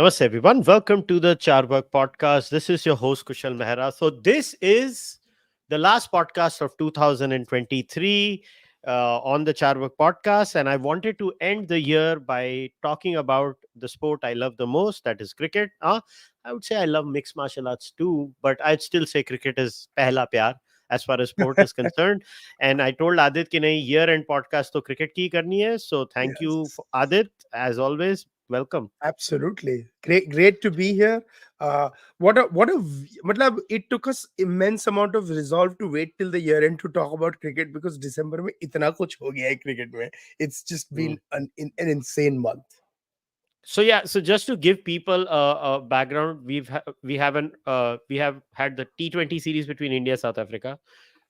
Namaste, everyone. Welcome to the Cārvāka podcast. This is your host, Kushalmehra. So, this is the last podcast of 2023 on the Cārvāka podcast. And I wanted to end the year by talking about the sport I love the most, that is cricket. I would say I love mixed martial arts too, but I'd still say cricket is pehla pyar as far as sport is concerned. And I told Adit कि नहीं year end podcast तो cricket की करनी है. So, thank you, Yes, Adit, as always. Welcome. absolutely. Great to be here. Matlab, it took us immense amount of resolve to wait till the year end to talk about cricket because December में इतना कुछ हो गया है cricket में. It's just been an insane month. So yeah, so just to give people a background, we have had the T20 series between India South Africa,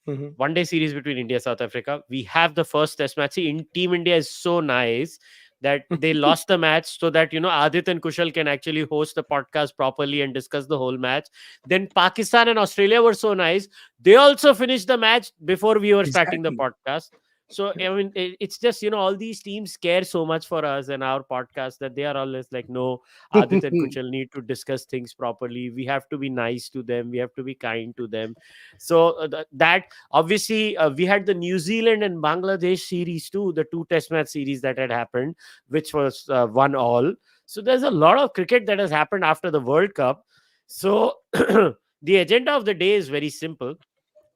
Mhm. one day series between India South Africa. We have the first Test match. See, in Team India is so nice that they lost the match so that Adit and Kushal can actually host the podcast properly and discuss the whole match. Then Pakistan and Australia were so nice; they also finished the match before we were starting the Exactly. podcast. So I mean, it's just all these teams care so much for us and our podcast that they are always like, no, Adit and Kushal need to discuss things properly. We have to be nice to them. We have to be kind to them. So that obviously we had the New Zealand and Bangladesh series too, the two Test match series that had happened, which was 1-1. So there's a lot of cricket that has happened after the World Cup. So the agenda of the day is very simple.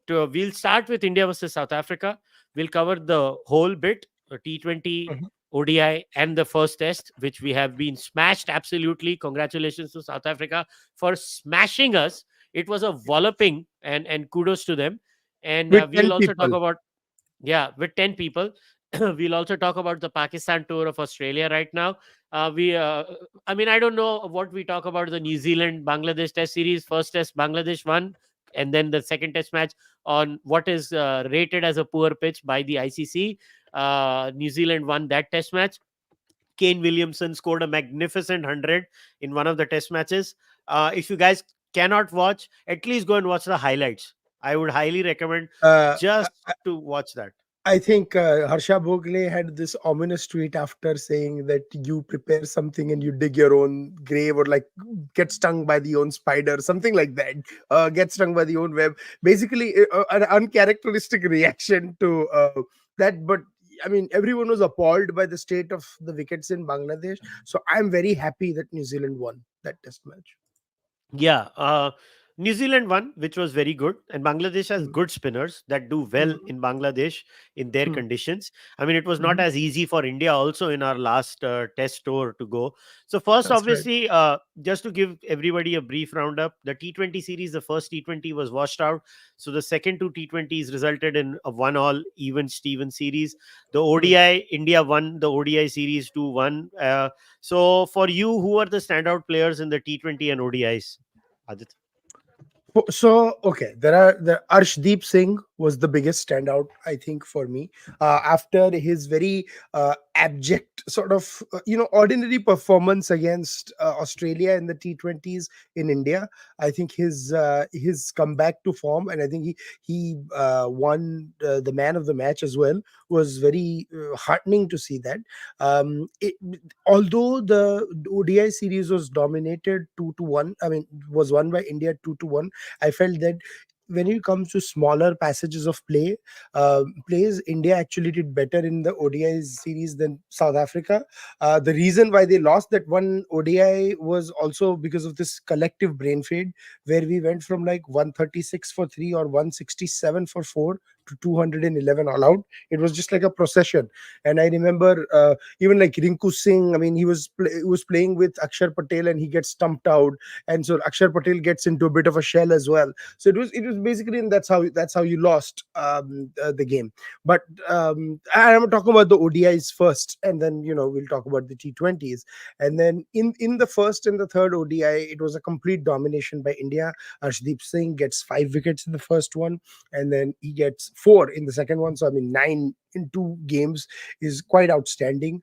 We'll start with India versus South Africa. We'll cover the whole bit, T20, Mhm. ODI, and the first test, which we have been smashed absolutely. Congratulations to South Africa for smashing us. It was a walloping, and kudos to them. And With we'll 10 also talk people. about, yeah, with 10 people. We'll also talk about the Pakistan tour of Australia right now. I mean, I don't know what we talk about the New Zealand Bangladesh test series. First test, Bangladesh won. And then the second test match on what is rated as a poor pitch by the ICC. New Zealand won that test match. Kane Williamson scored a magnificent 100 in one of the test matches. If you guys cannot watch, at least go and watch the highlights. I would highly recommend Uh, just to watch that. I think Harsha Bhogle had this ominous tweet after saying that you prepare something and you dig your own grave or like get stung by the own spider, something like that. Get stung by the own web. Basically, an uncharacteristic reaction to that. But I mean, everyone was appalled by the state of the wickets in Bangladesh. So I'm very happy that New Zealand won that test match. Yeah, New Zealand won, which was very good, and Bangladesh has Mm, good spinners that do well mm, in Bangladesh in their mm, conditions. I mean, it was not mhm. as easy for India also in our last test tour to go. So first, That's right. obviously, just to give everybody a brief roundup, the T20 series, the first T20 was washed out. So the second two T20s resulted in a one-all even Steven series. The Mm. ODI, India won the ODI series 2-1. So for you, who are the standout players in the T20 and ODIs? Adit. So okay, the Arshdeep Singh was the biggest standout, I think, for me. After his very abject sort of ordinary performance against Australia in the T20s in India, I think his comeback to form, and I think he won the man of the match as well, was very heartening to see that. Although the ODI series was dominated 2-1, I mean was won by India 2-1, I felt that when it comes to smaller passages of plays, India actually did better in the ODI series than South Africa. The reason why they lost that one ODI was also because of this collective brain fade, where we went from like 136 for 3 or 167 for 4 to 211 all out. It was just like a procession. And I remember even like Rinku Singh, I mean, he was playing with Akshar Patel and he gets stumped out, and so Akshar Patel gets into a bit of a shell as well. So it was basically, and that's how you lost the game. But I'm talking about the ODIs first, and then we'll talk about the T20s. And then in the first and the third ODI, it was a complete domination by India. Arshdeep Singh gets 5 wickets in the first one, and then he gets 4 in the second one. So I mean 9 in 2 games is quite outstanding.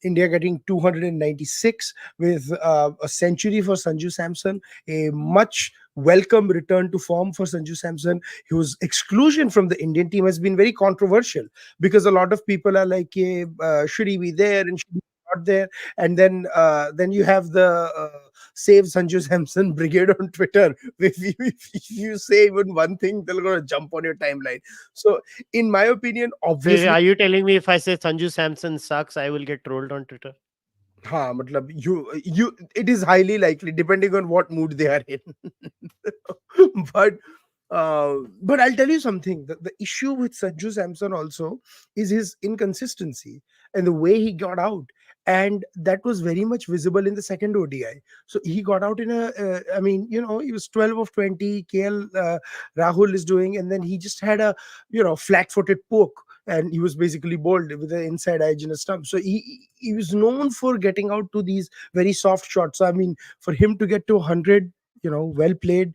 India getting 296 with a century for Sanju Samson, a much welcome return to form for Sanju Samson, whose exclusion from the Indian team has been very controversial because a lot of people are like, should he be there and should he not there. And then you have the Save Sanju Samson Brigade on Twitter. If you say even one thing, they're gonna jump on your timeline. So, in my opinion, So obviously, are you telling me if I say Sanju Samson sucks, I will get trolled on Twitter? matlab, you it is highly likely depending on what mood they are in. but but I'll tell you something. The issue with Sanju Samson also is his inconsistency and the way he got out. And that was very much visible in the second ODI. So he got out in I mean, he was 12 of 20. KL Rahul is doing, and then he just had a, flat footed poke. And he was basically bowled with the inside edge in a stump. So he was known for getting out to these very soft shots. So, I mean, for him to get to 100, well played.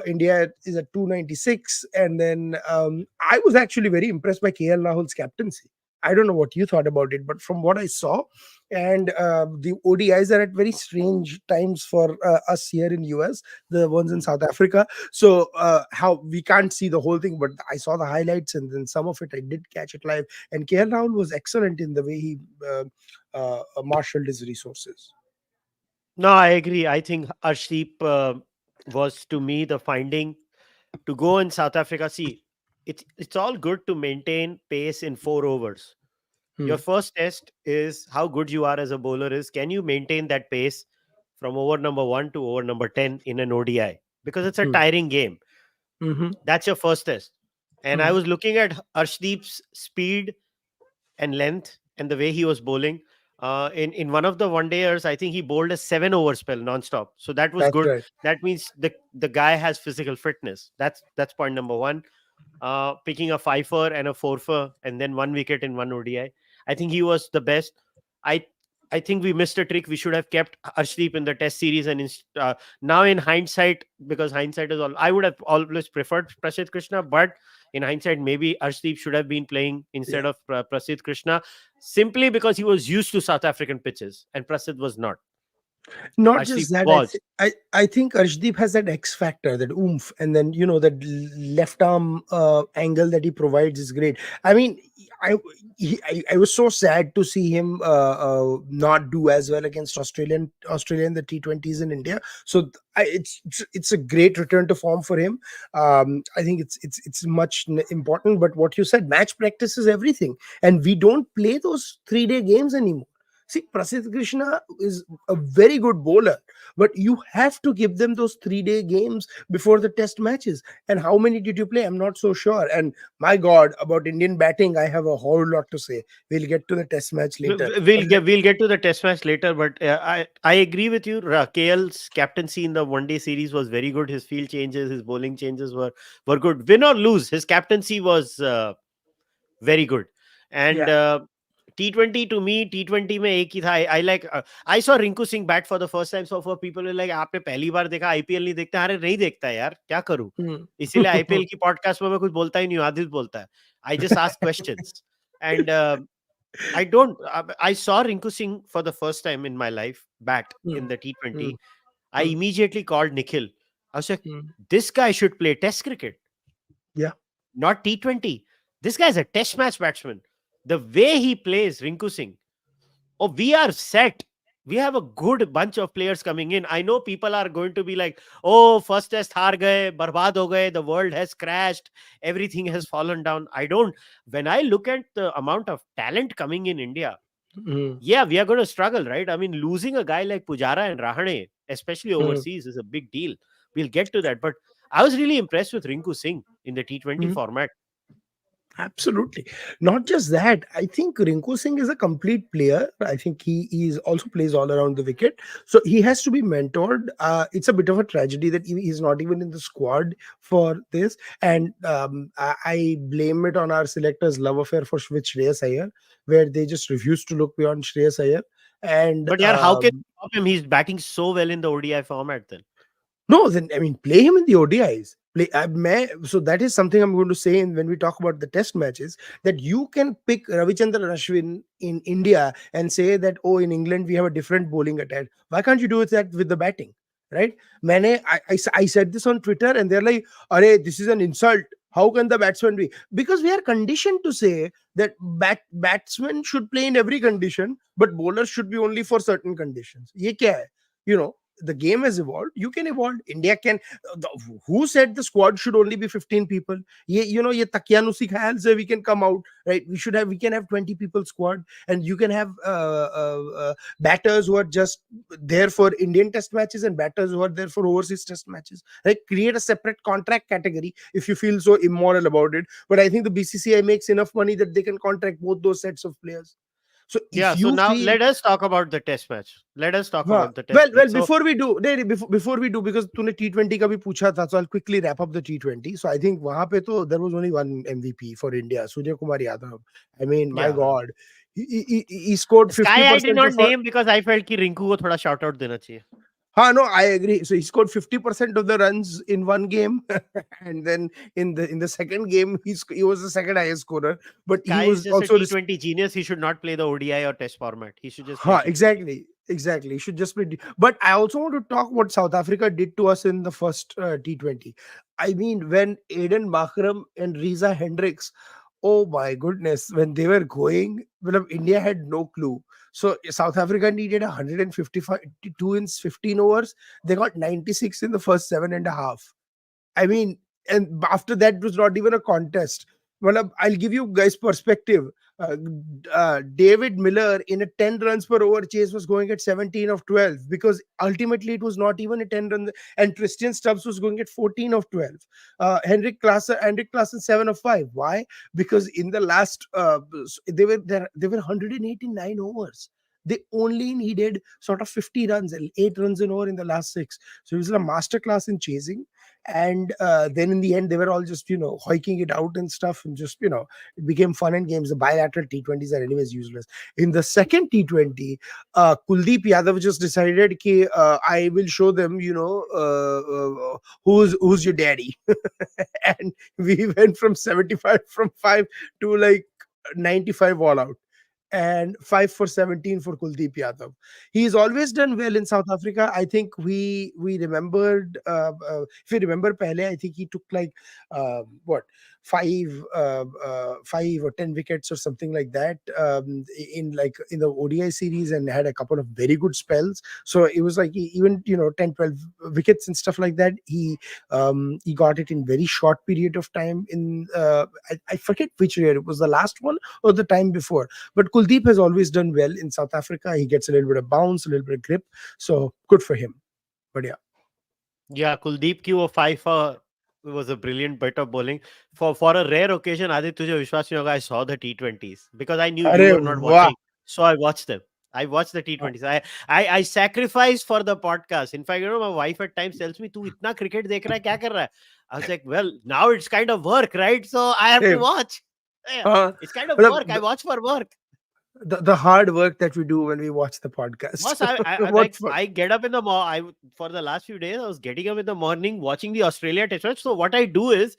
India is at 296. And then I was actually very impressed by KL Rahul's captaincy. I don't know what you thought about it, but from what I saw, and the ODIs are at very strange times for us here in US, the ones in South Africa. So how we can't see the whole thing, but I saw the highlights, and then some of it I did catch it live. And KL Rahul was excellent in the way he marshaled his resources. No, I agree. I think Arshdeep was to me the finding to go in South Africa. See, it's all good to maintain pace in 4 overs. Your Hmm. first test is how good you are as a bowler. Is can you maintain that pace from over number 1 to over number 10 in an ODI, because it's a Hmm. tiring game. Hmm. That's your first test. And I Hmm. was looking at Arshdeep's speed and length and the way he was bowling. In one of the one dayers, I think he bowled a 7 over spell non-stop. So that was That's good. right. That means the guy has physical fitness. That's point number one. Picking a fifer and a fourfer and then 1 wicket in one ODI. I think he was the best. I I think we missed a trick. We should have kept Arshdeep in the Test series, and now in hindsight, because hindsight is all, I would have always preferred Prasidh Krishna, but in hindsight, maybe Arshdeep should have been playing instead Yeah. of Prasidh Krishna, simply because he was used to South African pitches and Prasidh was not. Not Arshdeep just that, was. I think Arshdeep has that X factor, that oomph, and then that left arm angle that he provides is great. I mean, I I was so sad to see him not do as well against Australia in the T20s in India. So it's a great return to form for him. I think it's much important. But what you said, match practice is everything, and we don't play those 3-day games anymore. See, Prasidh Krishna is a very good bowler, but you have to give them those 3-day games before the test matches. And how many did you play? I'm not so sure. And my God, about Indian batting, I have a whole lot to say. We'll get to the test match later. But We'll get to the Test match later, but I agree with you. KL's captaincy in the one day series was very good. His field changes, his bowling changes were good. Win or lose, his captaincy was very good. And yeah. T20, to me, T20 में एक ही था. I like I saw Rinku Singh bat for the first time. So for people who like आपने पहली बार देखा, IPL नहीं देखते. अरे नहीं देखता यार, क्या करूं? Hmm. इसीलिए IPL की पॉडकास्ट में मैं कुछ बोलता ही नहीं हूं, आदित बोलता है. I just ask questions. And I don't. I saw Rinku Singh for the first time in my life bat Hmm. in the Hmm. T20. I Hmm. immediately called Nikhil. I was like, Hmm. this guy should play Test cricket, Yeah. not T20. This guy's a Test match batsman. The way he plays, Rinku Singh. Oh, we are set. We have a good bunch of players coming in. I know people are going to be like, oh, first test haar gaye, barbad ho gaye, the world has crashed, everything has fallen down. I don't. When I look at the amount of talent coming in India, Hmm. yeah, we are going to struggle, right? I mean, losing a guy like Pujara and Rahane, especially Hmm. overseas, is a big deal. We'll get to that. But I was really impressed with Rinku Singh in the T20 Hmm. format. Absolutely. Not just that. I think Rinku Singh is a complete player. I think he is also plays all around the wicket. So he has to be mentored. It's a bit of a tragedy that he's not even in the squad for this. And I blame it on our selectors' love affair with Shreyas Iyer, where they just refuse to look beyond Shreyas Iyer. And But yeah, how can you stop him? He's batting so well in the ODI format then. no, then I mean, play him in the ODIs. So that is something I'm going to say when we talk about the test matches, that you can pick Ravichandran Ashwin in India and say that, oh, in England we have a different bowling attack. Why can't you do that with the batting? Right? I said this on Twitter and they're like, Arey, this is an insult. How can the batsman be? Because we are conditioned to say that batsmen should play in every condition, but bowlers should be only for certain conditions. Ye kya hai? You know, the game has evolved. You can evolve. India can. Who said the squad should only be 15 people? Ye takyanusi khayal se we can come out, right? We can have 20 people squad, and you can have batters who are just there for Indian test matches and batters who are there for overseas test matches. Like, create a separate contract category if you feel so immoral about it. But I think the BCCI makes enough money that they can contract both those sets of players. So Yeah, if so you now feel, let us talk about the test match. Let us talk हाँ, about the test well, match. So before we do, नहीं, before we do, because तूने T20 का भी पूछा था, so I'll quickly wrap up the T20. So I think वहाँ पे तो there was only one MVP for India, Surya Kumar Yadav. I mean, my yeah, God, he scored Sky I did 50% not of our. name because I felt कि रिंकू को थोड़ा shout out देना चाहिए. No, I agree. So he scored 50% of the runs in one game, and then in the second game, he was the second highest scorer. But he Sky is was just a also T20 genius. He should not play the ODI or Test format. He should just play T20. exactly. He should just be. But I also want to talk what South Africa did to us in the first T20. I mean, when Aiden Markram and Riza Hendricks, oh my goodness, when they were going, well, India had no clue. So South Africa needed 152 in 15 overs. They got 96 in the first seven and a half. I mean, and after that it was not even a contest. Well, I'll give you guys perspective. David Miller in a 10 runs per over chase was going at 17 of 12, because ultimately it was not even a 10 run, and Tristan Stubbs was going at 14 of 12. Henrik Klaassen 7 of 5. Why? Because in the last they were 189 overs. They only needed sort of 50 runs, 8 runs an over in the last six. So it was a masterclass in chasing. And then in the end, they were all just, hoiking it out and stuff, and just, it became fun and games. The bilateral T20s are anyways useless. In the second T20, Kuldeep Yadav just decided ki, I will show them, who's your daddy. And we went from 75 from 5 to like 95 all out, and 5 for 17 for Kuldeep Yadav. He's always done well in South Africa. I think we remembered, if you remember Pehle, I think he took like what, 5 or 10 wickets or something like that, in the ODI series, and had a couple of very good spells. So it was like even 10, 12 wickets and stuff like that. He got it in very short period of time. I forget which year it was, the last one or the time before. But Kuldeep has always done well in South Africa. He gets a little bit of bounce, a little bit of grip. So good for him. But yeah. Yeah, Kuldeep ki wo 5 for was a brilliant bit of bowling. For a rare occasion, Adit, तुझे विश्वास नहीं होगा, I saw the T20s because I knew you अरे were not वाह. watching. So I watched them. I watched the T20s. I sacrificed for the podcast. In fact, my wife at times tells me, "तू इतना cricket देख रहा है, क्या कर रहा है?" I was like, "Well, now it's kind of work, right? So I have to Hey, watch. Yeah, हाँ, it's kind of मतलब work. I watch for work." the hard work that we do when we watch the podcast. Boss, I What like fun. I get up in the morning. For the last few days, I was getting up in the morning watching the Australia test match. So what I do is,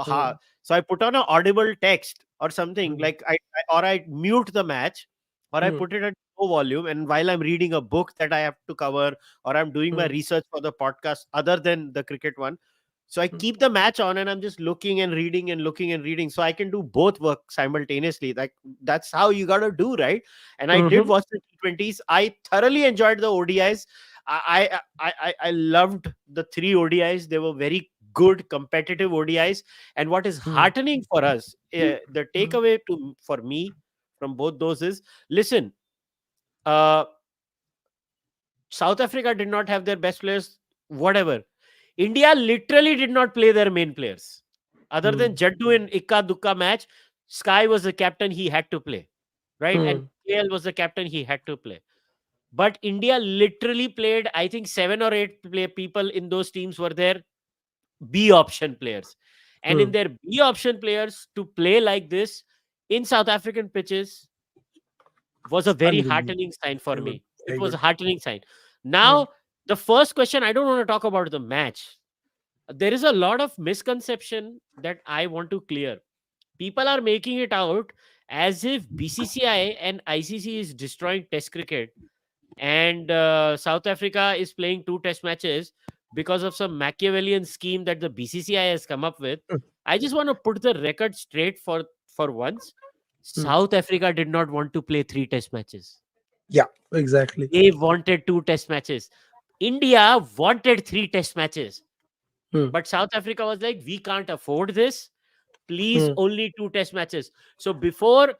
Hmm, so I put on an audible text or something, hmm, like I mute the match, or I hmm, put it at low volume, and while I'm reading a book that I have to cover, or I'm doing my hmm, research for the podcast other than the cricket one, so I hmm, keep the match on and I'm just looking and reading and looking and reading. So I can do both work simultaneously. Like, that's how you gotta do, right? And I did mhm, watch the T20s. I thoroughly enjoyed the ODIs. I loved the three ODIs. They were very good competitive ODIs. And what is hmm, heartening for us, the hmm, takeaway for me from both those is, listen, uh, South Africa did not have their best players, whatever. India literally did not play their main players. Other than hmm, Jaddu in Ikka Dukka match, Sky was the captain, he had to play. Right? And hmm, KL was the captain, he had to play. But India literally played, I think, 7 or 8 people in those teams were their B option players. And in hmm. their B option players to play like this in South African pitches was a very Unbelievable. heartening sign for Very good. me. It Very was a good. heartening sign. Hmm, Now, the first question, I don't want to talk about the match. There is a lot of misconception that I want to clear. People are making it out as if BCCI and ICC is destroying Test cricket, and South Africa is playing two Test matches because of some Machiavellian scheme that the BCCI has come up with. I just want to put the record straight for once. Hmm. South Africa did not want to play 3 test matches. Yeah, exactly. They wanted 2 test matches. India wanted 3 test matches. Hmm. But South Africa was like, we can't afford this. Please, Hmm. only 2 test matches. So before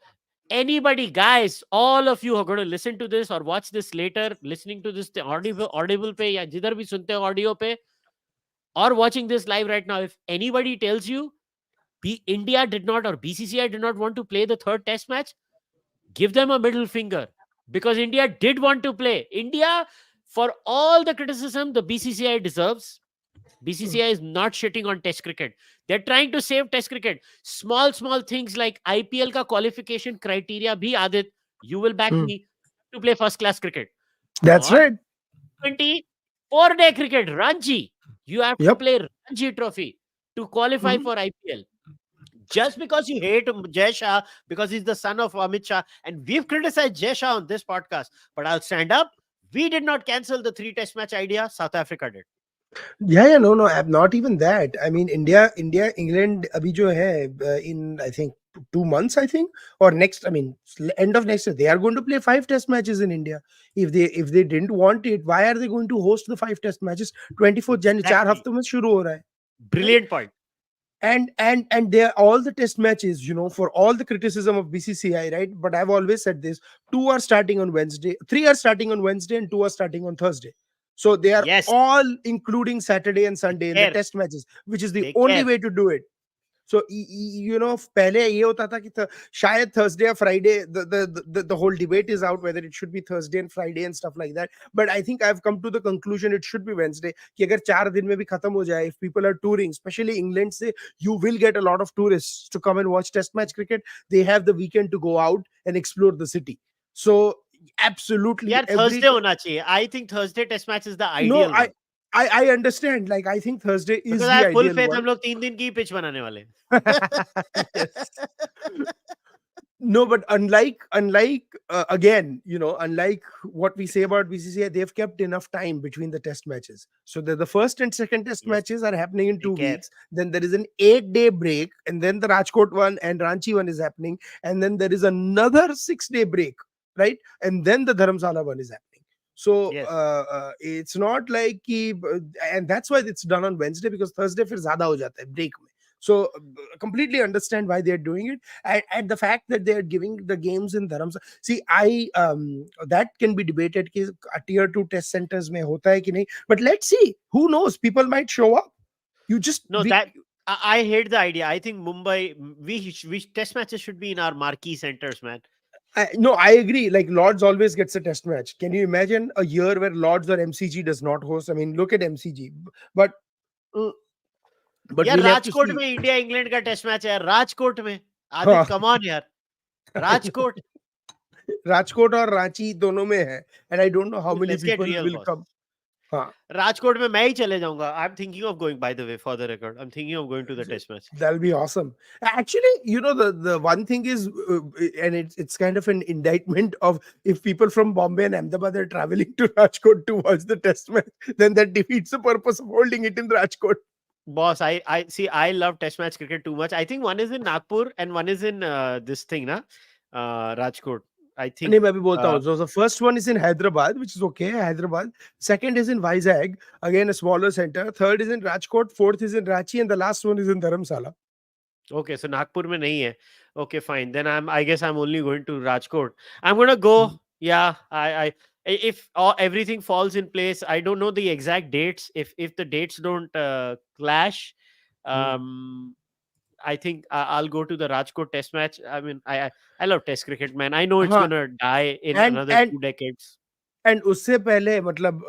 anybody, guys, all of you are going to listen to this or watch this later, listening to this audible pe ya jidhar bhi sunte ho audio pe, or watching this live right now, if anybody tells you India did not or BCCI did not want to play the third test match, give them a middle finger, because India did want to play. India, for all the criticism the BCCI deserves, Hmm. BCCI is not shitting on test cricket. They're trying to save test cricket. Small things like IPL ka qualification criteria bhi, Adit, you will back Hmm. me, to play first class cricket. That's Not right. 24-day cricket, Ranji. You have to Yep. play Ranji trophy to qualify Mhm. for IPL. Just because you hate Jay Shah because he's the son of Amit Shah, and we've criticized Jay Shah on this podcast, but I'll stand up. We did not cancel the 3 test match idea. South Africa did. Yeah, yeah, no, no, not even that. I mean, India, England, abhi jo hai, in I think 2 months, I think, or next. I mean, end of next year, they are going to play 5 test matches in India. If they didn't want it, why are they going to host the 5 test matches? 24th January, 4 Exactly. हफ्तों में शुरू हो रहा है, right? Brilliant point. And they're all the test matches, for all the criticism of BCCI, right? But I've always said this: two are starting on Wednesday, three are starting on Wednesday, and two are starting on Thursday. So they are Yes, all including Saturday and they Sunday in the care. test matches, which is the They only care. way to do it. So पहले ये होता था कि शायद Thursday or Friday, the whole debate is out whether it should be Thursday and Friday and stuff like that. But I think I've come to the conclusion it should be Wednesday. कि अगर 4 दिन में भी खत्म हो जाए, if people are touring, especially England से, you will get a lot of tourists to come and watch Test match cricket. They have the weekend to go out and explore the city. So absolutely यार every Thursday होना चाहिए. I think Thursday test match is the no, ideal I one. I I understand. Like I think Thursday Because is I the have full ideal faith one. हम लोग 3 दिन की pitch बनाने वाले हैं. Yes. No, but unlike again, unlike what we say about BCCI, they've kept enough time between the test matches. So the first and second test Yes, matches are happening in they two care. weeks. Then there is an 8 day break, and then the Rajkot one and Ranchi one is happening, and then there is another 6 day break, right? And then the Dharamsala one is happening. So Yes. it's not like and that's why it's done on Wednesday, because Thursday फिर ज़्यादा हो जाता है break में. So completely understand why they're doing it, and the fact that they're giving the games in Dharamsala. See, I that can be debated कि tier 2 test centers में होता है कि नहीं, but let's see. Who knows? People might show up. You just No, that I hate the idea. I think Mumbai, we test matches should be in our marquee centers, man. no, I agree. Like Lords always gets a test match. Can you imagine a year where Lords or MCG does not host? I mean, look at MCG, but mm, यार we'll have to Rajkot see. में India England का test match है यार, राजकोट में. हाँ. Aadit, come on यार. राजकोट. राजकोट और रांची दोनों में है, and I don't know how many let's get people real will boss. come. हाँ. राजकोट में मैं ही चले जाऊंगा. I am thinking of going, by the way, for the record, I am thinking of going to the test match. That'll be awesome. Actually, the one thing is, and it's kind of an indictment of, if people from Bombay and Ahmedabad are traveling to Rajkot to watch the test match, then that defeats the purpose of holding it in Rajkot. Boss, I see. I love Test match cricket too much. I think one is in Nagpur and one is in this thing, na, Rajkot. I नहीं, think. मैं भी बोलता हूँ. So the first one is in Hyderabad, which is okay, Hyderabad. Second is in Vizag, again a smaller center. Third is in Rajkot. Fourth is in Ranchi, and the last one is in Dharamsala. Okay, so Nagpur में नहीं है. Okay, fine. Then I guess I'm only going to Rajkot. I'm gonna go. Yeah, if everything falls in place, I don't know the exact dates. If the dates don't clash, Hmm. um, I think I'll go to the Rajkot Test match. I mean, I love Test cricket, man. I know it's हाँ. gonna die in and another and 2 decades. And उससे पहले मतलब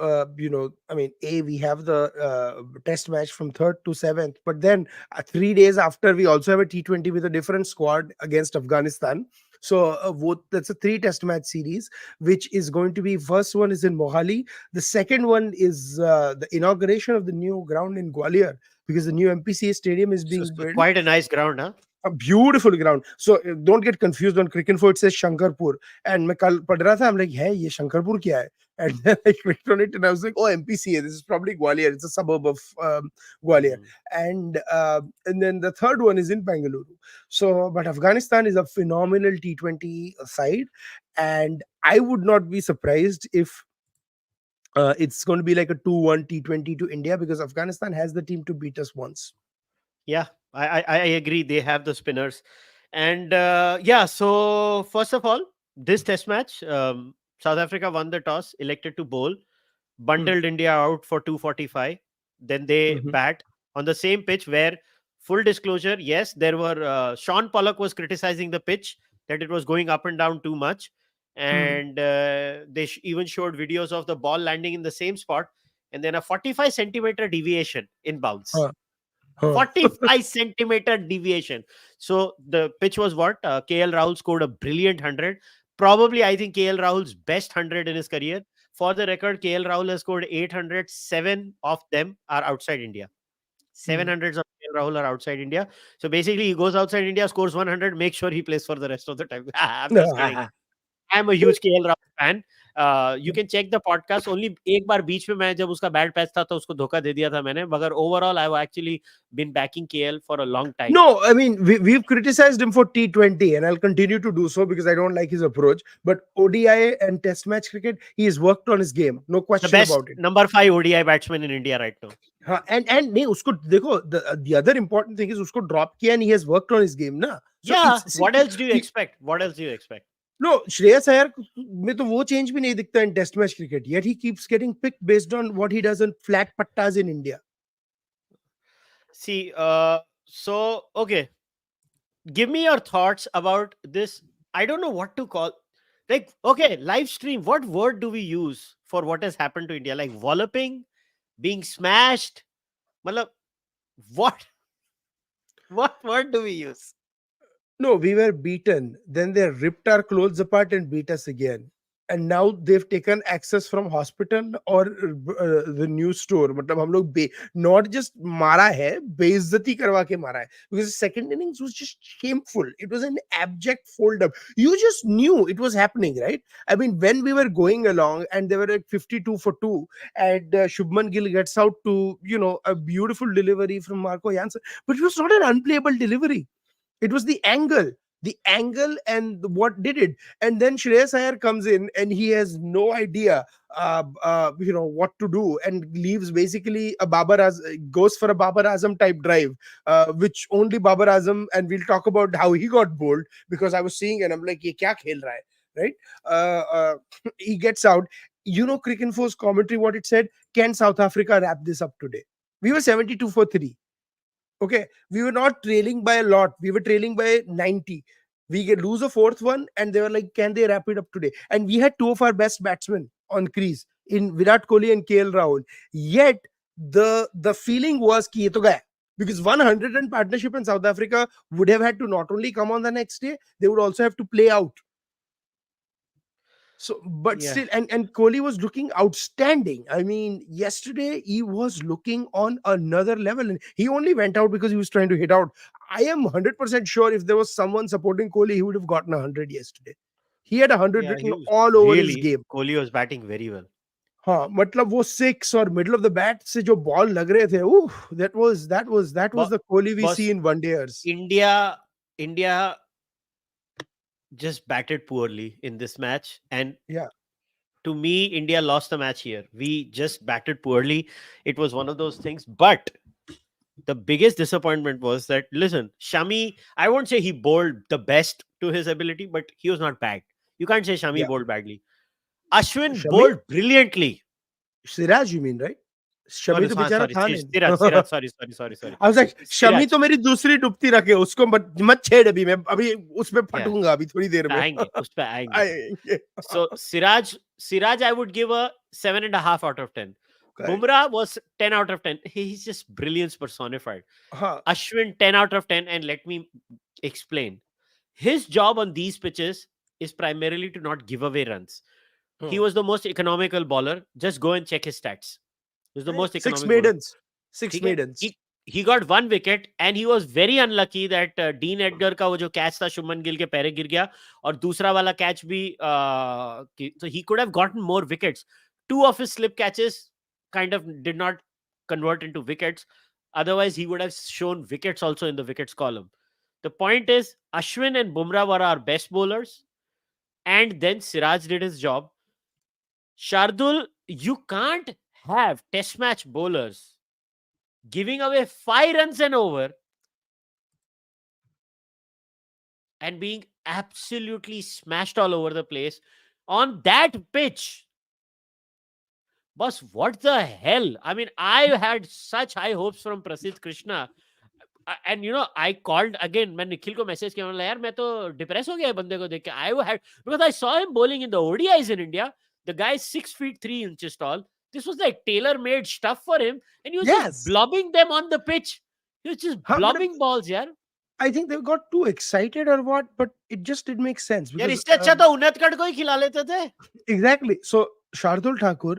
I mean, we have the test match from 3rd to 7th, but then 3 days after we also have a T20 with a different squad against Afghanistan. So that's a 3 test match series, which is going to be, first one is in Mohali, the second one is the inauguration of the new ground in Gwalior, because the new MPCA stadium is So, being built. quite a nice ground, huh? A beautiful ground. So don't get confused. On Cricinfo it says Shankarpur, and मैं कल पढ़ रहा था, I'm like, है ये शंकरपुर क्या है? And then I clicked on it and I was like, oh, MPCA, this is probably Gwalior. It's a suburb of Gwalior. Mm. And then the third one is in Bangalore. So, but Afghanistan is a phenomenal T20 side. And I would not be surprised if it's going to be like a 2-1 T20 to India, because Afghanistan has the team to beat us once. Yeah, I agree. They have the spinners. And yeah, so first of all, this test match, South Africa won the toss, elected to bowl, Hmm. bundled India out for 245. Then they Mhm. bat on the same pitch where, full disclosure, yes, there were Sean Pollock was criticizing the pitch that it was going up and down too much. Hmm. And they even showed videos of the ball landing in the same spot and then a 45 centimeter deviation in bounce. Huh. Huh. 45 centimeter deviation. So the pitch was what? KL Rahul scored a brilliant 100. Probably, I think, KL Rahul's best 100 in his career. For the record, KL Rahul has scored 800. Seven of them are outside India. Seven Hmm. hundreds of KL Rahul are outside India. So basically, he goes outside India, scores 100, make sure he plays for the rest of the time. I'm just kidding. I'm a huge KL Rahul fan. You can check the podcast. Only एक बार बीच में मैं जब उसका bad patch था तो उसको धोखा दे दिया था मैंने. मगर overall, I've actually been backing KL for a long time. No, I mean, we've criticized him for T20, and I'll continue to do so because I don't like his approach. But ODI and Test match cricket, he has worked on his game, no The question best about it. number 5 ODI batsman in India right now. हाँ, and नहीं उसको देखो, the other important thing is उसको drop किया and he has worked on his game ना. So Yeah. it's see, What else do you expect? What else do you expect? no, Shreyas Iyer में तो वो चेंज भी नहीं दिखता in Test match cricket. Yet he keeps getting picked based on what he does in flat pattas in India. See, so, okay. Give me your thoughts about this. I don't know what to call. Like, okay, live stream. What word do we use for what has happened to India? Like walloping, being smashed. Matlab, what? What word do we use? No, we were beaten. Then they ripped our clothes apart and beat us again. And now they've taken access from hospital or the news store. मतलब हम लोग not just मारा है, बेइज्जती करवा के मारा है. Because the second innings was just shameful. It was an abject fold up. You just knew it was happening, right? I mean, when we were going along and they were at 52 for 2, and Shubman Gill gets out to, a beautiful delivery from Marco Jansen. But it was not an unplayable delivery. It was the angle and what did it. And then Shreyas Iyer comes in and he has no idea, what to do, and leaves basically goes for a Babar Azam type drive, which only Babar Azam, and we'll talk about how he got bowled, because I was seeing and I'm like, ye kya khel raha hai, right? He gets out. Cricinfo's commentary, what it said: can South Africa wrap this up today? We were 72 for 3. Okay, we were not trailing by a lot. We were trailing by 90. We get lose a fourth one, and they were like, "Can they wrap it up today?" And we had two of our best batsmen on crease in Virat Kohli and KL Rahul. Yet the feeling was कि ये तो गया. Because 100 run partnership in South Africa would have had to not only come on the next day, they would also have to play out. So, but Yeah. still, and Kohli was looking outstanding. I mean, yesterday he was looking on another level, and he only went out because he was trying to hit out. I am 100% sure if there was someone supporting Kohli, he would have gotten 100 yesterday. He had 100 Yeah, written he was all over his really, game. Kohli was batting very well. हाँ, मतलब वो six और middle of the bat से जो ball लग रहे थे, that was the Kohli we see Boss, in one dayers. India just batted poorly in this match. And Yeah. to me, India lost the match here. We just batted poorly. It was one of those things. But the biggest disappointment was that, listen, Shami, I won't say he bowled the best to his ability, but he was not bad. You can't say Shami Yeah. bowled badly. Ashwin Shami, bowled brilliantly. Siraj, you mean, right? Shami Sorry, तो बेचारा sorry, था Siraj, नहीं. sorry. I was like, Shami Siraj, तो मेरी दूसरी डुबती रखे, उसको मत मत छेड़ अभी. मैं अभी उसमें yeah, फटूंगा अभी थोड़ी देर में. आएंगे, उस पे आएंगे. आएंगे. So Siraj, I would give a 7.5 out of 10. Correct. Bumrah was 10 out of 10. He's just brilliance personified. हाँ. Ashwin 10 out of 10, and let me explain. His job on these pitches is primarily to not give away runs. He हाँ. was the most economical bowler. Just go and check his stats. He was the most Six economic bowler. maidens. Six ठीक है? maidens. He got one wicket and he was very unlucky that Dean Edgar का वो जो catch था शुभमन गिल के पैरे गिर गया और दूसरा वाला कैच भी so he could have gotten more wickets. Two of his slip catches kind of did not convert into wickets. Otherwise, he would have shown wickets also in the wickets column. The point is, Ashwin and Bumrah were our best bowlers, and then Siraj did his job. Shardul, you can't have test match bowlers giving away 5 runs and over and being absolutely smashed all over the place on that pitch. Boss, what the hell? I mean, I had such high hopes from Prasidh Krishna. And I called again. मैं निखिल को message किया, मतलब यार मैं तो depress हो गया बंदे को देख के. I had, because I saw him bowling in the ODIs in India. The guy is 6 feet 3 inches tall. This was like tailor-made stuff for him, and he was just Yes. blobbing them on the pitch. He was just Huh, but blobbing balls, yaar. I think they got too excited or what, but it just didn't make sense यार because इससे अच्छा तो उन्नतगढ़ को ही खिला लेते थे. exactly. So Shardul Thakur,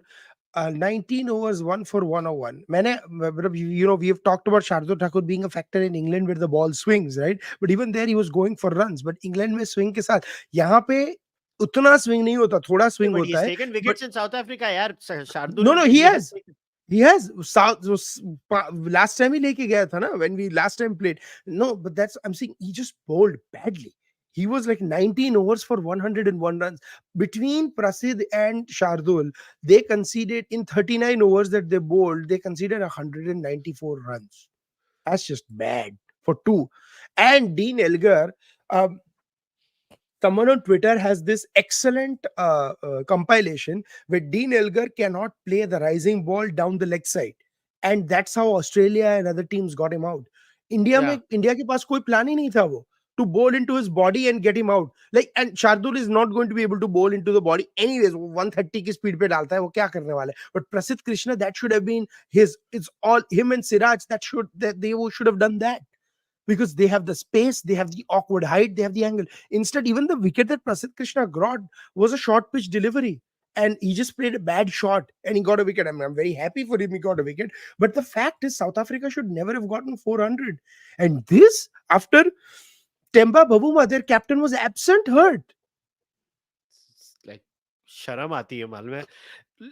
19 overs, 1 for 101. We have talked about Shardul Thakur being a factor in England where the ball swings, right? But even there, he was going for runs. But England में swing के साथ यहाँ पे उतना swing नहीं होता, थोड़ा swing But होता he's है. taken But wickets in South Africa, yaar. Shardul, no, he has. taken. He has. Last time he लेके गया था ना, when we last time played. No, but I'm saying he just bowled badly. He was like 19 overs for 101 runs. Between Prasidh and Shardul, they conceded in 39 overs that they bowled, they conceded 194 runs. That's just bad for two. And Dean Elgar, um, someone on Twitter has this excellent compilation where Dean Elgar cannot play the rising ball down the leg side. And that's how Australia and other teams got him out. Yeah. India के पास कोई plan ही नहीं था वो to bowl into his body and get him out. Like, and Shardul is not going to be able to bowl into the body anyways. 130 की speed पे डालता है, वो क्या करने वाला है? But Prasidh Krishna, that should have been his. It's all him and Siraj that they should have done that, because they have the space, they have the awkward height, they have the angle. Instead, even the wicket that Prasidh Krishna got was a short pitch delivery. And he just played a bad shot and he got a wicket. I mean, I'm very happy for him, he got a wicket. But the fact is, South Africa should never have gotten 400. And this, after Temba Bavuma, their captain, was absent, hurt. Like, sharam aati hai, malum hai.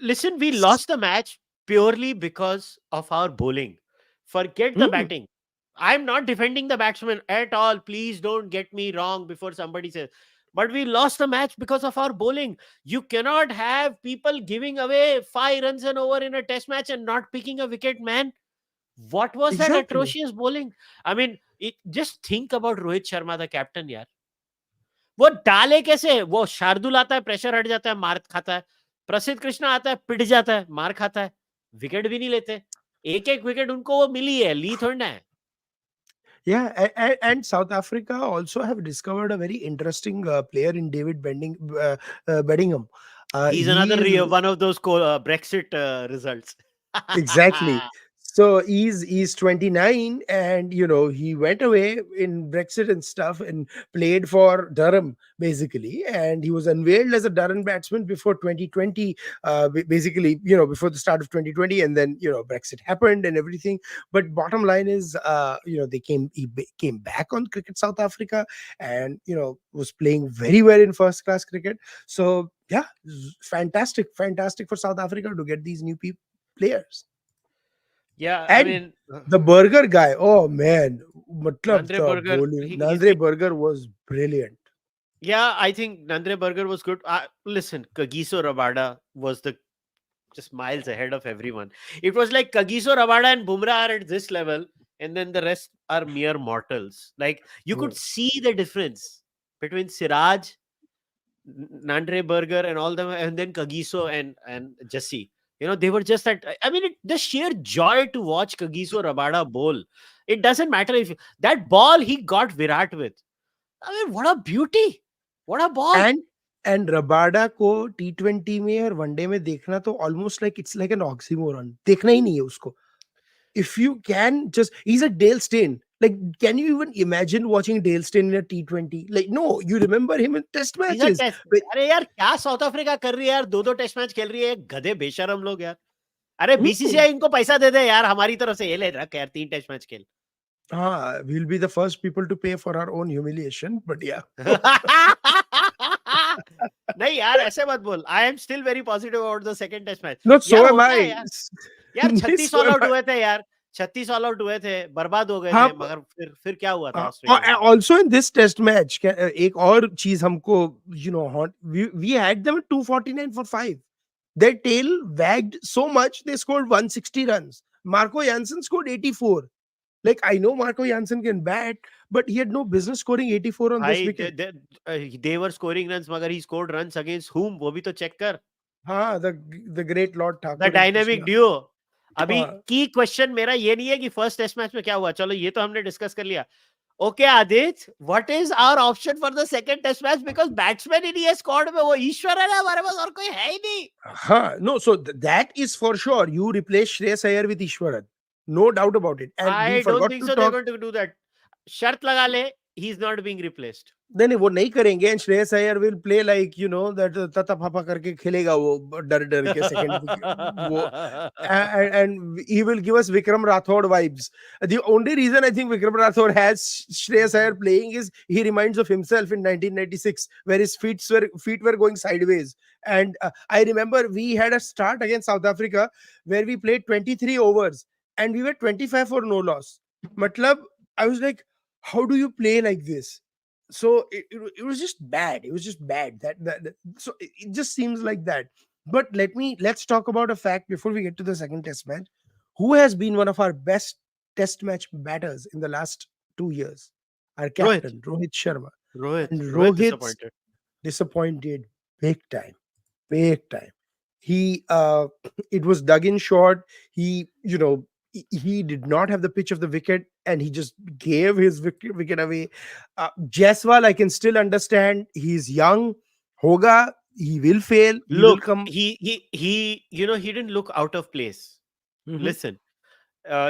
Listen, we lost the match purely because of our bowling. Forget the Hmm. batting. I'm not defending the batsman at all. Please don't get me wrong before somebody says. But we lost the match because of our bowling. You cannot have people giving away 5 runs and over in a test match and not picking a wicket, man. What was that Exactly. atrocious bowling? I mean, just think about Rohit Sharma, the captain, yaar. वो डाले कैसे? वो शार्दुल आता है, pressure हट जाता है, मार खाता है. प्रसिद्ध कृष्णा आता है, पिट जाता है, मार खाता है, विकेट भी नहीं लेते. एक विकेट उनको वो मिली है, ली थोड़ी ना है. Yeah, and South Africa also have discovered a very interesting player in David Bedingham. He's He another is one of those Brexit results. exactly. So he's 29, and he went away in Brexit and stuff and played for Durham basically, and he was unveiled as a Durham batsman before 2020, basically before the start of 2020, and then Brexit happened and everything. But bottom line is, came back on Cricket South Africa, and was playing very well in first class cricket. So yeah, fantastic for South Africa to get these new players. Yeah, I And mean, the burger guy, oh man, matlab Nandre the Burger, bowling, he's Nandre been. Burger was brilliant. Yeah, I think Nandre Burger was good. Listen, Kagiso Rabada was just miles ahead of everyone. It was like Kagiso Rabada and Bumrah are at this level, and then the rest are mere mortals. Like, you Hmm. could see the difference between Siraj, Nandre Burger, and all them, and then Kagiso and Jesse. They were just at. I mean, the sheer joy to watch Kagiso Rabada bowl. It doesn't matter if that ball he got Virat with. I mean, what a beauty! What a ball! And Rabada को T20 में और one day में देखना तो almost like it's like an oxymoron. देखना ही नहीं है उसको. If you can just, he's a Dale Steyn. Like, can you even imagine watching Dale Steyn in a T20? Like, no, you remember him in test He's a matches. test. But अरे यार क्या south Africa कर रही है यार, दो test match खेल रही है, गधे बेशरम लोग यार. अरे hmm, बीसीसीआई इनको पैसा दे दे यार, हमारी तरफ से ये ले रख यार, 3 टेस्ट मैच खेल. we'll be the first people to pay for our own humiliation. But yeah. नहीं यार ऐसे मत बोल. I am still very positive about the second test match. No, so यार am होता है I. यार. यार 36 So all am out I. हुए थे यार. 36 ऑल आउट हुए थे, बर्बाद हो गए हाँ, थे, मगर फिर क्या हुआ था ऑस्ट्रेलिया में? also in this test match एक और चीज हमको we had them at 249 for 5. Their tail wagged so much they scored 160 runs. Marco Jansen scored 84. Like, I know Marco Jansen can bat, but he had no business scoring 84 on this भाई wicket. they were scoring runs, मगर he scored runs against whom? वो भी तो check कर. हाँ, the great Lord the Thakur and dynamic Krishna. Duo. अभी हाँ, की क्वेश्चन मेरा ये नहीं है कि फर्स्ट टेस्ट मैच में क्या हुआ, चलो ये तो हमने डिस्कस कर लिया. Okay Aditya, what is our option for the second test match? Because batsman in ये स्क्वाड में वो ईश्वर है ना, हमारे पास और कोई है ही नहीं. हाँ, no, so that is for sure. You replace Shreyas Iyer with Ishwaran. No doubt about it. And we I don't forgot think to so they are talk. Going to do that. शर्त लगा ले, he is not being replaced. नहीं नहीं वो नहीं करेंगे and Shreyas Iyer will play like that तता पापा करके खेलेगा वो डर डर के सेकंड वो and he will give us Vikram Rathod vibes. The only reason I think Vikram Rathod has Shreyas Iyer playing is he reminds of himself in 1996 where his feet were going sideways. And I remember we had a start against South Africa where we played 23 overs and we were 25 for no loss. Matlab, I was like, how do you play like this? So it was just bad. It was just bad. So it just seems like that. But let's talk about a fact before we get to the second test match. Who has been one of our best test match batters in the last 2 years? Our Rohit. captain, Rohit Sharma. And Rohit Rohit's disappointed. disappointed big time. Big time. He it was dug in short. He did not have the pitch of the wicket and he just gave his wicket away. Jaiswal, I can still understand. He's young. Hoga, he will fail. He will Look, come. he didn't look out of place. Mhm. Listen,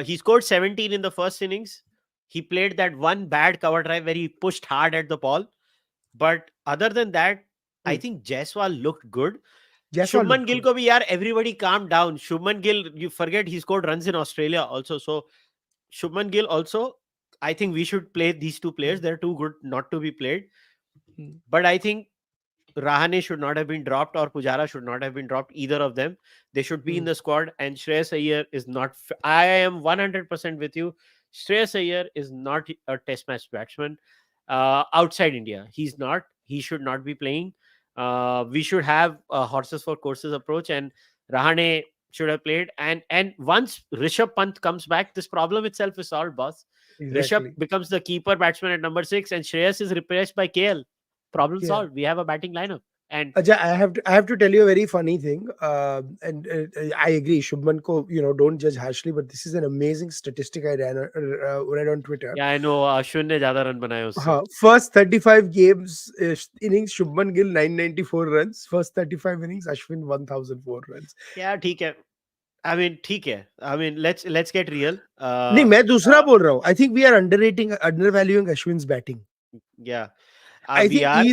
he scored 17 in the first innings. He played that one bad cover drive where he pushed hard at the ball. But other than that, I Mm. think Jaiswal looked good. Jaiswal Shubman looked Gill good. ko bhi yaar, everybody calm down. Shubman Gill, you forget he scored runs in Australia also. So Shubman Gill also, I think we should play these two players. Mm. They're too good not to be played. Mm. But I think Rahane should not have been dropped or Pujara should not have been dropped. Either of them. They should be in Mm. the squad. And Shreyas Iyer is not. I am 100% with you. Shreyas Iyer is not a test match batsman outside India. He's not. He should not be playing. We should have a horses for courses approach. And Rahane should have played. And once Rishabh Pant comes back, this problem itself is solved, boss. Rishabh Exactly. becomes the keeper batsman at number 6, and Shreyas is replaced by KL. Problem Yeah. solved. We have a batting lineup. And Ajay, I have to tell you a very funny thing. And I agree, Shubman ko, don't judge harshly, but this is an amazing statistic I read on Twitter. yeah, I know Ashwin ने ज्यादा run बनाए उससे. First 35 games innings, Shubman Gill 994 runs. First 35 innings, Ashwin 1004 runs. Yeah, ठीक है. I mean, ठीक है. I mean, let's get real. नहीं मैं दूसरा बोल रहा हूँ. I think we are undervaluing Ashwin's batting. Yeah, I we think are.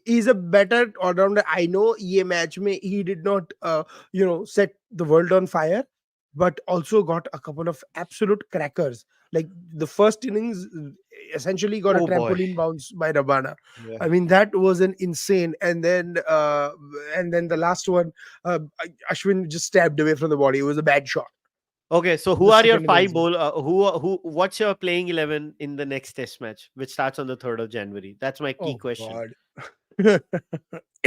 he's a better all-rounder. I know ये match में he did not set the world on fire, but also got a couple of absolute crackers. Like the first innings essentially got a Oh boy. trampoline bounce by Rabana. Yeah. I mean that was an insane. And then the last one, Ashwin just stabbed away from the body. It was a bad shot. Okay, so who The are your second five innings. bowl? What's your playing 11 in the next test match, which starts on the 3rd of January? That's my key Oh question. God.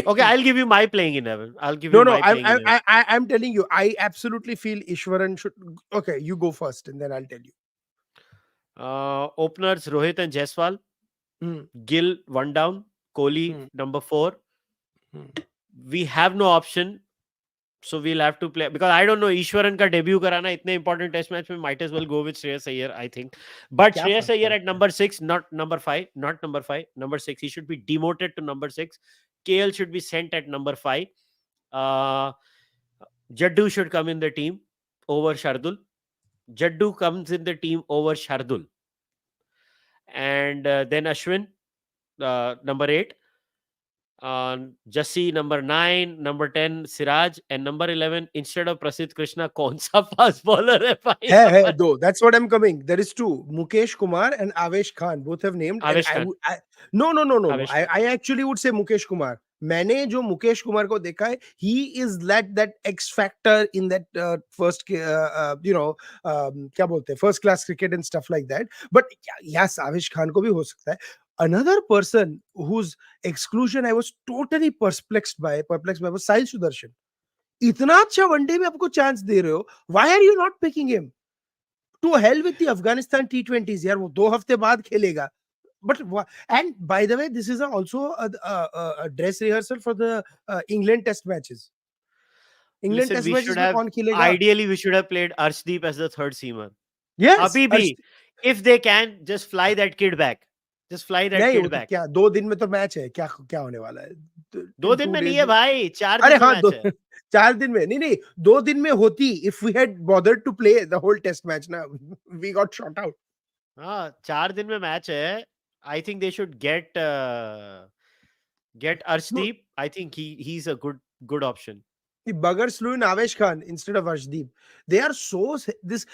Okay, I'll give you my playing 11. I'll give No, you no, my playing 11. I'm telling you, I absolutely feel Ishwaran should. Okay, you go first, and then I'll tell you. Openers Rohit and Jaiswal. Hmm. Gill 1 down. Kohli Hmm. number 4. Hmm. We have no option, so we'll have to play because I don't know. Ishwaran का debut कराना इतने important test match में might as well go with Shreyas Iyer, I think. But क्या Shreyas फर्क Iyer at पड़ता है? number 6, not number 5, number 6. He should be demoted to number 6. KL should be sent at number 5. Jaddu should come in the team over Shardul. Jaddu comes in the team over Shardul. And then Ashwin, number 8. Jassi number 9, number 10 Siraj, and number 11 instead of Prasidh Krishna कौन सा fast bowler है भाई Hey, यहाँ पर? though that's what I'm coming. There is two, Mukesh Kumar and Avesh Khan. Both have named, and Avesh Khan. no. Avesh I actually would say Mukesh Kumar मैंने जो मुकेश कुमार को देखा है, he is that X factor in that first क्या बोलते हैं, first class cricket and stuff like that. But yes, आविश Khan को भी हो सकता है. Another person whose exclusion I was totally perplexed by was साहिल सुदर्शन. इतना अच्छा वनडे में आपको चांस दे रहे हो, why are you not picking him? To hell with the Afghanistan T20s यार, वो 2 हफ्ते बाद खेलेगा. But and by the way, this is also a dress rehearsal for the England Test matches. England Listen, Test we should matches में have कौन खेलेगा? ideally we should have played Arshdeep as the third seamer. Yes, Abhi bhi, if they can, just fly that kid back. Just fly that नहीं kid वो तो back. क्या 2 दिन में तो मैच है, क्या क्या होने वाला है? दो In दिन two में नहीं days है भाई, 4 अरे दिन में हाँ मैच है. 4 दिन में नहीं, 2 दिन में होती. If we had bothered to play the whole Test match ना, we got shot out. हाँ, 4 दिन में मैच है. I think they should get No, Arshdeep. I think he's a good option. the Buggers flew in Avesh Khan instead of Arshdeep. They are so this.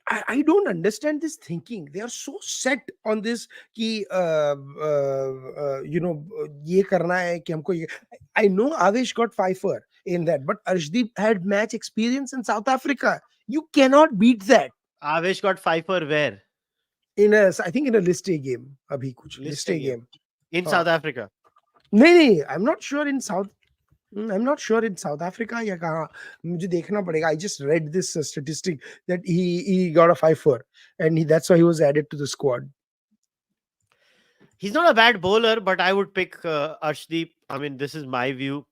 I don't understand this thinking. They are so set on this कि ये करना है कि हमको ये. I know Avesh got fifer in that, but Arshdeep had match experience in South Africa. You cannot beat that. Avesh got 5 for where? I think in a list A game. अभी कुछ List list A game. game. In हाँ. South Africa. नहीं, I'm not sure in South. I'm not sure in South Africa या कहाँ. मुझे देखना पड़ेगा. I just read this statistic that he got a 5-4 and that's why he was added to the squad. He's not a bad bowler, but I would pick Arshdeep. I mean, this is my view.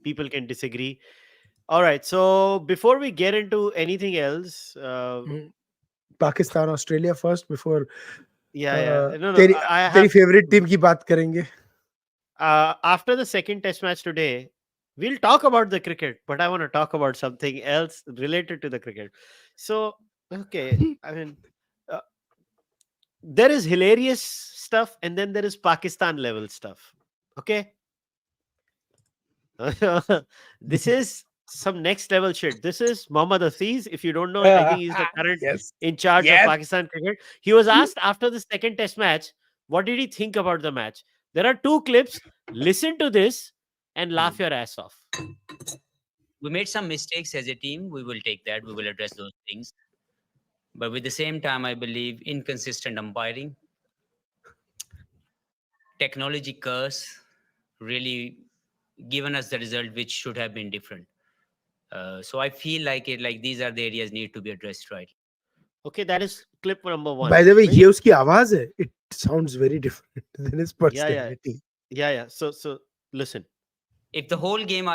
People can disagree. All right. So before we get into anything else, Pakistan, Australia first before yeah. No, तेरी I तेरी have. favorite team की बात करेंगे. After the second test match today, we'll talk about the cricket, but I want to talk about something else related to the cricket. So, okay, I mean, uh, there is hilarious stuff and then there is Pakistan level stuff. Okay. This is some next level shit. This is Mohammad Hafiz. If you don't know, I think he's the current Yes. in charge of Yes. Pakistan cricket. He was asked after the second test match, what did he think about the match? There are 2 clips. Listen to this and laugh your ass off. We made some mistakes as a team. We will take that. We will address those things. But with the same time, I believe inconsistent umpiring, technology curse, really given us the result which should have been different. So I feel like these are the areas need to be addressed right. Okay, that is clip number 1. By the way, Right? ये उसकी आवाज है. It sounds very different than his personality. Yeah. So listen. If the whole game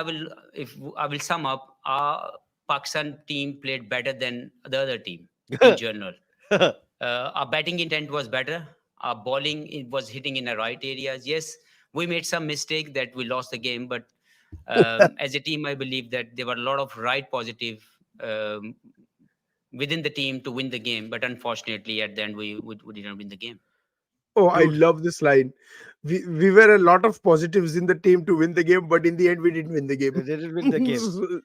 if I will sum up, our Pakistan team played better than the other team in general. Our batting intent was better. Our bowling it was hitting in the right areas. Yes, we made some mistake that we lost the game, but as a team, I believe that there were a lot of right positive within the team to win the game. But unfortunately, at the end, we didn't win the game. Oh, I love this line. We were a lot of positives in the team to win the game, but in the end, we didn't win the game. They didn't win the game.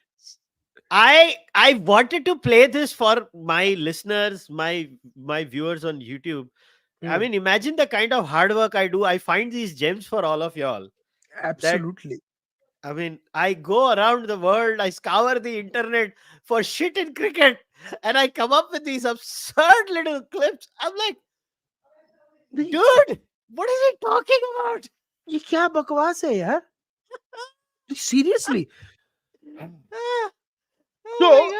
I wanted to play this for my listeners, my viewers on YouTube. I mean, imagine the kind of hard work I do. I find these gems for all of y'all. Absolutely. I mean, I go around the world, I scour the internet for shit in cricket, and I come up with these absurd little clips. I'm like, dude, what is he talking about? ये क्या बकवास है यार? Seriously. So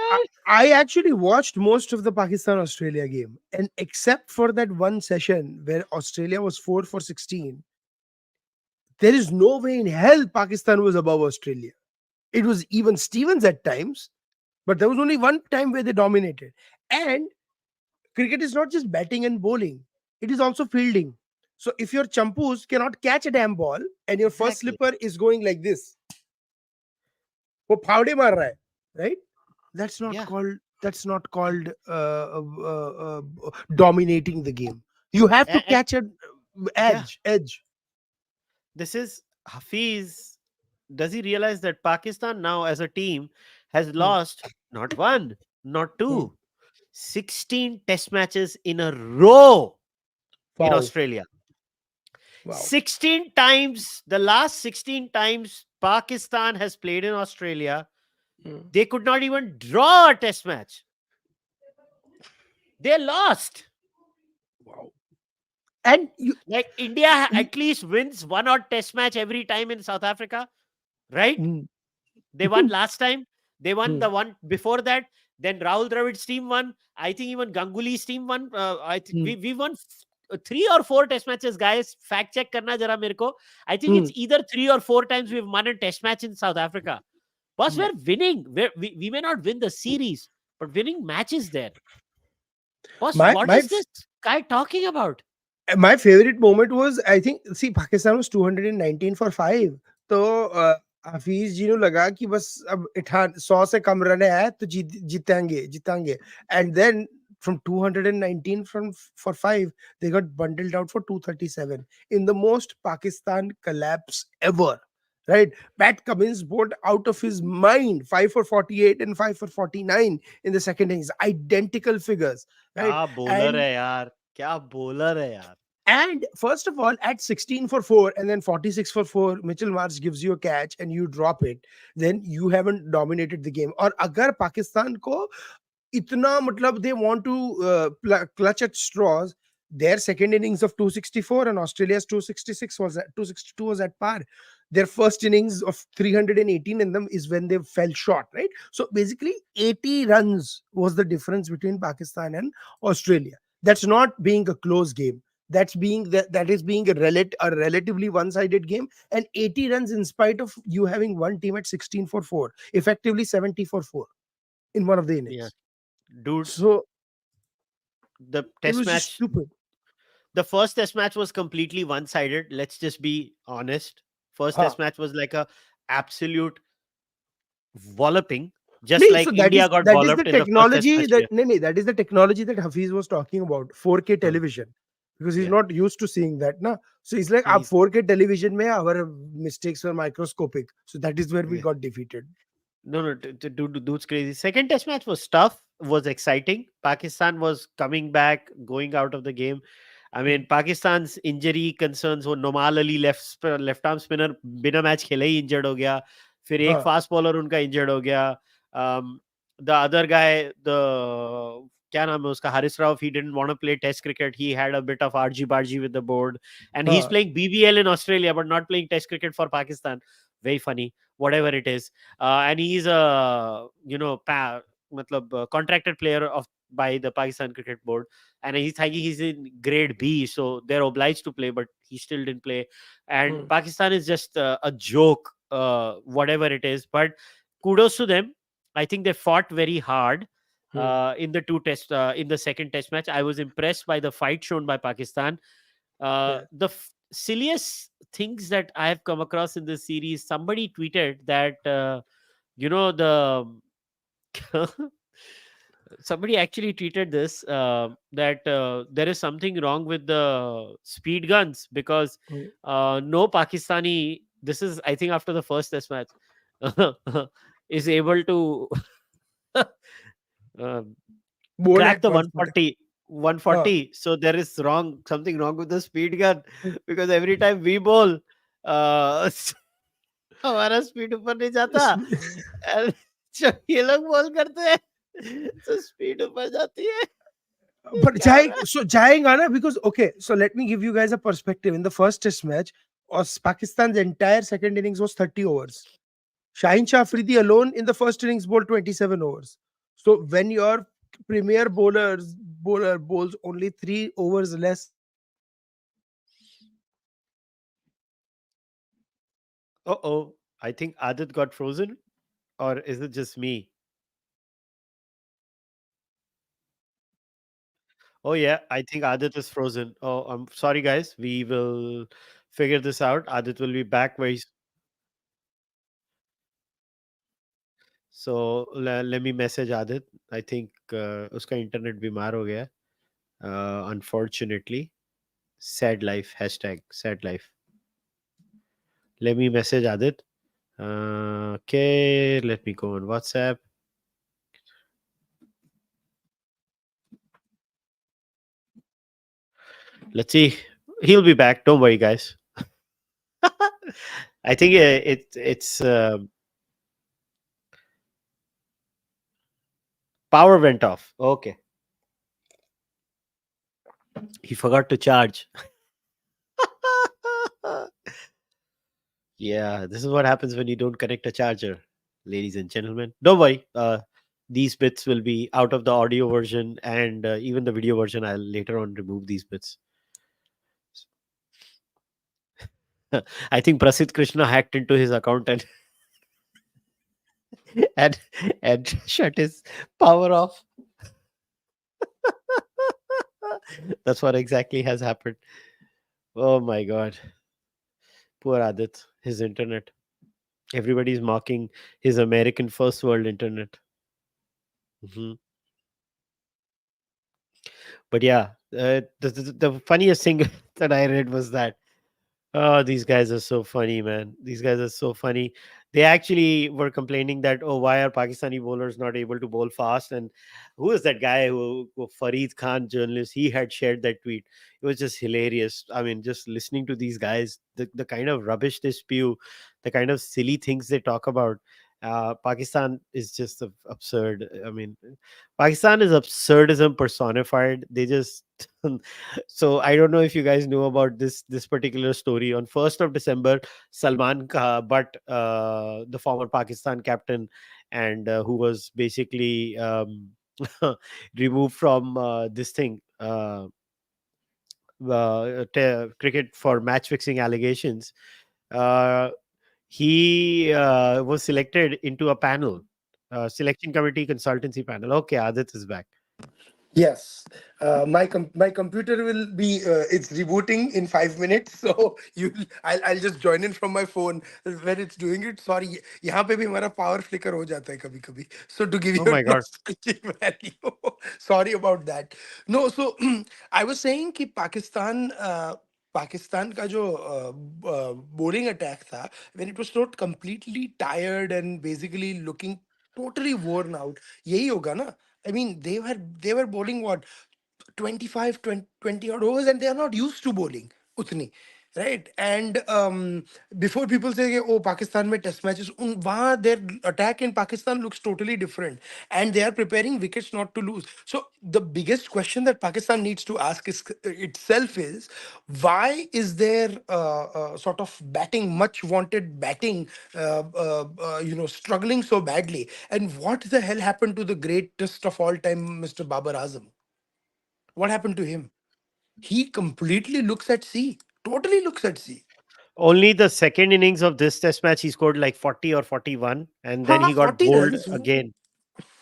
I actually watched most of the Pakistan-Australia game, and except for that one session where Australia was 4 for 16, there is no way in hell Pakistan was above Australia. It was even Stevens at times, but there was only one time where they dominated. And cricket is not just batting and bowling; it is also fielding. So if your champus cannot catch a damn ball and your first slipper is going like this, वो फावड़े मार रहा है, right? That's not called dominating the game. You have to catch an edge. This is Hafiz. Does he realize that Pakistan now as a team has lost not 1, not 2, 16 test matches in a row in Australia? Wow. 16 times, the last 16 times Pakistan has played in Australia, Mm. they could not even draw a test match. They lost. Wow. And Like India you at least wins one odd test match every time in South Africa, right? mm, They won last time. They won mm, the one before that. Then Rahul Dravid's team won. I think even Ganguly's team won. I think mm, we won 3 or 4 test matches, guys. Fact check karna jara mere ko. I think it's mm, either 3 or 4 times we've won a test match in South Africa. Boss, mm. we're winning. We may not win the series, but winning matches there. Boss, my what my is this guy talking about? my favorite moment was, I think, see, Pakistan was 219 for 5. तो हफीज जी ने लगा कि बस अब 100 से कम run है तो जीतेंगे जीतेंगे, and then from 219 from for 5 they got bundled out for 237 in the most Pakistan collapse ever, right? Pat Cummins bowled out of his mind, 5 for 48 and 5 for 49 in the second innings, identical figures, right? क्या bowler And है यार, क्या bowler है यार. and first of all, at 16 for 4 and then 46 for 4, Mitchell Marsh gives you a catch and you drop it, then you haven't dominated the game. Or agar Pakistan ko itna matlab they want to clutch at straws, their second innings of 264 and Australia's 266 was at 262 was at par. Their first innings of 318 in them is when they fell short, right? So basically 80 runs was the difference between Pakistan and Australia. That's not being a close game. That is being a relatively one-sided game, and 80 runs in spite of you having one team at 16 for 4, effectively 70 for 4 in one of the Yeah, innings. dude, So the it test was just match, stupid. the first test match was completely one-sided. Let's just be honest. First Huh. test match was like a absolute walloping, just Nee, like so that India is got that is the walloped in the first test technology match here. that is the technology that Hafiz was talking about, 4K Uh, television, because he's yeah, not used to seeing that, na. So he's like, "Ab he's 4K television mein our mistakes were microscopic." So that is where we yeah. got defeated. No, no, dude's crazy. Second test match was tough, was exciting. Pakistan was coming back, going out of the game. I Hmm. mean, Pakistan's injury concerns वो नोमाल Ali left arm spinner बिना match खेले ही injured हो गया. फिर एक Huh. Fast bowler उनका injured हो गया. द अदर गाय, द क्या नाम है उसका, Haris Rao, he didn't want to play test cricket. He had a bit of argy bargy with the board, and he's Huh. playing BBL in Australia but not playing test cricket for Pakistan. Very funny, whatever it is. And he's a contracted player of by the Pakistan Cricket Board, and he's thinking he's in grade B, so they're obliged to play, but he still didn't play. And Hmm. Pakistan is just a joke, whatever it is. But kudos to them. I think they fought very hard Hmm. in the in the second test match. I was impressed by the fight shown by Pakistan. Yeah. Silliest things that I have come across in this series. Somebody tweeted that you know the somebody actually tweeted this, that there is something wrong with the speed guns because Hmm. no Pakistani, this is I think after the first test match, is able to um, Bowl crack at the 140. 140. Huh. 140. So there is something wrong with the speed gun because every time we bowl, uh, हमारा speed ऊपर नहीं जाता, and जब ये लोग ball करते हैं तो स्पीड ऊपर जाती है. But क्या हो रहा है? Jayenge na, because okay, so let me give you guys a perspective. In the first test match, Pakistan's entire second innings was 30 overs. Shaheen Shah Afridi alone in the first innings bowled 27 overs. So when your premier bowler bowls only 3 overs less Uh-oh. I think Adit got frozen, or is it just me? Oh yeah, I think Adit is frozen. Oh, I'm sorry guys. We will figure this out. Adit will be back very so let me message Adit. I think उसका internet बीमार हो गया है. Unfortunately, sad life, hashtag sad life. Let me message Adit. Okay, let me go on WhatsApp. Let's see. He'll be back. Don't worry, guys. I think it's power went off. Okay, he forgot to charge. Yeah, this is what happens when you don't connect a charger, ladies and gentlemen. Don't worry. These bits will be out of the audio version and even the video version. I'll later on remove these bits. I think Prasid Krishna hacked into his account and and shut his power off. That's what exactly has happened. Oh my god. Poor Adit. His internet. Everybody's mocking his American first world internet. Mhm. But yeah, the funniest thing that I read was that, oh, these guys are so funny, man. These guys are so funny. They actually were complaining that, oh, why are Pakistani bowlers not able to bowl fast? And who is that guy who Fareed Khan, journalist, he had shared that tweet. It was just hilarious. I mean, just listening to these guys, the kind of rubbish they spew, the kind of silly things they talk about. Pakistan is just absurd. I mean, Pakistan is absurdism personified. They just so I don't know if you guys know about this particular story. On 1st of December, Butt, the former Pakistan captain, and who was basically removed from this thing. Cricket for match fixing allegations. Uh, he was selected into a panel, selection committee consultancy panel. Okay, Adit is back. Yes, my computer will be it's rebooting in 5 minutes, so I'll just join in from my phone when it's doing it. Sorry, यहाँ पे भी हमारा power flicker हो जाता है कभी कभी. So to give Oh you a my god. nostalgic value, sorry about that. No, so I was saying कि पाकिस्तान का जो bowling attack था, when it was not completely tired and basically looking totally worn out, यही होगा ना. I mean, they were bowling what 25, 20 odd overs, and they are not used to bowling utni, right? And before people say, oh, Pakistan mein test matches, their attack in Pakistan looks totally different, and they are preparing wickets not to lose. So the biggest question that Pakistan needs to ask itself is, why is there sort of batting, much wanted batting, struggling so badly? And what the hell happened to the greatest of all time, Mr. Babar Azam? What happened to him? He completely looks at sea. Totally looks at sea. Only the second innings of this test match, he scored like 40 or 41, and then हाँ he got 40 bowled runs. again.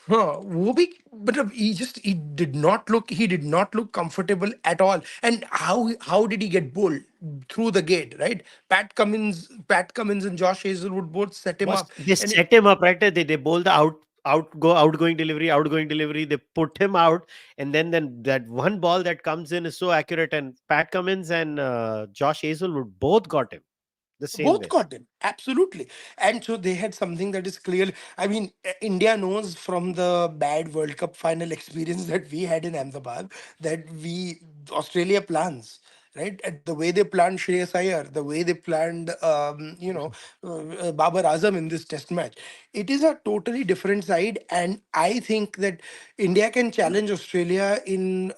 हाँ वो भी मतलब he did not look comfortable at all. And how did he get bowled? Through the gate, right? Pat Cummins and Josh Hazelwood both set him Was up. they And set him up, right? They bowl the outgoing delivery. They put him out, and then that one ball that comes in is so accurate. And Pat Cummins and Josh Hazelwood both got him the same both way. got it, absolutely. And so they had something that is clearly, I mean, India knows from the bad World Cup final experience that we had in Ahmedabad that Australia plans, right? And the way they planned Shreyas Iyer, the way they planned, Babar Azam in this test match, it is a totally different side. And I think that India can challenge Australia in.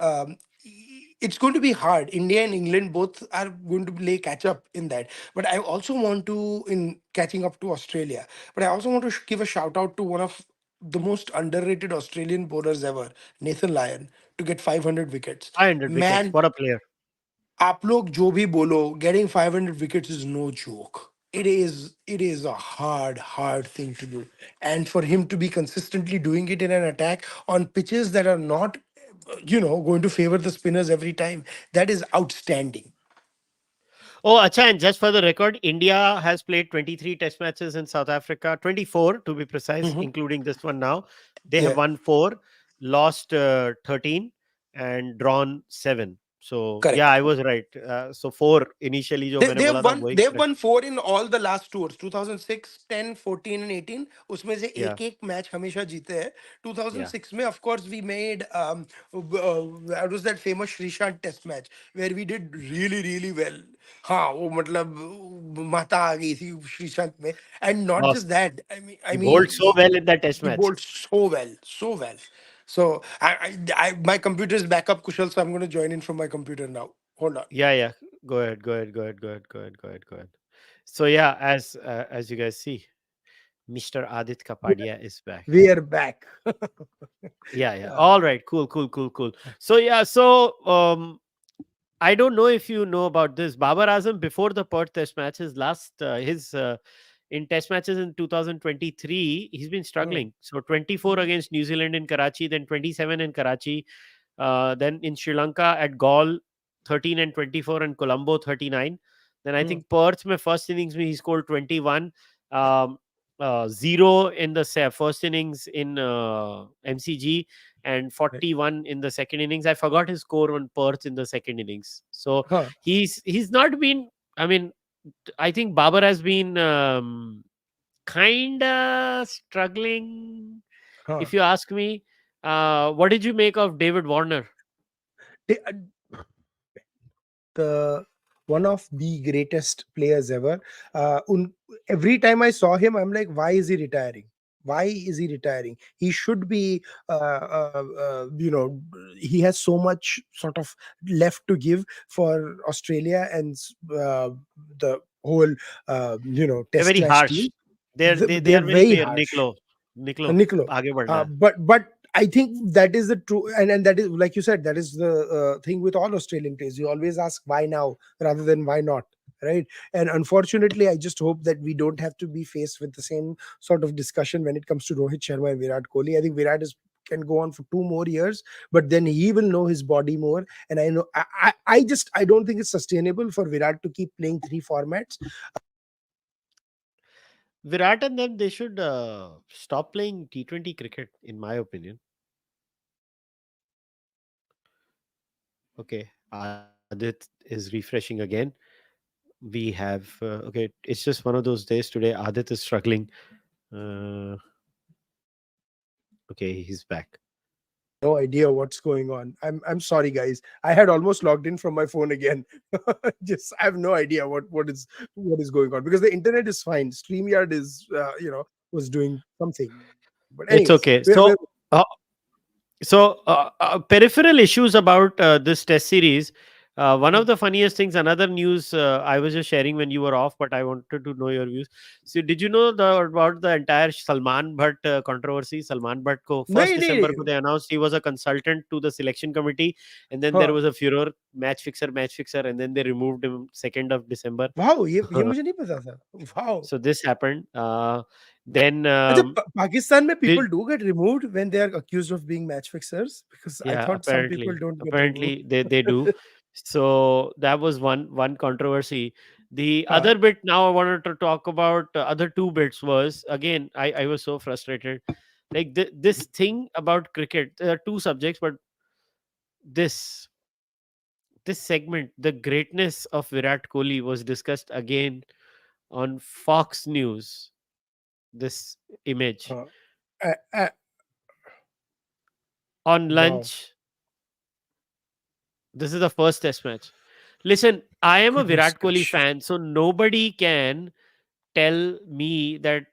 It's going to be hard. India and England both are going to play catch up in that. But I also want to, in catching up to Australia, but I also want to give a shout out to one of the most underrated Australian bowlers ever, Nathan Lyon, to get 500 wickets. 500 wickets. Man, What a player! आप लोग जो भी बोलो, getting 500 wickets is no joke. It is a hard thing to do. And for him to be consistently doing it in an attack on pitches that are not, going to favor the spinners every time, that is outstanding. Oh, acha, and just for the record, India has played 23 test matches in South Africa, 24 to be precise, Mhm. including this one now. They have Yeah. won 4, lost 13, and drawn 7. So yeah, Correct. I was right. So four initially जो मैंने बोला था वही They've correct. won four in all the last tours, 2006, 10, 14 and 18. उसमें से Yeah, एक match हमेशा जीते हैं. yeah. 2006 में of course we made that was that famous Shrishant test match where we did really well. हाँ वो मतलब माता आ गई थी श्रीशांत में. And not Boss, just that, I he mean bowled so well in that test he match. bowled so well. So my computer is back up, Kushal, so I'm going to join in from my computer now. Hold on. Yeah, yeah. Go ahead, go ahead, go ahead, go ahead, go ahead, go ahead, go ahead. So yeah, as you guys see, Mr. Adit We Kapadia is back. we are back. Yeah, yeah. Uh, All right, cool, cool, cool, cool. So yeah, I don't know if you know about this. Babar Azam before the Perth Test match, his last his in Test matches in 2023, he's been mm, struggling. So 24 against New Zealand in Karachi, then 27 in Karachi, then in Sri Lanka at Gaul, 13 and 24, and Colombo 39. Then I mm, think Perth, my first innings, he scored 21. Um, Zero in the first innings in MCG, and right. 41 in the second innings. I forgot his score on Perth in the second innings. So Huh, he's not been. I mean, I think Babar has been kinda struggling, huh. if you ask me. What did you make of David Warner? They, the one of the greatest players ever. Every time I saw him, I'm like, why is he retiring? Why is he retiring? He should be, he has so much sort of left to give for Australia and the whole, They're Test very clash harsh. team. They They're are very very fair. harsh. Nicola, Niccolo. आगे बढ़ना है. But I think that is the true, and that is, like you said, that is the thing with all Australian players. You always ask why now rather than why not, right? And unfortunately, I just hope that we don't have to be faced with the same sort of discussion when it comes to Rohit Sharma and Virat Kohli. I think Virat is can go on for 2 more years, but then he will know his body more. And I know I don't think it's sustainable for Virat to keep playing three formats. Virat and them, they should stop playing T20 cricket, in my opinion. Okay, Adit is refreshing again. We have okay. It's just one of those days today. Adit is struggling. Uh, okay, he's back. I have no idea what's going on. I'm sorry, guys. I had almost logged in from my phone again. Just I have no idea what is going on because the internet is fine. StreamYard is was doing something. But anyways, It's we're okay. Peripheral issues about this test series. One of the funniest things, another news I was just sharing when you were off, but I wanted to know your views. So, did you know about the entire Salman Bhatt controversy? Salman Bhatt ko first नहीं December नहीं ko they announced he was a consultant to the selection committee, and then there हाँ was a furor, match fixer, and then they removed him 2nd of December. Wow ये मुझे नहीं पता था wow So this happened. Then अच्छा पाकिस्तान में did people do get removed when they are accused of being match fixers because I Yeah, thought some people don't get removed. apparently they do. So that was one controversy. The हाँ other bit now I wanted to talk about, other two bits was, again, I was so frustrated. Like this thing about cricket, there are two subjects, but this this segment, the greatness of Virat Kohli, was discussed again on Fox News. This image हाँ on wow lunch. This is the first test match. Listen, I am a goodness Virat Kohli gracious. fan, so nobody can tell me that,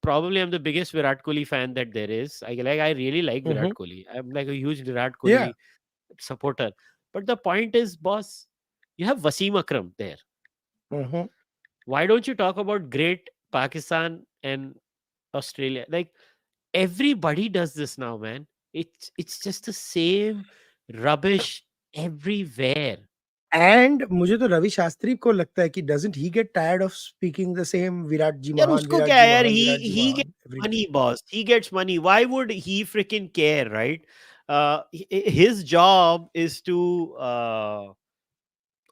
probably I'm the biggest Virat Kohli fan that there is. I really like Virat Mm-hmm. Kohli. I'm like a huge Virat Yeah. Kohli supporter. But the point is, boss, you have Wasim Akram there. Mm-hmm. Why don't you talk about great Pakistan and Australia? Like, everybody does this now, man. It's just the same rubbish everywhere. And मुझे तो रवि शास्त्री को लगता है कि doesn't he get tired of speaking the same यार उसको क्या है यार, Virat ji he Mahan gets every money, time. boss. He gets money. Why would he freaking care, right? His job is to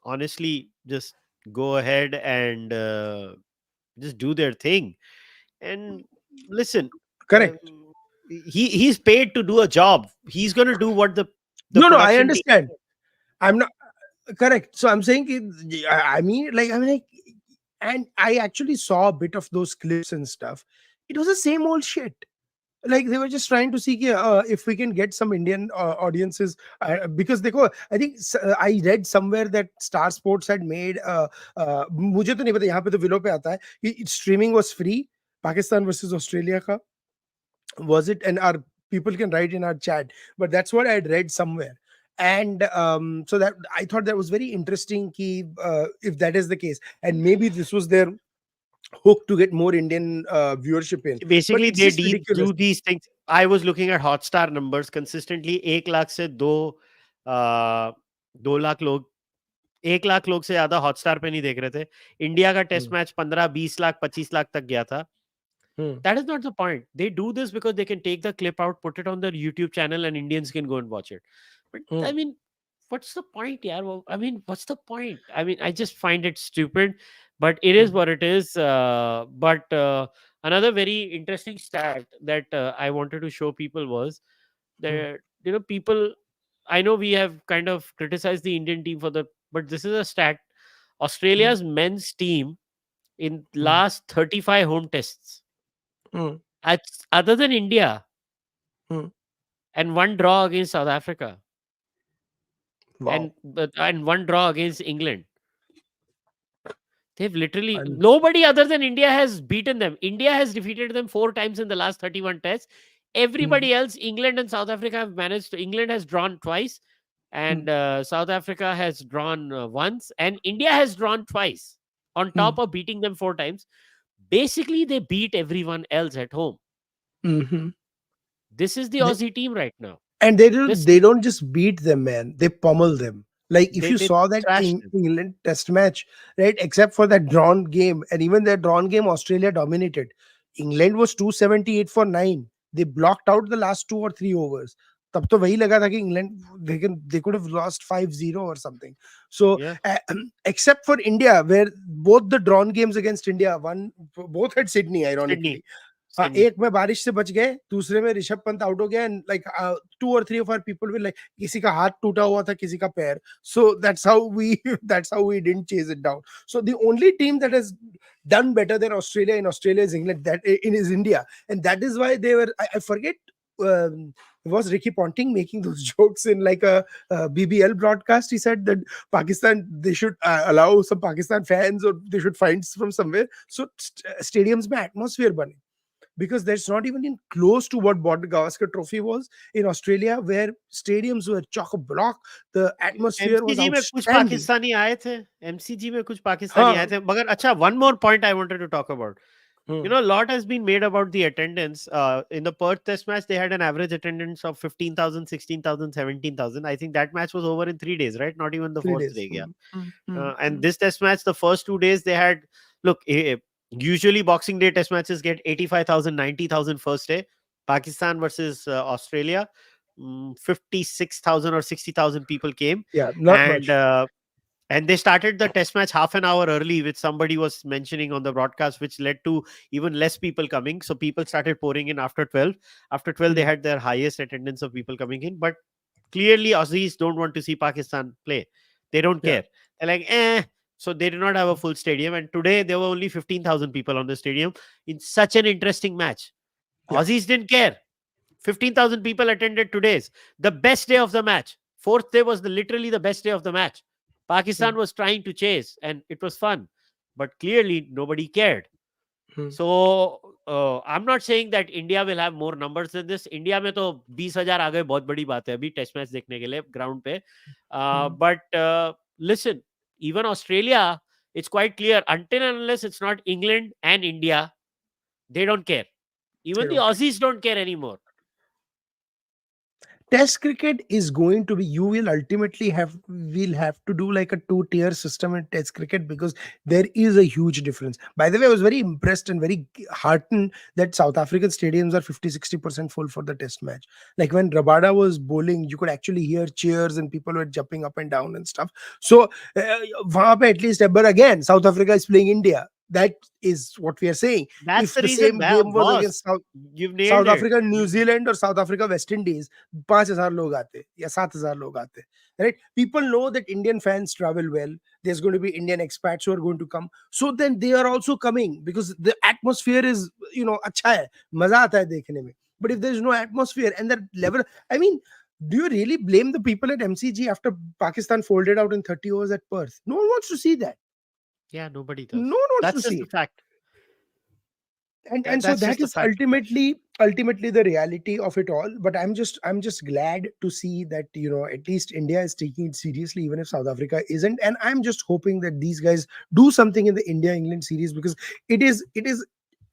honestly just go ahead and just do their thing. And listen, Correct. he's paid to do a job. He's gonna do what the No, I production team. understand. I'm not correct. So I'm saying, I mean, and I actually saw a bit of those clips and stuff. It was the same old shit. Like they were just trying to see if we can get some Indian audiences, because I think I read somewhere that Star Sports had made मुझे तो नहीं पता, यहाँ पे तो willow पे आता है कि streaming was free, Pakistan versus Australia का, was it? And our people can write in our chat, but that's what I had read somewhere. And so that I thought that was very interesting ki, if that is the case, and maybe this was their hook to get more Indian viewership in, but Basically it's they just ridiculous. do these things. I was looking at Hotstar numbers consistently. 1 lakh से 2 लाख लोग, 1 लाख लोग से ज्यादा Hotstar पे नहीं देख रहे थे. इंडिया का test Hmm. Match 15-20 lakh 25 lakh तक गया था. Hmm. That is not the point. They do this because they can take the clip out, put it on their YouTube channel, and Indians can go and watch it. But I Hmm. mean, what's the point, yeah? I mean, what's the point? I mean, I just find it stupid, but it is Hmm. what it is. But another very interesting stat that I wanted to show people was Hmm. that, people. I know we have kind of criticized the Indian team for the, but this is a stat. Hmm. Australia's men's team in Hmm. last 35 home tests, Hmm. other than India, Hmm. and one draw against South Africa, Wow. and one draw against England. They've literally, And nobody other than India has beaten them. India has defeated them 4 times in the last 31 tests. hmm. Everybody else, England and South Africa, have managed to. England has drawn twice, Hmm. and South Africa has drawn once, and India has drawn twice. On Hmm. top of beating them 4 times, basically they beat everyone else at home. Mhm. This is the Aussie team right now. And This they don't just beat them, man, they pummel them. Like if you they saw that trashed them. England test match, right, except for that drawn game, and even that drawn game Australia dominated. England was 278 for 9. They blocked out the last 2 or 3 overs. तब तो वही लगा था कि England they could have lost 5-0 or something. So Yeah, except for India, where both the drawn games against India, one both had Sydney, Sydney, ironically. हाँ, Sydney. एक में बारिश से बच गए, दूसरे में ऋषभ पंत आउट हो गया, and like 2 or 3 of our people will, like, किसी का हाथ टूटा हुआ था, किसी का पैर. So that's how we that's how we didn't chase it down. So the only team that has done better than Australia in Australia is England, that in is India, and that is why they were, I forget, was Ricky Ponting making those jokes in like a BBL broadcast. He said that Pakistan, they should allow some Pakistan fans, or they should find from somewhere, so stadiums mein atmosphere bane, because that's not even in close to what Border Gavaskar Trophy was in Australia, where stadiums were chock a block. The atmosphere was MCG में कुछ outstanding. Pakistani आए थे. MCG में कुछ पाकिस्तानी आए Huh. थे, मगर अच्छा, one more point I wanted to talk about. Hmm. A lot has been made about the attendance. In the Perth Test match, they had an average attendance of 15,000, 16,000, 17,000. I think that match was over in 3 days, right? Not even the 3 days. fourth day. Yeah. Hmm. And this Test match, the first 2 days, they had, look, usually Boxing Day Test matches get 85,000, 90,000 first day. Pakistan versus Australia, 56,000 or 60,000 people came. Yeah, not And much. and they started the test match half an hour early, which somebody was mentioning on the broadcast, which led to even less people coming. So people started pouring in after 12. After 12, they Hmm. had their highest attendance of people coming in. But clearly, Aussies don't want to see Pakistan play. They don't Yeah. care. They're like, eh. So they did not have a full stadium. And today, there were only 15,000 people on the stadium in such an interesting match. Yeah. Aussies didn't care. 15,000 people attended today's, the best day of the match. Fourth day was literally the best day of the match. Hmm. Pakistan was trying to chase, and it was fun, but clearly nobody cared. Hmm. So I'm not saying that India will have more numbers than this. India में तो 20,000 आ गए, बहुत बड़ी बात है अभी test match देखने के लिए ग्राउंड पे. Hmm. But listen, even Australia, it's quite clear, until and unless it's not England and India, they don't care. They Even the don't care. Aussies don't care anymore. Test cricket is going to be, you will ultimately we'll have to do like a two-tier system in Test cricket, because there is a huge difference. By the way, I was very impressed and very heartened that South African stadiums are 50-60% full for the Test match. Like when Rabada was bowling, you could actually hear cheers and people were jumping up and down and stuff. So wahan pe at least, but again, South Africa is playing India. That is what we are saying. That's If the the reason, same game was boss. against South, You've nailed south it. Africa New Zealand और south Africa West Indies 5,000 लोग आते या 7,000 लोग आते, right? People know that Indian fans travel well. There's going to be Indian expats who are going to come, so then they are also coming because the atmosphere is, अच्छा है, मजा आता है देखने में. But if there's no atmosphere and that level, I mean, do you really blame the people at MCG after Pakistan folded out in 30 overs at Perth? No one wants to see that. Yeah, nobody No does. one wants to That's just see the it. fact. And so That's that just the is fact. ultimately the reality of it all. But I'm just glad to see that, at least India is taking it seriously, even if South Africa isn't. And I'm just hoping that these guys do something in the India England series, because it is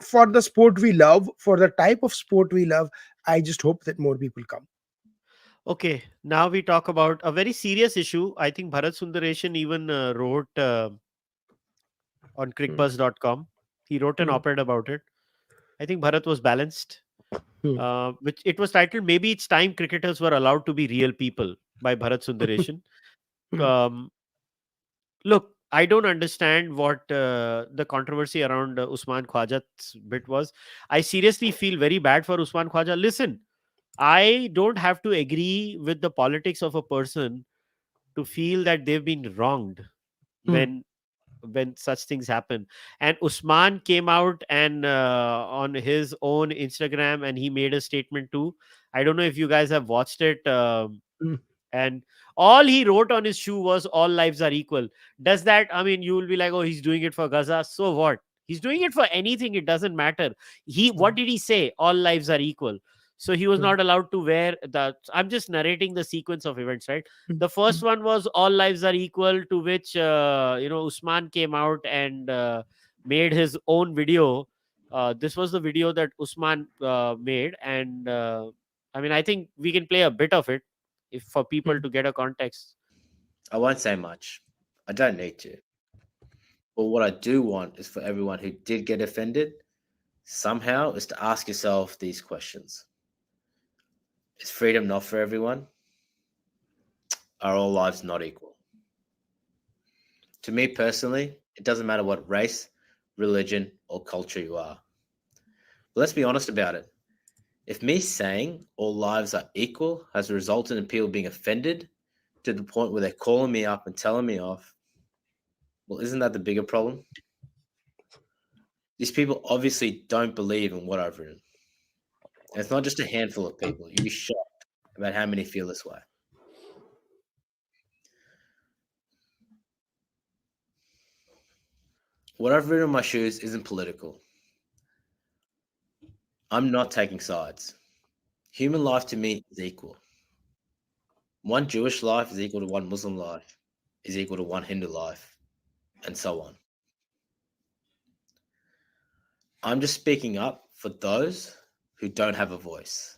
for the sport we love, for the type of sport we love. I just hope that more people come. Okay, now we talk about a very serious issue. I think Bharat Sundaresan even wrote on Hmm. crickbuzz.com. He wrote an Hmm. op-ed about it. I think Bharat was balanced. Hmm. Which it was titled "Maybe It's Time Cricketers Were Allowed to Be Real People" by Bharat Sundaresan. Hmm. Um, Look, I don't understand what the controversy around Usman Khwaja's bit was. I seriously feel very bad for Usman Khwaja. Listen, I don't have to agree with the politics of a person to feel that they've been wronged Hmm. when such things happen. And Usman came out and on his own Instagram, and he made a statement too. I don't know if you guys have watched it. Hmm. And all he wrote on his shoe was "all lives are equal." Does that, I mean, you will be like, oh, he's doing it for Gaza, so what? He's doing it for anything, it doesn't matter. What did he say? All lives are equal. So he was Hmm. not allowed to wear the, I'm just narrating the sequence of events, right? Hmm. The Hmm. first one was "all lives are equal," to which Usman came out and made his own video. This was the video that Usman made, and I mean, I think we can play a bit of it if for people Hmm. to get a context. I won't say much. I don't need to. But what I do want is for everyone who did get offended somehow is to ask yourself these questions. Is freedom not for everyone? Are all lives not equal? To me personally, it doesn't matter what race, religion, or culture you are. But let's be honest about it. If me saying all lives are equal has resulted in people being offended to the point where they're calling me up and telling me off, well, isn't that the bigger problem? These people obviously don't believe in what I've written. And it's not just a handful of people. You'd be shocked about how many feel this way. What I've written on my shoes isn't political. I'm not taking sides. Human life to me is equal. One Jewish life is equal to one Muslim life, is equal to one Hindu life, and so on. I'm just speaking up for those who don't have a voice.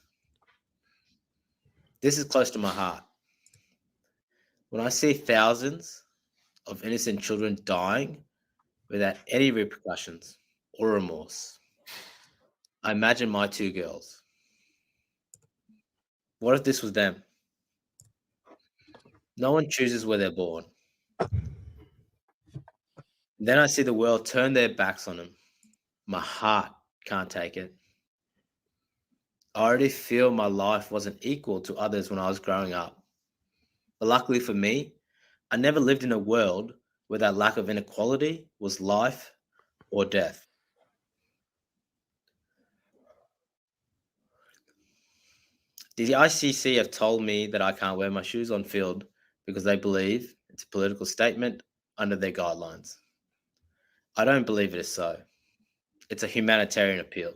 This is close to my heart. When I see thousands of innocent children dying without any repercussions or remorse, I imagine my two girls. What if this was them? No one chooses where they're born. Then I see the world turn their backs on them. My heart can't take it. I already feel my life wasn't equal to others when I was growing up. But luckily for me, I never lived in a world where that lack of inequality was life or death. The ICC have told me that I can't wear my shoes on field because they believe it's a political statement under their guidelines. I don't believe it is so. It's a humanitarian appeal.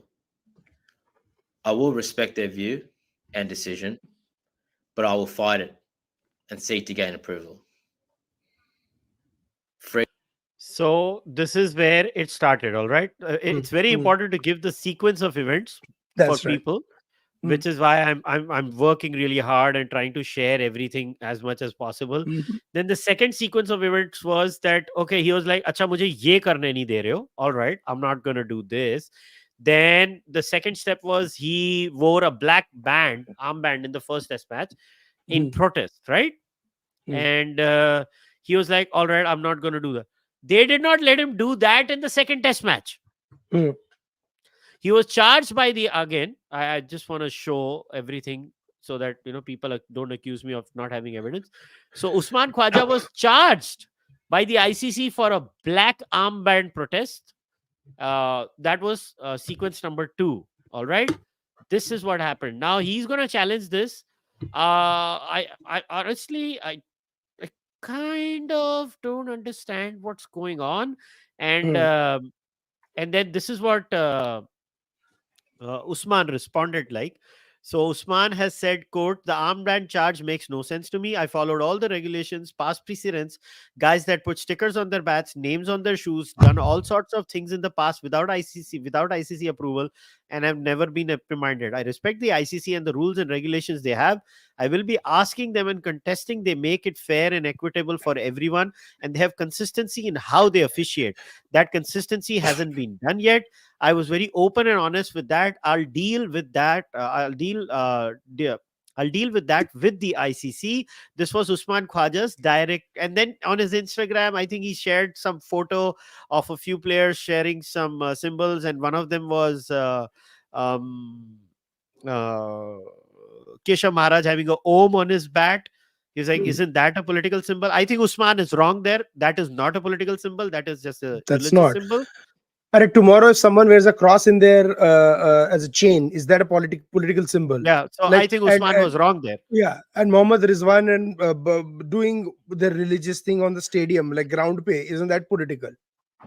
I will respect their view and decision, but I will fight it and seek to gain approval. Free. So this is where it started. All right, Hmm. it's very Hmm. important to give the sequence of events for That's right. people, Hmm. which is why I'm working really hard and trying to share everything as much as possible. Mhm. Then the second sequence of events was that, okay, he was like, "Acha, mujhe ye karne nahi de rahe ho. All right, I'm not gonna do this." Then the second step was he wore a black armband in the first test match in Hmm. protest, right? Hmm. And he was like, "All right, I'm not gonna do that." They did not let him do that in the second test match. Hmm. He was charged by the, again, I just want to show everything so that people don't accuse me of not having evidence. So Usman Khwaja was charged by the ICC for a black armband protest. That was sequence number 2. All right, this is what happened. Now he's going to challenge this. I honestly, I kind of don't understand what's going on, and Hmm. and then this is what Usman responded like. So Usman has said, quote, the armband charge makes no sense to me. I followed all the regulations, past precedents, guys that put stickers on their bats, names on their shoes, done all sorts of things in the past without ICC approval, and have never been reprimanded. I respect the ICC and the rules and regulations they have. I will be asking them and contesting they make it fair and equitable for everyone, and they have consistency in how they officiate. That consistency hasn't been done yet. I was very open and honest with that. I'll deal with that. I'll deal with that with the ICC. This was Usman Khwaja's direct. And then on his Instagram, I think he shared some photo of a few players sharing some symbols, and one of them was um, uh, Keshav Maharaj having a Om on his bat. He's like, Hmm. isn't that a political symbol? I think Usman is wrong there. That is not a political symbol. That is just a That's religious not. symbol. And tomorrow, if someone wears a cross in there as a chain, is that a political symbol? Yeah. So I Like, think Usman was wrong there. yeah, and Mohammad Rizwan and doing the religious thing on the stadium, like ground pay, isn't that political?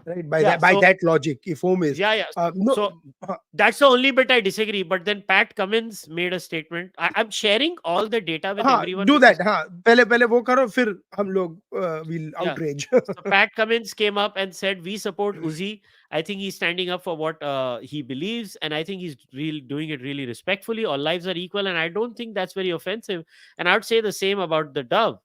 Right? By Yeah. by So that logic, if home is yeah. no, So uh, that's the only bit I disagree. But then Pat Cummins made a statement. I'm sharing all the data with everyone do that. because पहले पहले वो करो, फिर हम लोग will yeah. outrage. So Pat Cummins came up and said, "We support Uzi. I think he's standing up for what he believes, and I think he's really doing it really respectfully. All lives are equal, and I don't think that's very offensive. And I would say the same about the Dove.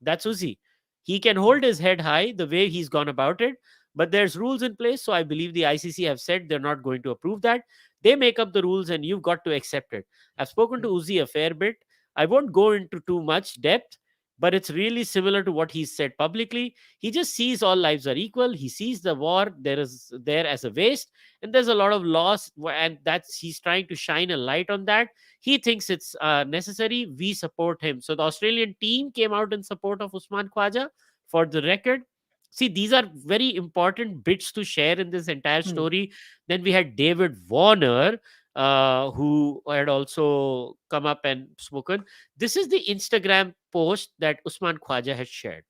That's Uzi. He can hold his head high the way he's gone about it, but there's rules in place. So I believe the ICC have said they're not going to approve that. They make up the rules, and you've got to accept it. I've spoken to Uzi a fair bit. I won't go into too much depth, but it's really similar to what he's said publicly. He just sees all lives are equal. He sees the war there is there as a waste, and there's a lot of loss, and that's he's trying to shine a light on that. He thinks it's necessary. We support him. So the Australian team came out in support of Usman Khwaja. For the record, see, these are very important bits to share in this entire Hmm. story. Then we had David Warner, who had also come up and spoken. This is the Instagram post that Usman Khwaja had shared.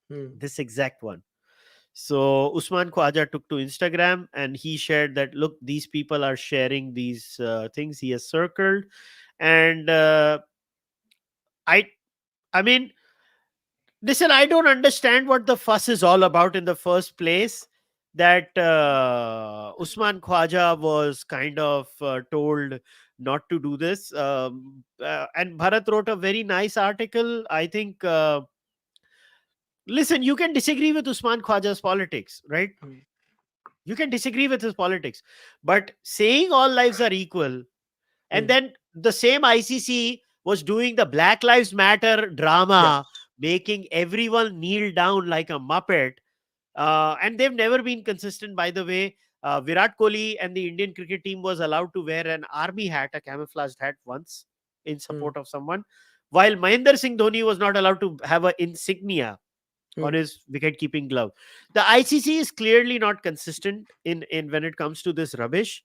Hmm. This exact one. So Usman Khwaja took to Instagram and he shared that, look, these people are sharing these things he has circled, and I, I mean, listen, I don't understand what the fuss is all about in the first place. That Usman Khwaja was kind of told not to do this, and Bharat wrote a very nice article. I think. Listen, you can disagree with Usman Khwaja's politics, right? Hmm. You can disagree with his politics, but saying all lives are equal, and Hmm. then the same ICC was doing the Black Lives Matter Yeah. drama, making everyone kneel down like a muppet. And they've never been consistent, by the way. Virat Kohli and the Indian cricket team was allowed to wear an army hat, a camouflaged hat, once in Hmm. support of someone, while Mahendra Singh Dhoni was not allowed to have an insignia on Hmm. his wicket keeping glove. The ICC is clearly not consistent in when it comes to this rubbish,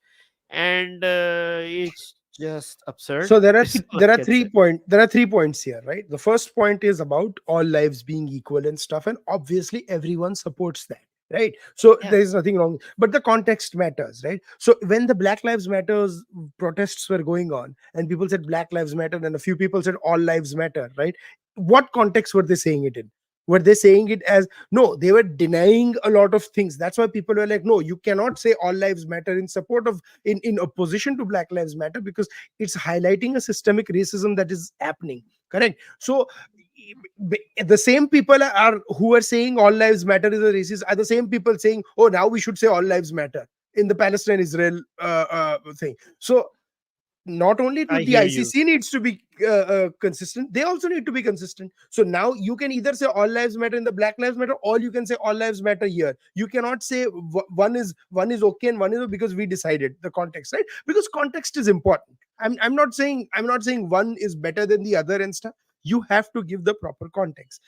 and it's just absurd. So there are Is all I there are can say. there are 3 points here, right? The first point is about all lives being equal and stuff, and obviously everyone supports that, right? So Yeah, there is nothing wrong, but the context matters, right? So when the Black Lives Matters protests were going on, and people said Black Lives Matter, and a few people said all lives matter, right? What context were they saying it in? Were they saying it as, no, they were denying a lot of things? That's why people were like, no, you cannot say all lives matter in support of, in opposition to Black Lives Matter, because it's highlighting a systemic racism that is happening, correct? So the same people are who are saying all lives matter is a racist are the same people saying, oh, now we should say all lives matter in the Palestine Israel thing. So not only do I the hear you. ICC needs to be consistent, they also need to be consistent. So now you can either say all lives matter in the Black Lives Matter, or you can say all lives matter here. You cannot say one is okay and one is, because we decided the context, right? Because context is important. I'm not saying one is better than the other and stuff. You have to give the proper context.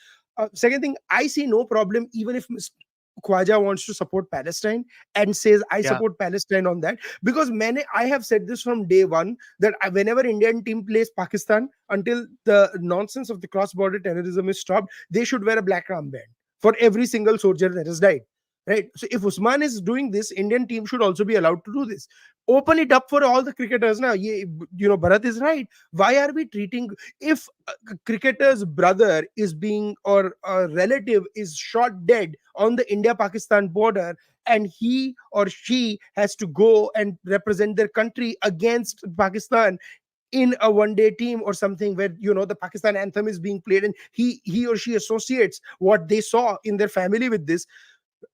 Second thing, I see no problem even if Mr. Khwaja wants to support Palestine and says I Yeah. support Palestine on that, because I have said this from day one, that whenever Indian team plays Pakistan, until the nonsense of the cross-border terrorism is stopped, they should wear a black armband for every single soldier that has died. Right. So if Usman is doing this, Indian team should also be allowed to do this. Open it up for all the cricketers now. Bharat is right. Why are we treating, if a cricketer's brother is being, or a relative is shot dead on the India-Pakistan border, and he or she has to go and represent their country against Pakistan in a one day team or something, where the Pakistan anthem is being played, and he or she associates what they saw in their family with this,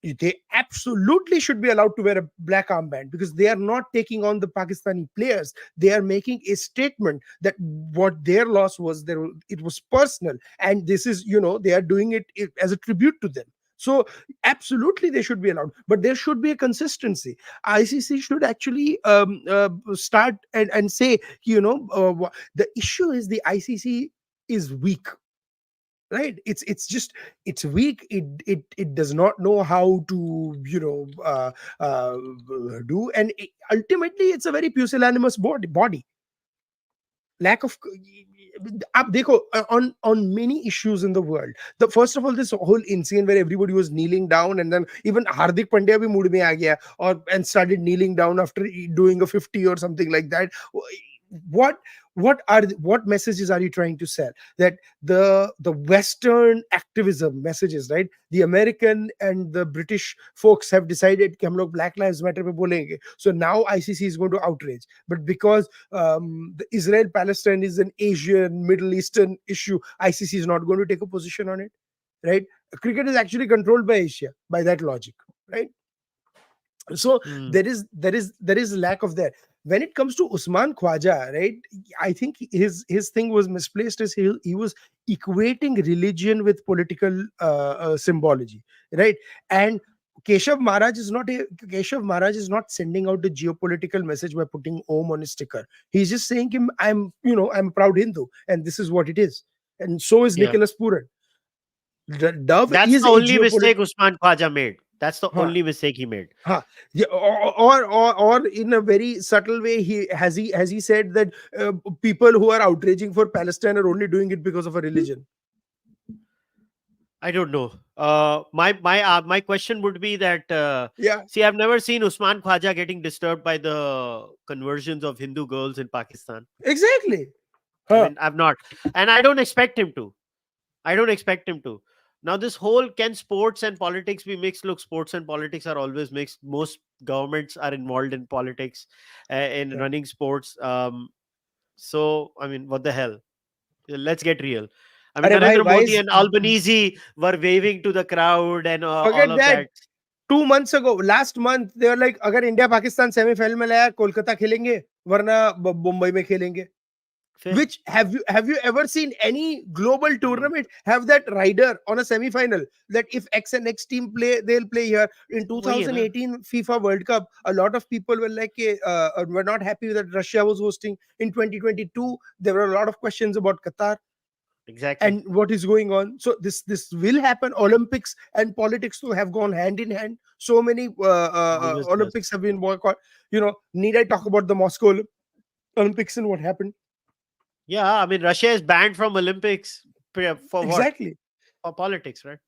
they absolutely should be allowed to wear a black armband, because they are not taking on the Pakistani players. They are making a statement that what their loss was, it was personal, and this is, they are doing it as a tribute to them. So absolutely they should be allowed, but there should be a consistency. ICC should actually start and say, the issue is the ICC is weak, right? It's weak. It does not know how to do, and ultimately it's a very pusillanimous body. Lack of, आप देखो, on many issues in the world, the first of all, this whole incident where everybody was kneeling down, and then even Hardik Pandya bhi mood mein aa gaya, and started kneeling down after doing a 50 or something like that. what what messages are you trying to sell? That the Western activism messages, right? The American and the British folks have decided कि हम लोग Black Lives Matter पे बोलेंगे, so now ICC is going to outrage. But because the Israel Palestine is an Asian Middle Eastern issue, ICC is not going to take a position on it, right? Cricket is actually controlled by Asia by that logic, right? So Hmm. there is lack of that. When it comes to Usman Khwaja, right, I think his thing was misplaced, as he was equating religion with political symbology, right? And Keshav Maharaj is not sending out the geopolitical message by putting Om on his sticker. He's just saying I'm a proud Hindu, and this is what it is. And so is Yeah. Nicholas Puran. The Dove That's is the a only geopolitical. mistake Usman Khwaja made. That's the only mistake he made. Huh. Yeah, or in a very subtle way, he said that people who are outraging for Palestine are only doing it because of a religion. I don't know. My question would be that Yeah, see, I've never seen Usman Khwaja getting disturbed by the conversions of Hindu girls in Pakistan. exactly. I Huh. mean, I've not, and I don't expect him to. I don't expect him to. Now, this whole can sports and politics be mixed? Look, sports and politics are always mixed. Most governments are involved in politics, in Yeah. running sports. So, I mean, what the hell? Let's get real. I mean, Arey bhai, Narendra why Modi is and Albanese were waving to the crowd and all forget of that? that. 2 months ago, last month, they were like, अगर India Pakistan semifinal में लाया, कोलकाता खेलेंगे, वरना मुंबई में खेलेंगे. Fair. Which have you ever seen any global No. tournament have that rider on a semi-final, that if X and X team play, they'll play here? In वही है ना. 2018 FIFA World Cup, a lot of people were like, were not happy that Russia was hosting. In 2022, there were a lot of questions about Qatar Exactly. and what is going on. So this will happen. Olympics and politics too have gone hand in hand. So many Always does. Olympics have been boycott. Need I talk about the Moscow Olympics and what happened? Yeah, I mean, Russia is banned from Olympics for what? Exactly. For politics, right?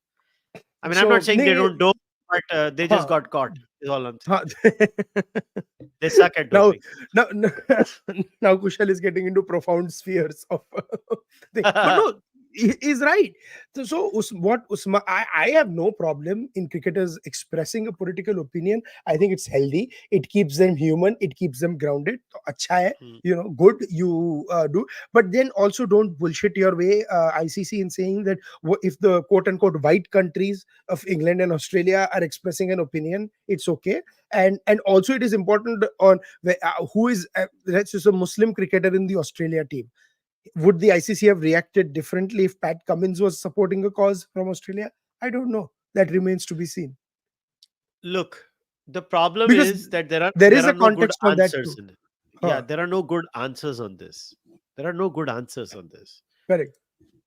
I mean, I'm not So saying they don't dope, but they just huh, got caught. Is all I'm saying. huh. They suck at now, doping. now, now Kushal is getting into profound spheres of thing. But no, is right. What Usman, I have no problem in cricketers expressing a political opinion. I think it's healthy. It keeps them human. It keeps them grounded. तो अच्छा है, Hmm. good you do. But then also don't bullshit your way, ICC, in saying that if the quote unquote white countries of England and Australia are expressing an opinion, it's okay. And also it is important on who is let's just a Muslim cricketer in the Australia team. Would the ICC have reacted differently if Pat Cummins was supporting a cause from Australia? I don't know. That remains to be seen. Look, the problem Because is that there are there there is are a no good context for that answers too. in it. Yeah, Huh, there are no good answers on this. There are no good answers on this. correct.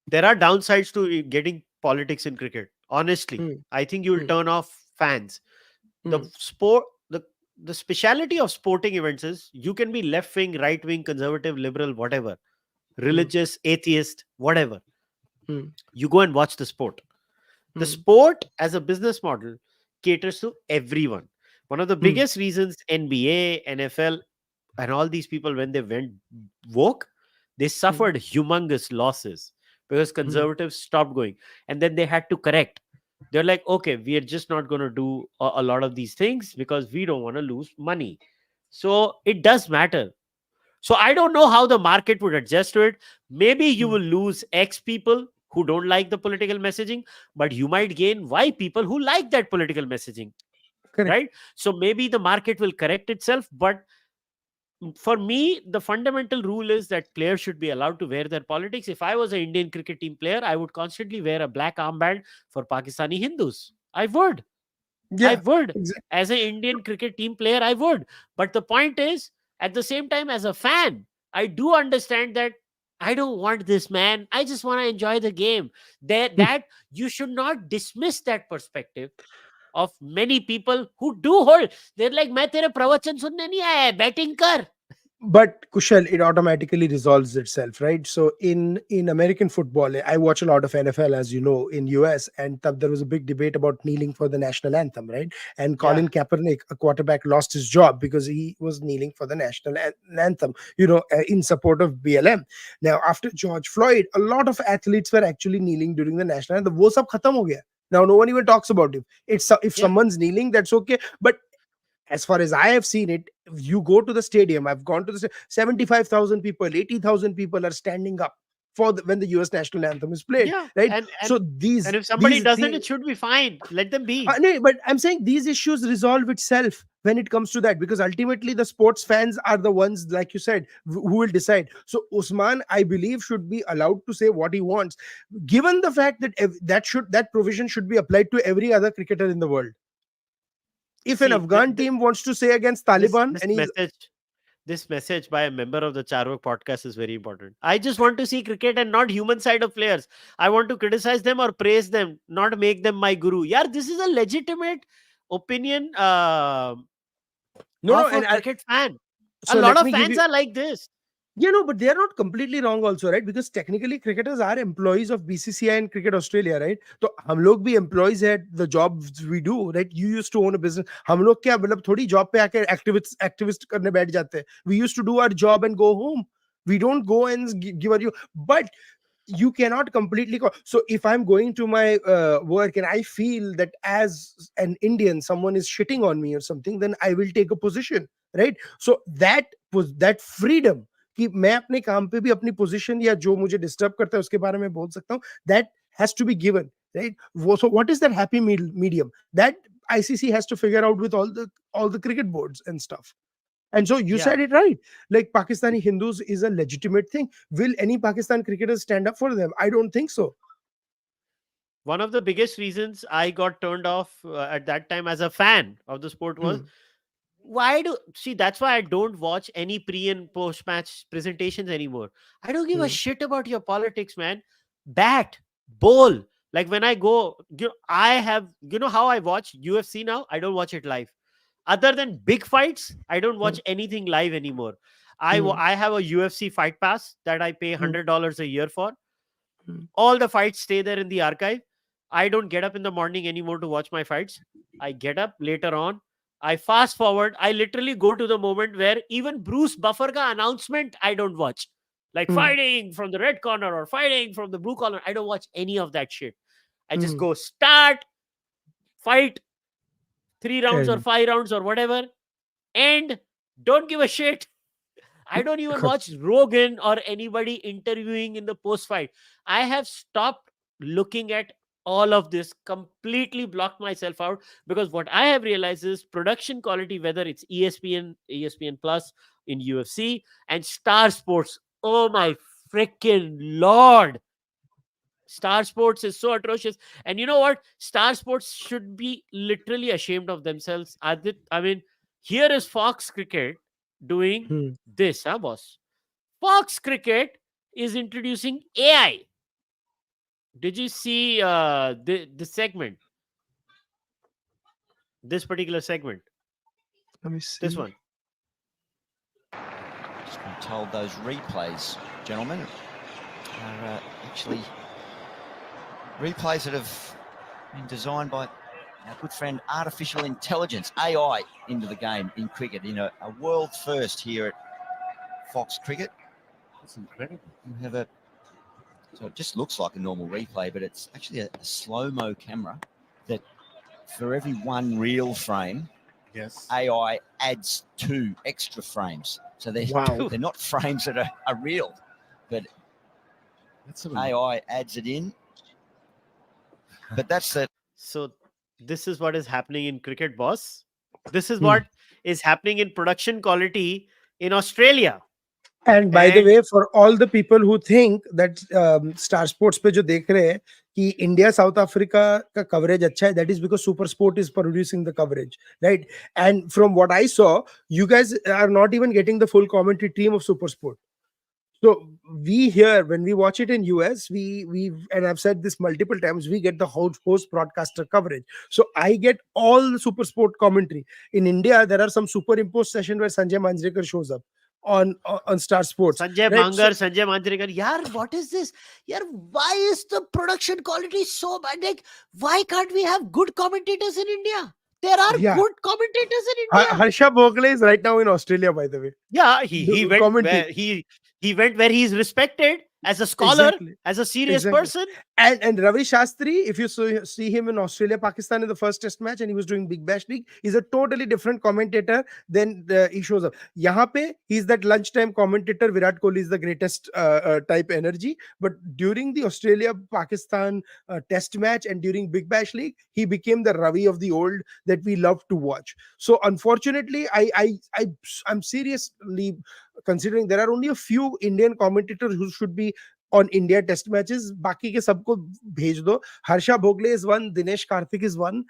There are downsides to getting politics in cricket. Honestly, Hmm, I think you will hmm, turn off fans. The hmm, sport, the speciality of sporting events is you can be left wing, right wing, conservative, liberal, whatever, hmm, religious, atheist, whatever. hmm, You go and watch the sport. The hmm, sport as a business model caters to everyone. One of the hmm, biggest reasons NBA, NFL, and all these people, when they went woke, they hmm, suffered humongous losses because hmm, conservatives stopped going. And then they had to correct. They're like, okay, we are just not going to do a lot of these things because we don't want to lose money. So it does matter. So I don't know how the market would adjust to it. Maybe you hmm. will lose X people who don't like the political messaging, but you might gain Y people who like that political messaging, Correct. right? So maybe the market will correct itself. But for me, the fundamental rule is that players should be allowed to wear their politics. If I was an Indian cricket team player, I would constantly wear a black armband for Pakistani Hindus. I would. I Yeah. would. Exactly. As an Indian cricket team player, I would. But the point is, at the same time, as a fan, I do understand that I don't want this, man. I just want to enjoy the game. That you should not dismiss that perspective of many people who do hold. They're like, मैं तेरे प्रवचन सुनने नहीं आया है, batting कर. But Kushal, it automatically resolves itself, right? So in American football, I watch a lot of NFL, as you know, in US, and there was a big debate about kneeling for the national anthem, right? And Yeah, Colin Kaepernick, a quarterback, lost his job because he was kneeling for the national anthem, in support of BLM. Now, after George Floyd, a lot of athletes were actually kneeling during the national anthem. वो सब खत्म हो गया. Now, no one even talks about it. It's if yeah, someone's kneeling, that's okay. But as far as I have seen it, you go to the stadium. I've gone to the 75,000 people, 80,000 people are standing up for when the US national anthem is played, yeah. right? And So and and if somebody doesn't, it should be fine. Let them be. no, but I'm saying these issues resolve itself when it comes to that, because ultimately the sports fans are the ones, like you said, who will decide. So Usman, I believe, should be allowed to say what he wants, given the fact that that provision should be applied to every other cricketer in the world. If an See, Afghan team wants to say against this Taliban, this and he's message this message by a member of the Cārvāka podcast is very important. I just want to see cricket and not human side of players. I want to criticize them or praise them, not make them my guru. Yeah, this is a legitimate opinion no, no, of a and cricket fan. A so lot let of me give fans you, are like this. but they are not completely wrong also, right? Because technically cricketers are employees of BCCI and Cricket Australia, right? So हम लोग भी employees at the jobs we do, right? You used to own a business. हम लोग क्या मतलब थोड़ी job पे आके activist करने बैठ जाते हैं. We used to do our job and go home. We don't go and give our you, but you cannot completely so if I'm going to my work and I feel that as an Indian someone is shitting on me or something, then I will take a position, right? So that freedom कि मैं अपने काम पे भी अपनी position या जो मुझे डिस्टर्ब करता है उसके बारे में बोल सकता हूँ, that has to be given, right? So what is that happy medium that ICC has to figure out with all the cricket boards and stuff. And so you Yeah. said it right. Like Pakistani Hindus is a legitimate thing. Will any Pakistan cricketers stand up for them? I don't think so. One of the biggest reasons I got turned off at that time as a fan of the sport was, Hmm, why do see that's why I don't watch any pre and post match presentations anymore. I don't give a hmm, shit about your politics, man. Bat, bowl. Like when I go, I have, how I watch UFC now? I don't watch it live. Other than big fights, I don't hmm, watch anything live anymore. hmm, I have a UFC fight pass that I pay hmm, $100 a year for. hmm. All the fights stay there in the archive. I don't get up in the morning anymore to watch my fights. I get up later on. I fast forward. I literally go to the moment where even Bruce Buffer ka announcement I don't watch. like Hmm. fighting from the red corner or fighting from the blue corner. I don't watch any of that shit. I just Hmm. go start, fight, 3 rounds or And 5 rounds or whatever, and don't give a shit. I don't even watch Rogan or anybody interviewing in the post fight. I have stopped looking at all of this, completely blocked myself out, because what I have realized is production quality, whether it's ESPN, ESPN Plus in UFC, and Star Sports. Oh my freaking Lord. Star Sports is so atrocious. And you know what? Star Sports should be literally ashamed of themselves. I mean, here is Fox Cricket doing hmm. this, huh, boss? Fox Cricket is introducing AI. Did you see the segment? This particular segment. Let me This see. one. Just been told those replays, gentlemen, are actually replays that have been designed by our good friend artificial intelligence, AI, into the game in cricket, in a world first here at Fox Cricket. That's incredible. You have so it just looks like a normal replay, but it's actually a slow-mo camera that for every one real frame, Yes. AI adds 2 extra frames. So Wow. they're not frames that are real, but That's a AI adds it in. But that's the So this is what is happening in cricket, boss. This is Hmm. what is happening in production quality in Australia. And by the And way, for all the people who think that Star Sports पे जो देख रहे हैं कि India south Africa का coverage अच्छा है, that is because Super Sport is producing the coverage, right? And from what I saw, you guys are not even getting the full commentary team of Super Sport. So we here, when we watch it in US, we and I've said this multiple times, we get the host broadcaster coverage. So I get all the Super Sport commentary. In India, there are some superimposed session where Sanjay Manjrekar shows up on Star Sports, Sanjay right? So Mangar, Sanjay Manjrekar. Yaar, what is this? Yaar, why is the production quality so bad? Like, why can't we have good commentators in India? There are yeah, good commentators in India. Harsha Bhogle is right now in Australia, by the way. Yeah, he went Commenting. where he went where he's respected as a scholar, Exactly. as a serious Exactly. person. And Ravi Shastri, if you see him in Australia, Pakistan in the first test match and he was doing Big Bash League, he's a totally different commentator than he shows up. Yahan pe, he's that lunchtime commentator. Virat Kohli is the greatest type energy. But during the Australia-Pakistan test match and during Big Bash League, he became the Ravi of the old that we love to watch. So unfortunately, I'm seriously considering there are only a few Indian commentators who should be on India test matches. बाकी के सबको भेज दो. Harsha Bhogle is one, Dinesh Karthik is one,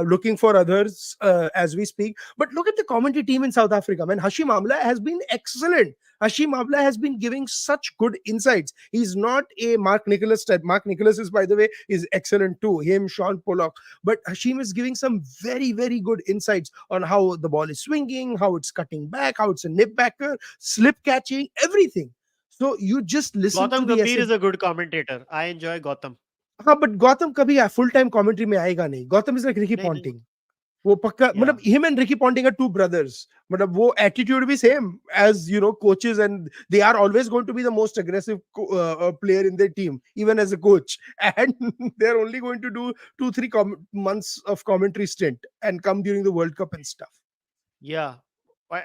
looking for others as we speak. But look at the commentary team in South Africa, man. Hashim Amla has been excellent. Hashim Amla has been giving such good insights. He's not a Mark Nicholas type. Mark Nicholas is, by the way, is excellent too. Him, Sean Pollock. But Hashim is giving some very, very good insights on how the ball is swinging, how it's cutting back, how it's a nip backer, slip catching, everything. So you just listen to Gautam the Gambhir essay. is a good commentator. I enjoy Gautam. हाँ, but Gautam कभी full time commentary में आएगा नहीं. Gautam is like Ricky नहीं, नहीं. Ponting. वो पक्का Yeah. मतलब him and Ricky Ponting are two brothers. मतलब वो एटीट्यूड भी same as you know coaches and they are always going to be the most aggressive player in their team even as a coach and they are only going to do 2-3 months of commentary stint and come during the World Cup and stuff. Yeah.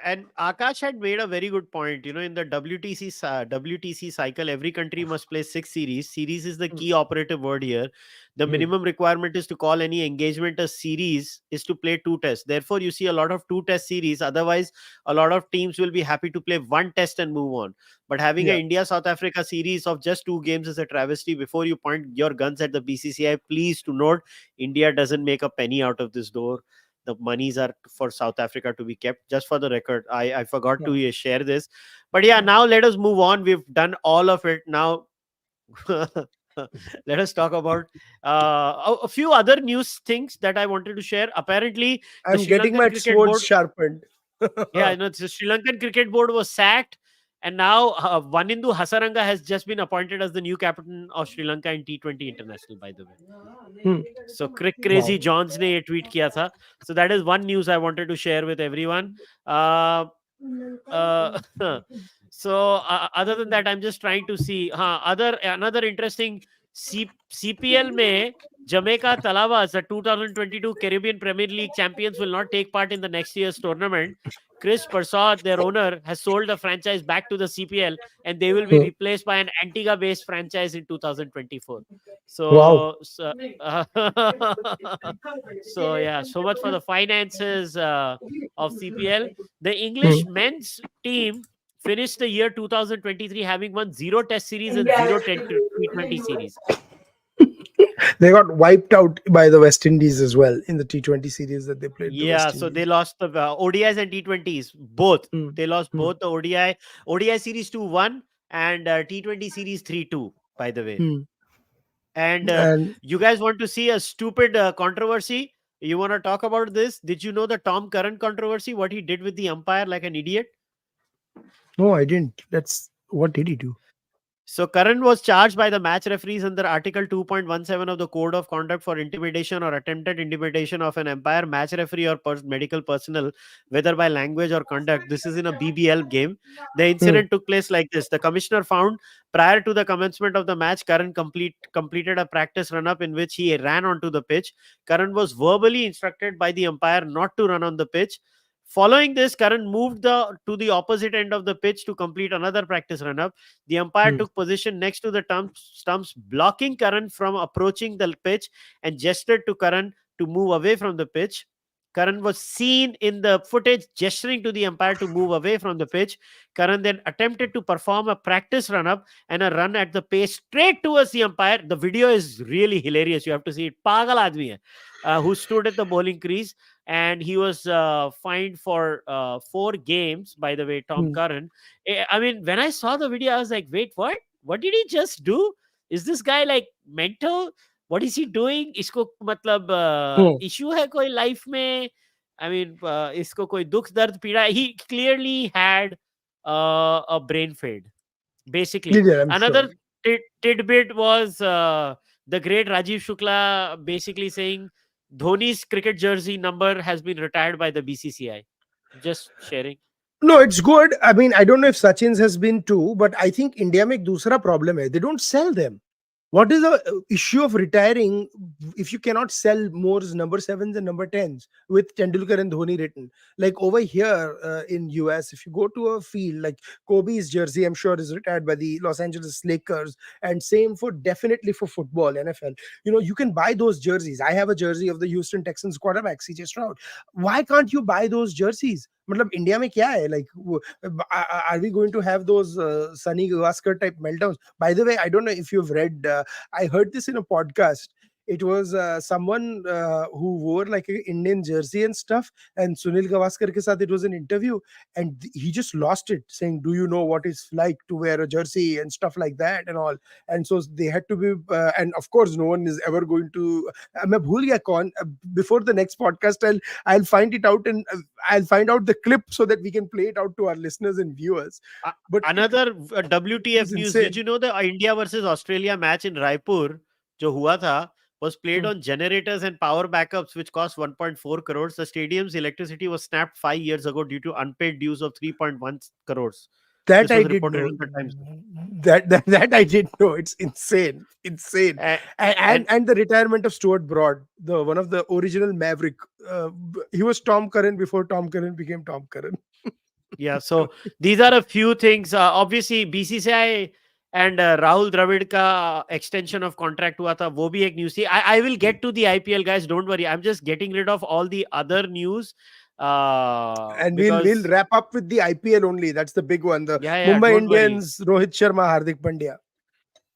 And Akash had made a very good point. You know, in the WTC cycle, every country must play 6 series. Series is the key operative word here. The Hmm. minimum requirement is to call any engagement a series is to play 2 tests. Therefore, you see a lot of 2 test series. Otherwise, a lot of teams will be happy to play 1 test and move on. But having Yeah. an India-South Africa series of just 2 games is a travesty. Before you point your guns at the BCCI, please to note, India doesn't make a penny out of this door. The monies are for South Africa to be kept. Just for the record, I forgot Yeah. to share this. But yeah, now let us move on. We've done all of it. Now let us talk about a few other news things that I wanted to share. Apparently, the I'm Sri getting Lankan my cricket swords board, sharpened. yeah, the Sri Lankan cricket board was sacked, and now Vanindu Hasaranga has just been appointed as the new captain of Sri Lanka in T20 International, by the way. Hmm. So Wow. Crazy Johns ने ये tweet किया था. So that is one news I wanted to share with everyone. Uh, uh, So other than that, I'm just trying to see. Another interesting CPL में Jamaica Talavas, the 2022 Caribbean Premier League champions, will not take part in the next year's tournament. Chris Persad, their owner, has sold the franchise back to the CPL, and they will be Hmm. replaced by an Antigua-based franchise in 2024. Wow. Uh, so yeah, so much for the finances of CPL. The Hmm. English men's team finished the year 2023 having won 0 Test series and 0 T20 series. They got wiped out by the West Indies as well in the T20 series that they played. The Yeah, West so they Indies. lost the ODIs and T20s both. Hmm. They lost Hmm. both the ODI series 2-1 and T20 series 3-2, by the way. Hmm. And And you guys want to see a stupid controversy? You want to talk about this? Did you know the Tom Curran controversy? What he did with the umpire like an idiot? no, I didn't. That's what did he do? So Karan was charged by the match referees under Article 2.17 of the Code of Conduct for intimidation or attempted intimidation of an umpire, match referee, or medical personnel, whether by language or conduct. This is in a BBL game. The Hmm. incident took place like this. The commissioner found prior to the commencement of the match, Karan completed a practice run-up in which he ran onto the pitch. Karan was verbally instructed by the umpire not to run on the pitch. Following this, Karan moved to the opposite end of the pitch to complete another practice run-up. The umpire Hmm. took position next to the stumps, blocking Karan from approaching the pitch and gestured to Karan to move away from the pitch. Karan was seen in the footage gesturing to the umpire to move away from the pitch. Karan then attempted to perform a practice run up and a run at the pace straight towards the umpire. The video is really hilarious. You have to see it. Pagal aadmi hai, who stood at the bowling crease, and he was fined for 4 games, by the way, Tom Hmm. Curran. I mean, when I saw the video, I was like, wait, what? What did he just do? Is this guy like mental? What is he doing? इसको मतलब Hmm. issue है कोई life में? I mean, इसको कोई दुख दर्द पीड़ा? He clearly had a brain fade, He basically. did, I'm sure. Another tidbit was the great Rajiv Shukla basically saying Dhoni's cricket jersey number has been retired by the BCCI. Just sharing. No, it's good. I mean, I don't know if Sachin's has been too, but I think India में एक दूसरा problem है. They don't sell them. What is the issue of retiring if you cannot sell more number sevens and number tens with Tendulkar and Dhoni written? Like over here in US, if you go to a field like Kobe's jersey, I'm sure is retired by the Los Angeles Lakers, and same for definitely for football, NFL. You know, you can buy those jerseys. I have a jersey of the Houston Texans quarterback CJ Stroud. Why can't you buy those jerseys? मतलब India में क्या है, like are we going to have those Sunny Gavaskar type meltdowns? By the way, I don't know if you've read, I heard this in a podcast. It was someone who wore like an Indian jersey and stuff, and Sunil Gavaskar ke saath it was an interview, and he just lost it, saying, "Do you know what it's like to wear a jersey and stuff like that and all?" And so they had to be, and of course, no one is ever going to. मैं भूल गया कौन. Before the next podcast, I'll find it out and I'll find out the clip so that we can play it out to our listeners and viewers. But Another it WTF was news. Did insane. you know the India versus Australia match in Raipur, जो हुआ था, was played Hmm. on generators and power backups, which cost 1.4 crores. The stadium's electricity was snapped 5 years ago due to unpaid dues of 3.1 crores. That This I was did reported know. in the Times. That I did know. It's insane, insane. A- And And and the retirement of Stuart Broad, the one of the original Maverick. He was Tom Curran before Tom Curran became Tom Curran. yeah, so these are a few things. Obviously, BCCI and Rahul Dravid का extension of contract हुआ था, वो भी एक news थी. I will get to the IPL, guys. Don't worry. I'm just getting rid of all the other news And we'll because wrap up with the IPL only. That's the big one. The yeah, Mumbai don't worry. Indians, Rohit Sharma, Hardik Pandya.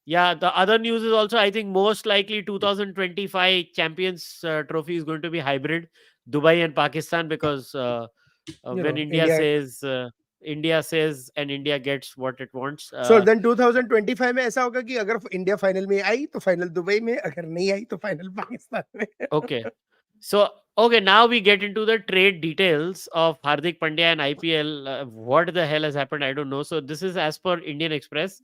Yeah, the other news is also, I think, most likely 2025 Champions Trophy is going to be hybrid, Dubai and Pakistan, because You when know, India. India says and India gets what it wants. So then 2025 में ऐसा होगा कि अगर India final में आई तो final Dubai में, अगर नहीं आई तो फाइनल पाकिस्तान में. Okay. So, okay, now we get into the trade details of Hardik Pandya and IPL. What the hell has happened? I don't know. So, this is as per Indian Express.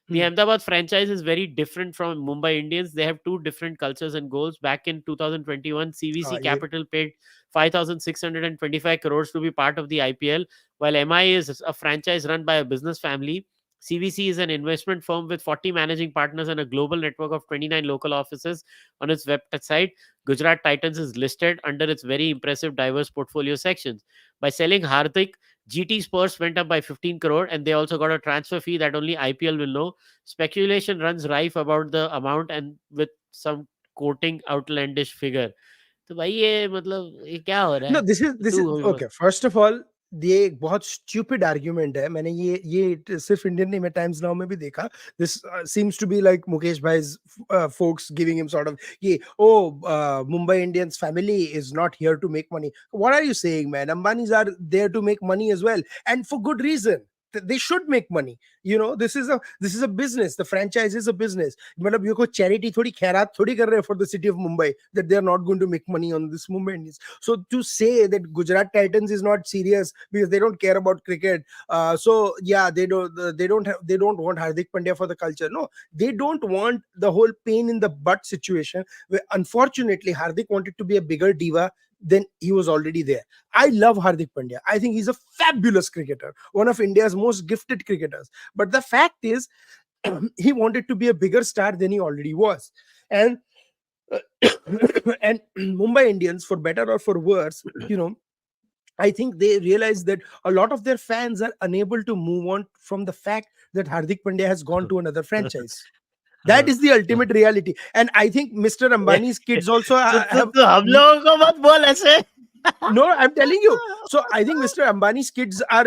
The Hmm. Ahmedabad franchise is very different from Mumbai Indians. They have two different cultures and goals. Back in 2021, CVC Yeah. Capital paid 5,625 crores to be part of the IPL, while MI is a franchise run by a business family. CVC is an investment firm with 40 managing partners and a global network of 29 local offices on its website. Gujarat Titans is listed under its very impressive diverse portfolio sections. By selling Hardik, GT Spurs went up by 15 crore, and they also got a transfer fee that only IPL will know. Speculation runs rife about the amount, and with some quoting outlandish figure. तो भाई ये मतलब ये क्या हो रहा No, है? this is तू okay. First of all, ये एक बहुत stupid argument है. मैंने ये सिर्फ इंडियन नहीं, मैं टाइम्स नाउ में भी देखा. This seems to be like Mukesh Bhai's folks giving him sort of ये, oh, Mumbai Indians family is not here to make money. What are you saying, man? Ambanis are there to make money as well, and for good reason. They should make money. This is a business. The franchise is a business. मतलब ये कोई charity थोड़ी खैरात थोड़ी कर रहे हैं for the city of Mumbai that they are not going to make money on this Mumbai Indians. So to say that Gujarat Titans is not serious because they don't care about cricket, so yeah, they don't want Hardik Pandya for the culture. No, they don't want the whole pain in the butt situation. Where unfortunately Hardik wanted to be a bigger diva than he was already there. I love Hardik Pandya. I think he's a fabulous cricketer, one of India's most gifted cricketers. But the fact is, he wanted to be a bigger star than he already was, and and Mumbai Indians, for better or for worse, I think they realize that a lot of their fans are unable to move on from the fact that Hardik Pandya has gone to another franchise. That is the ultimate reality. And I think Mr. Ambani's kids also have. तो हम लोगों को मत बोल ऐसे. No, I'm telling you. So I think Mr. Ambani's kids are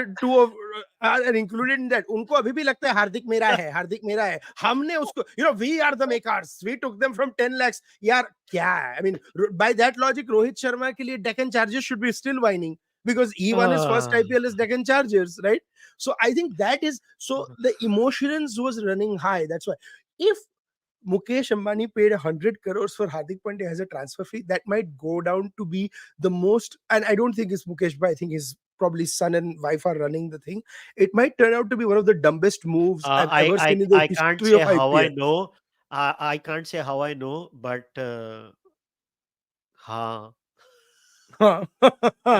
are included in that. उनको अभी भी लगता है हार्दिक मेरा है, हार्दिक मेरा है. हमने उसको, we are the makers. We took them from 10 lakhs. यार क्या है? I mean, by that logic, Rohit Sharma के लिए Deccan Chargers should be still whining because he won his first IPL as Deccan Chargers, right? So I think that is, so the emotions was running high. That's why. If Mukesh Ambani paid 100 crores for Hardik Pandya as a transfer fee, that might go down to be the most, and I don't think it's Mukesh, but I think his probably son and wife are running the thing. It might turn out to be one of the dumbest moves I've ever seen in the I can't history say of how I IPL. know. I can't say how I know, but हाँ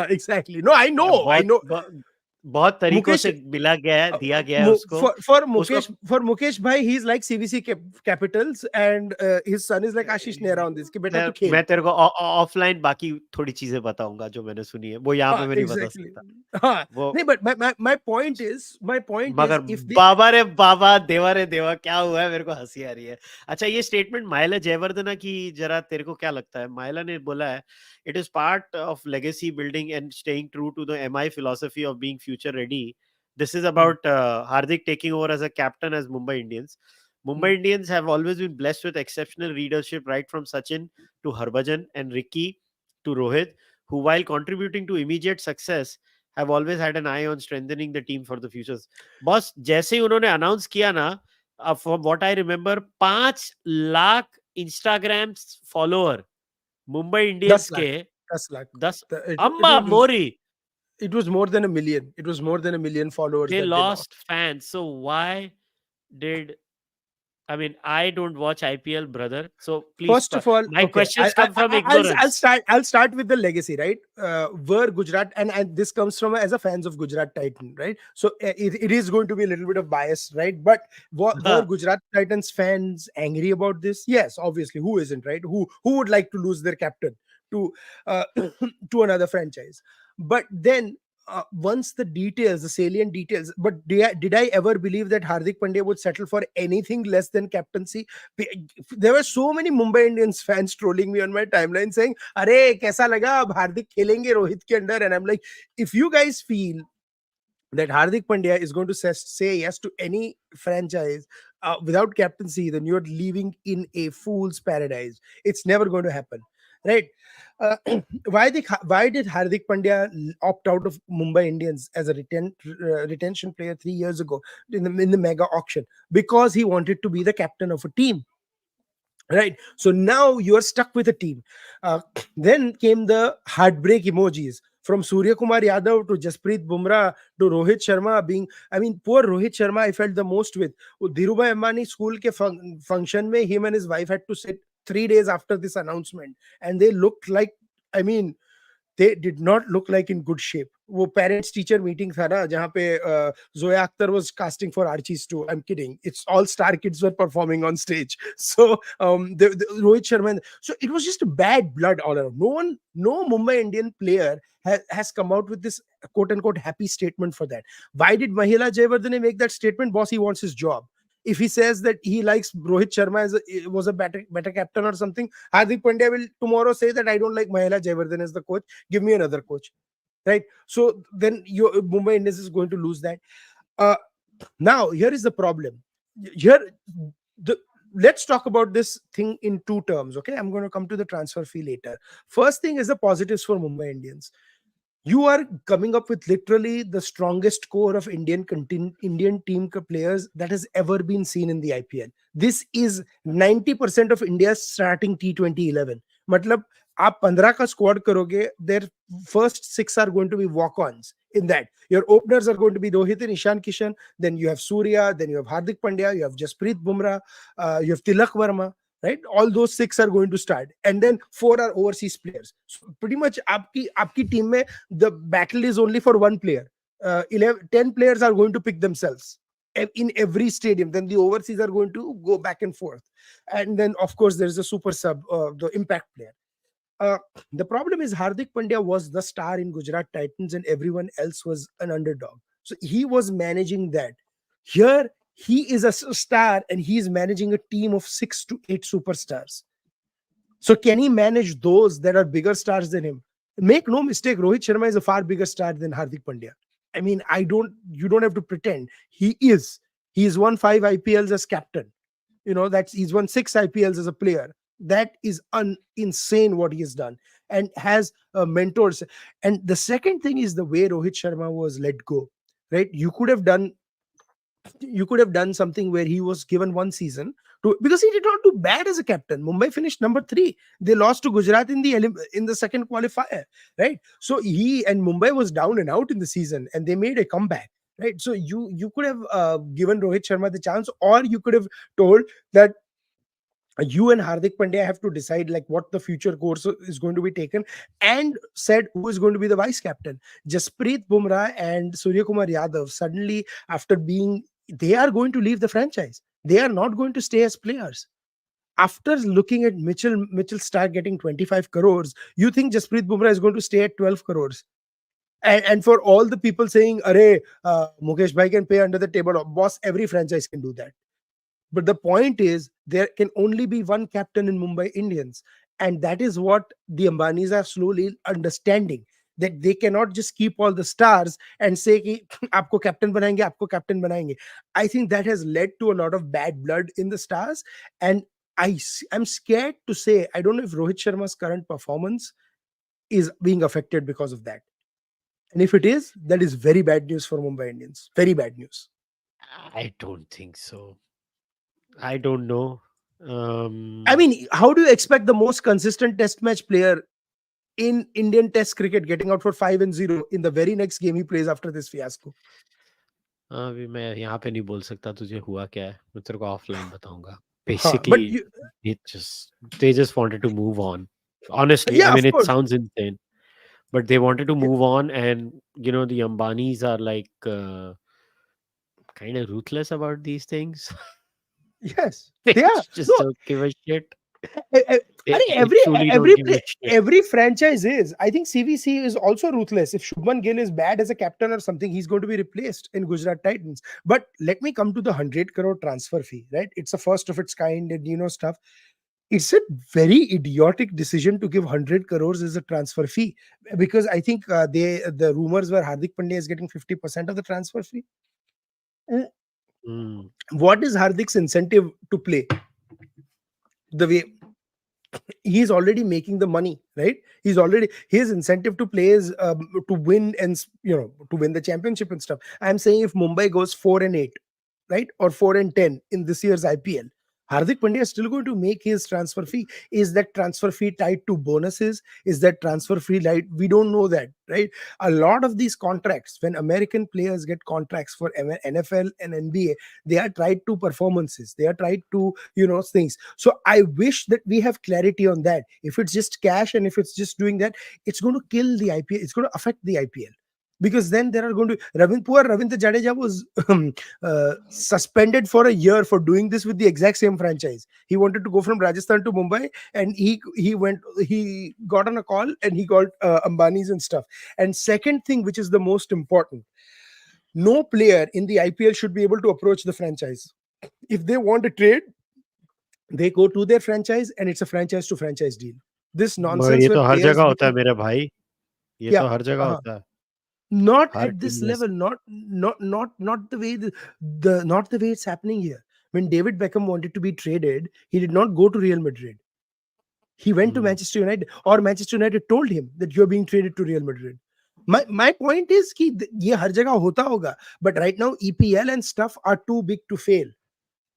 Exactly. No, I know. I बहुत know. बहुत तरीकों Mukesh, से मिला गया है, दिया गया है उसको. for उसको Mukesh bhai, he's like CVC Capitals, and his son is like Ashish Nehra on this. कि बेटा तू खेल. मैं तेरे को ऑफलाइन बाकी थोड़ी चीजें बताऊंगा जो मैंने सुनी है, वो यहाँ पे मैं नहीं बता Exactly. सकता वो. नहीं, but my point is मगर if they, बाबा रे बाबा, देवा रे देवा, क्या हुआ है? मेरे को हंसी आ रही है. अच्छा, ये स्टेटमेंट माइला जयवर्धना की, जरा तेरे को क्या लगता है? माइला ने बोला है, it is part of legacy building and staying true to the MI philosophy of being future ready. This is about Hardik taking over as a captain as Mumbai Indians. Mumbai Indians have always been blessed with exceptional leadership, right from Sachin to Harbhajan and Ricky to Rohit, who, while contributing to immediate success, have always had an eye on strengthening the team for the futures. Boss, जैसे ही उन्होंने announce किया ना, from what I remember, 5 lakh Instagram follower Mumbai 10 Indians lakh, के 10 lakh. 10 It अम्मा मोरी, was more than a million. It was more than a million followers they that they lost. lost fans. So why did, I mean, I don't watch IPL, brother. So please, First of all, my okay, questions come from I'll ignorance. start with the legacy, right? Were Gujarat, and this comes from as a fans of Gujarat Titan, right? So it is going to be a little bit of bias, right? But were Gujarat Titans fans angry about this? Yes, obviously. Who isn't, right? Who would like to lose their captain to to another franchise? But then, once the salient details, but did I ever believe that Hardik Pandya would settle for anything less than captaincy? There were so many Mumbai Indians fans trolling me on my timeline saying, "अरे कैसा लगा अब हार्दिक खेलेंगे रोहित के under?" And I'm like, if you guys feel that Hardik Pandya is going to say yes to any franchise without captaincy, then you're living in a fool's paradise. It's never going to happen, right? Uh, why did Hardik Pandya opt out of Mumbai Indians as a retention player 3 years ago in the mega auction? Because he wanted to be the captain of a team. Right, so now you are stuck with a team. Then came the heartbreak emojis from Surya Kumar Yadav to Jasprit Bumrah to Rohit Sharma being, I mean, poor Rohit Sharma, I felt the most with. Dhirubhai Ambani school ke function mein, him and his wife had to sit 3 days after this announcement, and they looked like, I mean, they did not look like in good shape. वो parents teacher meeting था ना जहाँ पे Zoya Akhtar was casting for Archie's too. I'm kidding. It's all star kids were performing on stage. So the Rohit Sharma. So it was just a bad blood all around. No Mumbai Indian player has come out with this quote unquote happy statement for that. Why did Mahela Jayawardene make that statement? Boss, he wants his job. If he says that he likes Rohit Sharma was a better captain or something, Hardik Pandya will tomorrow say that I don't like Mahela Jayawardene as the coach. Give me another coach, right? So then your Mumbai Indians is going to lose that. Now here is the problem. Here, let's talk about this thing in two terms. Okay, I'm going to come to the transfer fee later. First thing is the positives for Mumbai Indians. You are coming up with literally the strongest core of Indian team players that has ever been seen in the IPL. This is 90% of India's starting T20 11. Matlab, आप 15 का squad करोगे, their first 6 are going to be walk-ons in that. Your openers are going to be Rohit and Ishan Kishan, then you have Surya, then you have Hardik Pandya, you have Jasprit Bumrah, you have Tilak Verma, right? All those 6 are going to start, and then 4 are overseas players. So pretty much आपकी team में the battle is only for one player. 10 players are going to pick themselves in every stadium. Then the overseas are going to go back and forth, and then of course there's a super sub, the impact player. The problem is Hardik Pandya was the star in Gujarat Titans and everyone else was an underdog. So he was managing that. Here, he is a star and he's managing a team of 6 to 8 superstars. So can he manage those that are bigger stars than him? Make no mistake, Rohit Sharma is a far bigger star than Hardik Pandya. I mean, you don't have to pretend. He is. He's won 5 IPLs as captain. He's won 6 IPLs as a player. That is insane what he has done, and has mentors. And the second thing is the way Rohit Sharma was let go, right? You could have done something where he was given one season because he did not do bad as a captain. Mumbai finished number 3. They lost to Gujarat in the second qualifier, right? So he and Mumbai was down and out in the season, and they made a comeback, right? So you could have given Rohit Sharma the chance, or you could have told that you and Hardik Pandya have to decide like what the future course is going to be taken, and said who is going to be the vice captain. Jasprit Bumrah and Surya Kumar Yadav suddenly, after they are going to leave the franchise. They are not going to stay as players. After looking at Mitchell Starc getting 25 crores, you think Jasprit Bumrah is going to stay at 12 crores? And for all the people saying, "Arey, Mukesh bhai can pay under the table," boss, every franchise can do that. But the point is, there can only be one captain in Mumbai Indians. And that is what the Ambanis are slowly understanding. That they cannot just keep all the stars and say, ki, aapko captain banayenge, aapko captain banayenge. I think that has led to a lot of bad blood in the stars. And I'm scared to say, I don't know if Rohit Sharma's current performance is being affected because of that. And if it is, that is very bad news for Mumbai Indians. Very bad news. I don't think so. I don't know. I mean, how do you expect the most consistent test match player in Indian test cricket getting out for 5-0 in the very next game he plays after this fiasco? अभी मैं यहाँ पे नहीं बोल सकता तुझे हुआ क्या है, मैं तेरे को ऑफलाइन बताऊंगा. But Basically, they just wanted to move on. Honestly, yeah, I mean, of it course. sounds insane, but they wanted to move on, and the Ambanis are like kind of ruthless about these things. Yes, They they are. just No, don't give a shit. I They think truly don't give a shit. every franchise is. I think CVC is also ruthless. If Shubman Gill is bad as a captain or something, he's going to be replaced in Gujarat Titans. But let me come to the 100 crore transfer fee, right? It's a first of its kind, and stuff. It's a very idiotic decision to give 100 crores as a transfer fee, because I think the rumors were Hardik Pandya is getting 50% of the transfer fee. Mm. What is Hardik's incentive to play? The way he's already making the money, right? His incentive to play is to win, and to win the championship and stuff. I'm saying if Mumbai goes 4-8, right, or 4-10 in this year's IPL, Hardik Pandya is still going to make his transfer fee. Is that transfer fee tied to bonuses? Is that transfer fee like, we don't know that, right? A lot of these contracts, when American players get contracts for NFL and NBA, they are tied to performances. They are tied to, things. So I wish that we have clarity on that. If it's just cash and if it's just doing that, it's going to kill the IPL. It's going to affect the IPL. Because then there are going to poor Ravindra Jadeja was suspended for a year for doing this with the exact same franchise. He wanted to go from Rajasthan to Mumbai, and he got on a call and he got Ambani's and stuff. And second thing, which is the most important, no player in the IPL should be able to approach the franchise. If they want a trade, they go to their franchise, and it's a franchise to franchise deal. This nonsense ये where तो हर players जगह होता है become, मेरे भाई, ये yeah, तो हर जगह uh-huh. होता है, Not her at team this में level, not the way not the way it's happening here. When David Beckham wanted to be traded, he did not go to Real Madrid. He went to Manchester United, or Manchester United told him that you're being traded to Real Madrid. My point is कि ये हर जगह होता होगा, but right now EPL and stuff are too big to fail.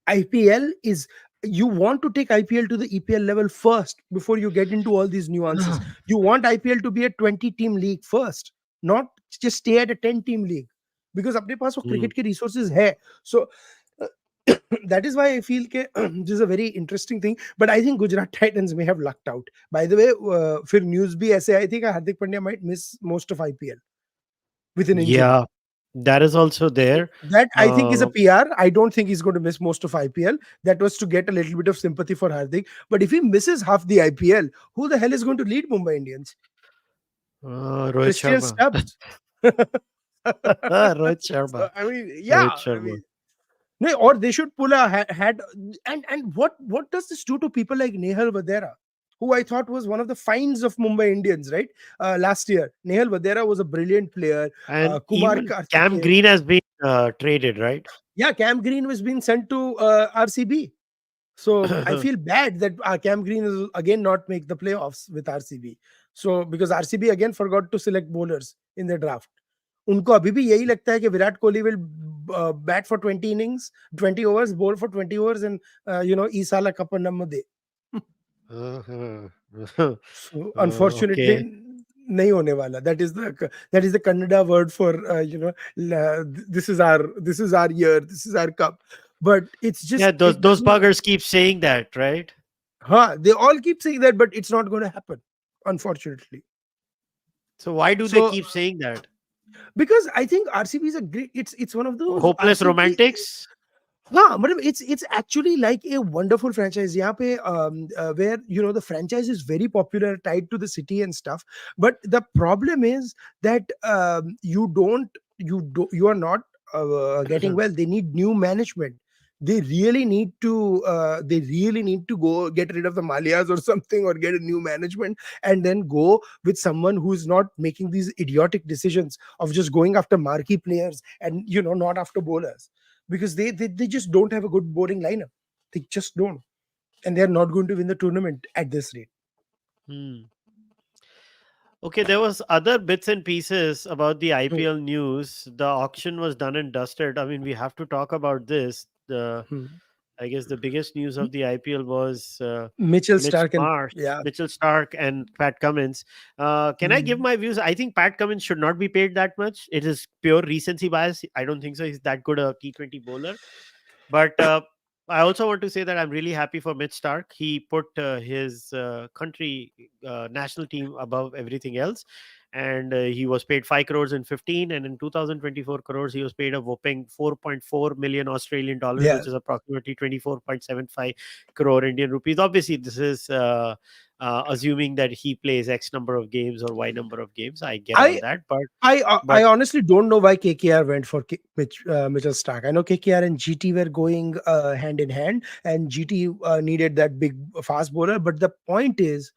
IPL is, you want to take IPL to the EPL level first before you get into all these nuances. You want IPL to be a 20 team league first, not just stay at a 10 team league, because अपने पास वो cricket के resources है. So that is why I feel that this is a very interesting thing. But I think Gujarat Titans may have lucked out. By the way, फिर news भी ऐसे आई थी कि Hardik Pandya might miss most of IPL with an injury. Yeah, that is also there. That I think is a PR. I don't think he's going to miss most of IPL. That was to get a little bit of sympathy for Hardik. But if he misses half the IPL, who the hell is going to lead Mumbai Indians? Rohit Christian Sharma. Stubbs. Rohit So, Sharma. I mean, yeah. Rohit Sharma. No, or they should pull a had and what does this do to people like Nehal Vadera, who I thought was one of the finds of Mumbai Indians, right? Last year, Nehal Vadera was a brilliant player. And Kumar even Cam Karthikeyan. Green has been traded, right? Yeah, Cam Green was being sent to RCB. So I feel bad that Cam Green is again not make the playoffs with RCB. So because RCB again forgot to select bowlers in the draft. उनको अभी भी यही लगता है कि Virat Kohli will bat for 20 innings, 20 overs, bowl for 20 overs, and Isala Kappa Namade. So unfortunately, Okay. नहीं होने वाला. That is the Kannada word for this is our year, this is our cup. But it's just, Yeah, it those doesn't. buggers keep saying that, right? They all keep saying that, but it's not going to happen, unfortunately. So why do they So keep saying that? because I think RCB is a great. It's one of those Hopeless RCB. romantics? हाँ, मतलब it's actually like a wonderful franchise यहाँ पे where the franchise is very popular, tied to the city and stuff. But the problem is that you are not getting well. They need new management. They really need to go get rid of the Malias or something, or get a new management, and then go with someone who's not making these idiotic decisions of just going after marquee players and not after bowlers, because they just don't have a good bowling lineup. They just don't, and they're not going to win the tournament at this rate. Hmm. Okay, there was other bits and pieces about the IPL news. The auction was done and dusted. I mean, we have to talk about this. I guess the biggest news of the IPL was Mitchell Stark and Mitchell Stark and Pat Cummins. Can I give my views? I think Pat Cummins should not be paid that much. It is pure recency bias. I don't think so. He's that good a T20 bowler. But I also want to say that I'm really happy for Mitch Stark. He put his country national team above everything else. And he was paid 5 crores in 15, and in 2024 crores he was paid a whopping 4.4 million Australian dollars, Yeah. which is approximately 24.75 crore Indian rupees. Obviously this is assuming that he plays X number of games or Y number of games. I get all that, but I honestly don't know why KKR went for Mitchell Stark. I know KKR and GT were going hand in hand, and GT needed that big fast bowler. But the point is,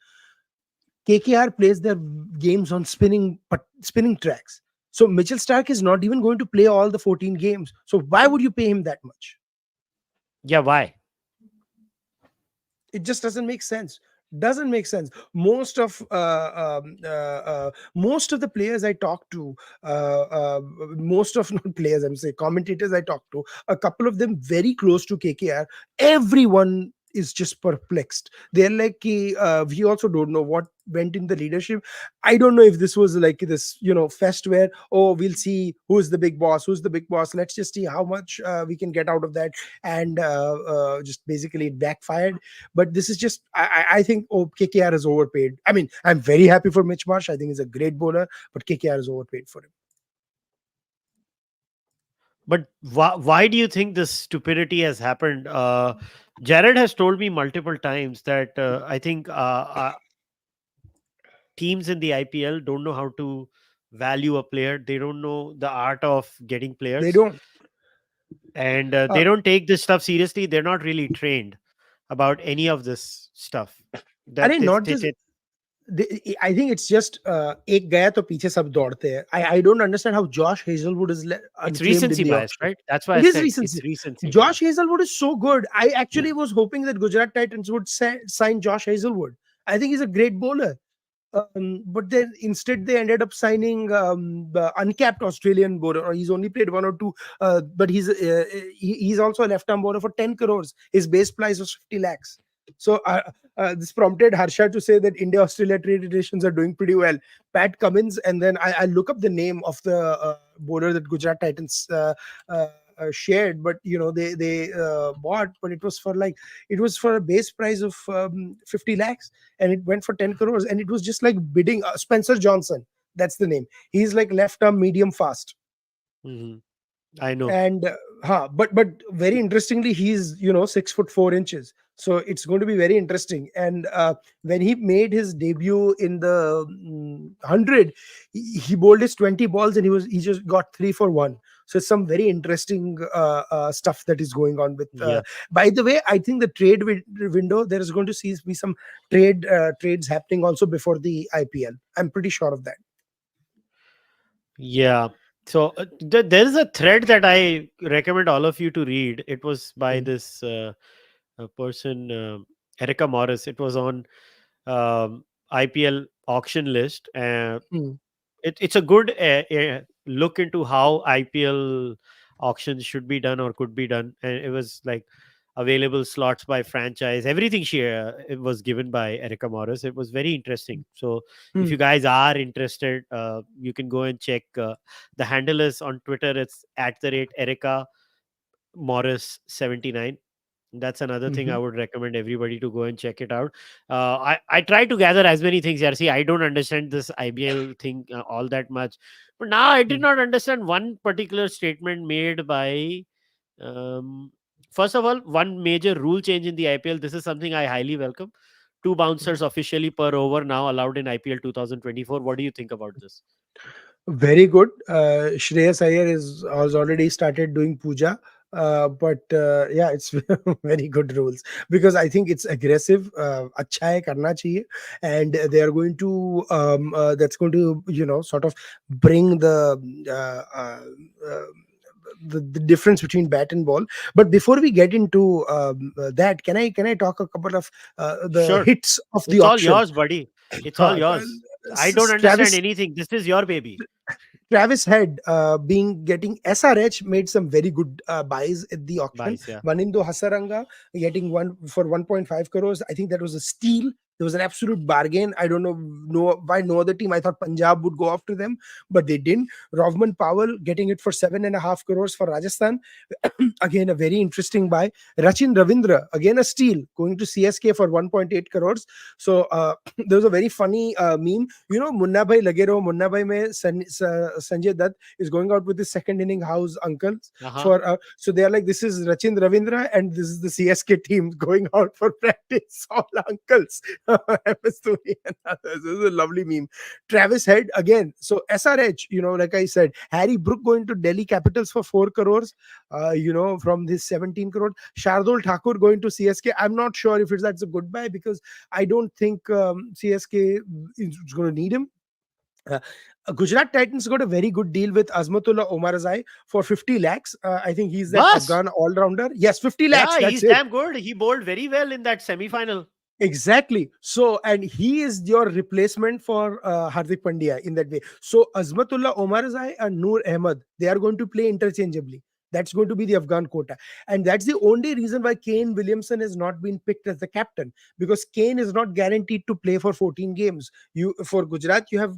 KKR plays their games on spinning tracks. So Mitchell Stark is not even going to play all the 14 games. So why would you pay him that much? yeah, why? It just doesn't make sense. Doesn't make sense. Most of the players I talk to, most of not players, I'm saying commentators I talk to, a couple of them very close to KKR, everyone is just perplexed. They're like, we also don't know what went in the leadership. I don't know if this was like this, fest where, oh, we'll see who's the big boss. Let's just see how much we can get out of that, and just basically it backfired. But this is just, I think, oh, KKR is overpaid. I mean, I'm very happy for Mitch Marsh. I think he's a great bowler, but KKR is overpaid for him. But why do you think this stupidity has happened? Jared has told me multiple times that I think teams in the IPL don't know how to value a player. They don't know the art of getting They players, don't. and Uh, they don't take this stuff seriously. They're not really trained about any of this stuff. I That mean, not just. I think it's just एक गया तो पीछे सब दौड़ते हैं. I don't understand how Josh Hazelwood is it's unclaimed in recency the bias, auction. right? That's why I It is said it's recency. recency Josh bias. Hazelwood is so good. I actually was hoping that Gujarat Titans would sign Josh Hazelwood. I think he's a great bowler. But then instead they ended up signing the uncapped Australian bowler. Or he's only played one or two, but he's also a left-arm bowler for 10 crores. His base price was 50 lakhs. So this prompted Harsha to say that India-Australia trade relations are doing pretty well. Pat Cummins, and then I look up the name of the bowler that Gujarat Titans shared, but they bought, but it was for a base price of 50 lakhs, and it went for 10 crores, and it was just like bidding Spencer Johnson. That's the name. He's like left arm medium fast. Mhm. I know. And but very interestingly, he's 6'4" so it's going to be very interesting. And when he made his debut in the 100, he bowled his 20 balls and he just got 3 for 1. So it's some very interesting stuff that is going on with Yeah. by the way, I think the window, there is going to be some trades happening also before the IPL. I'm pretty sure of that. Yeah. So there is a thread that I recommend all of you to read. It was by Mm. this person, Erica Morris. It was on IPL auction list. Mm. It's a good look into how IPL auctions should be done or could be done. And it was like available slots by franchise. Everything it was given by Erica Morris. It was very interesting. So if Mm. you guys are interested, you can go and check. The handle is on Twitter. It's at the rate Erica Morris 79. That's another thing I Mhm. would recommend everybody to go and check it out. I try to gather as many things here. See, I don't understand this IBL thing all that much, but now I did Mm. not understand one particular statement made by. Um, First of all, one major rule change in the IPL. This is something I highly welcome. Two bouncers officially per over now allowed in IPL 2024. What do you think about this? Very good. Shreyas Iyer has already started doing puja. But yeah, it's very good rules, because I think it's aggressive. अच्छा है, करना चाहिए. And they are going to that's going to sort of bring uh, the difference between bat and ball. But before we get into that, can I talk a couple of the Sure, hits of the it's all auction? yours, buddy. It's all Uh, yours. I don't understand Travis anything. This is your baby. Travis Head being getting SRH made some very good buys at the auction. Buys, yeah. Manindo Hasaranga getting one for 1.5 crores. I think that was a steal. There was an absolute bargain. I don't know why no other team. I thought Punjab would go after them, but they didn't. Rovman Powell getting it for 7.5 crores for Rajasthan. Again, a very interesting buy. Rachin Ravindra, again a steal, going to CSK for 1.8 crores. So there was a very funny meme. Munna Bhai Lage Raho, Munna Bhai mein Sanjay Dutt is going out with his second inning house uncles Uh-huh. for so they are like, this is Rachin Ravindra and this is the CSK team going out for practice, all uncles. MS Dhoni and others. This is a lovely meme. Travis Head again. So SRH, like I said, Harry Brook going to Delhi Capitals for 4 crores, from this 17 crore. Shardul Thakur going to CSK. I'm not sure if that's a good buy, because I don't think CSK is going to need him. Uh, Gujarat Titans got a very good deal with Azmatullah Omarzai for 50 lakhs. I think he's that Bus. Afghan all-rounder. Yes, 50 lakhs. Yeah, That's he's it. damn good. He bowled very well in that semi-final. Exactly. So, and he is your replacement for Hardik Pandya in that way. So, Azmatullah Omarzai and Noor Ahmed, they are going to play interchangeably. That's going to be the Afghan quota. And that's the only reason why Kane Williamson has not been picked as the captain, because Kane is not guaranteed to play for 14 games. You For Gujarat, you have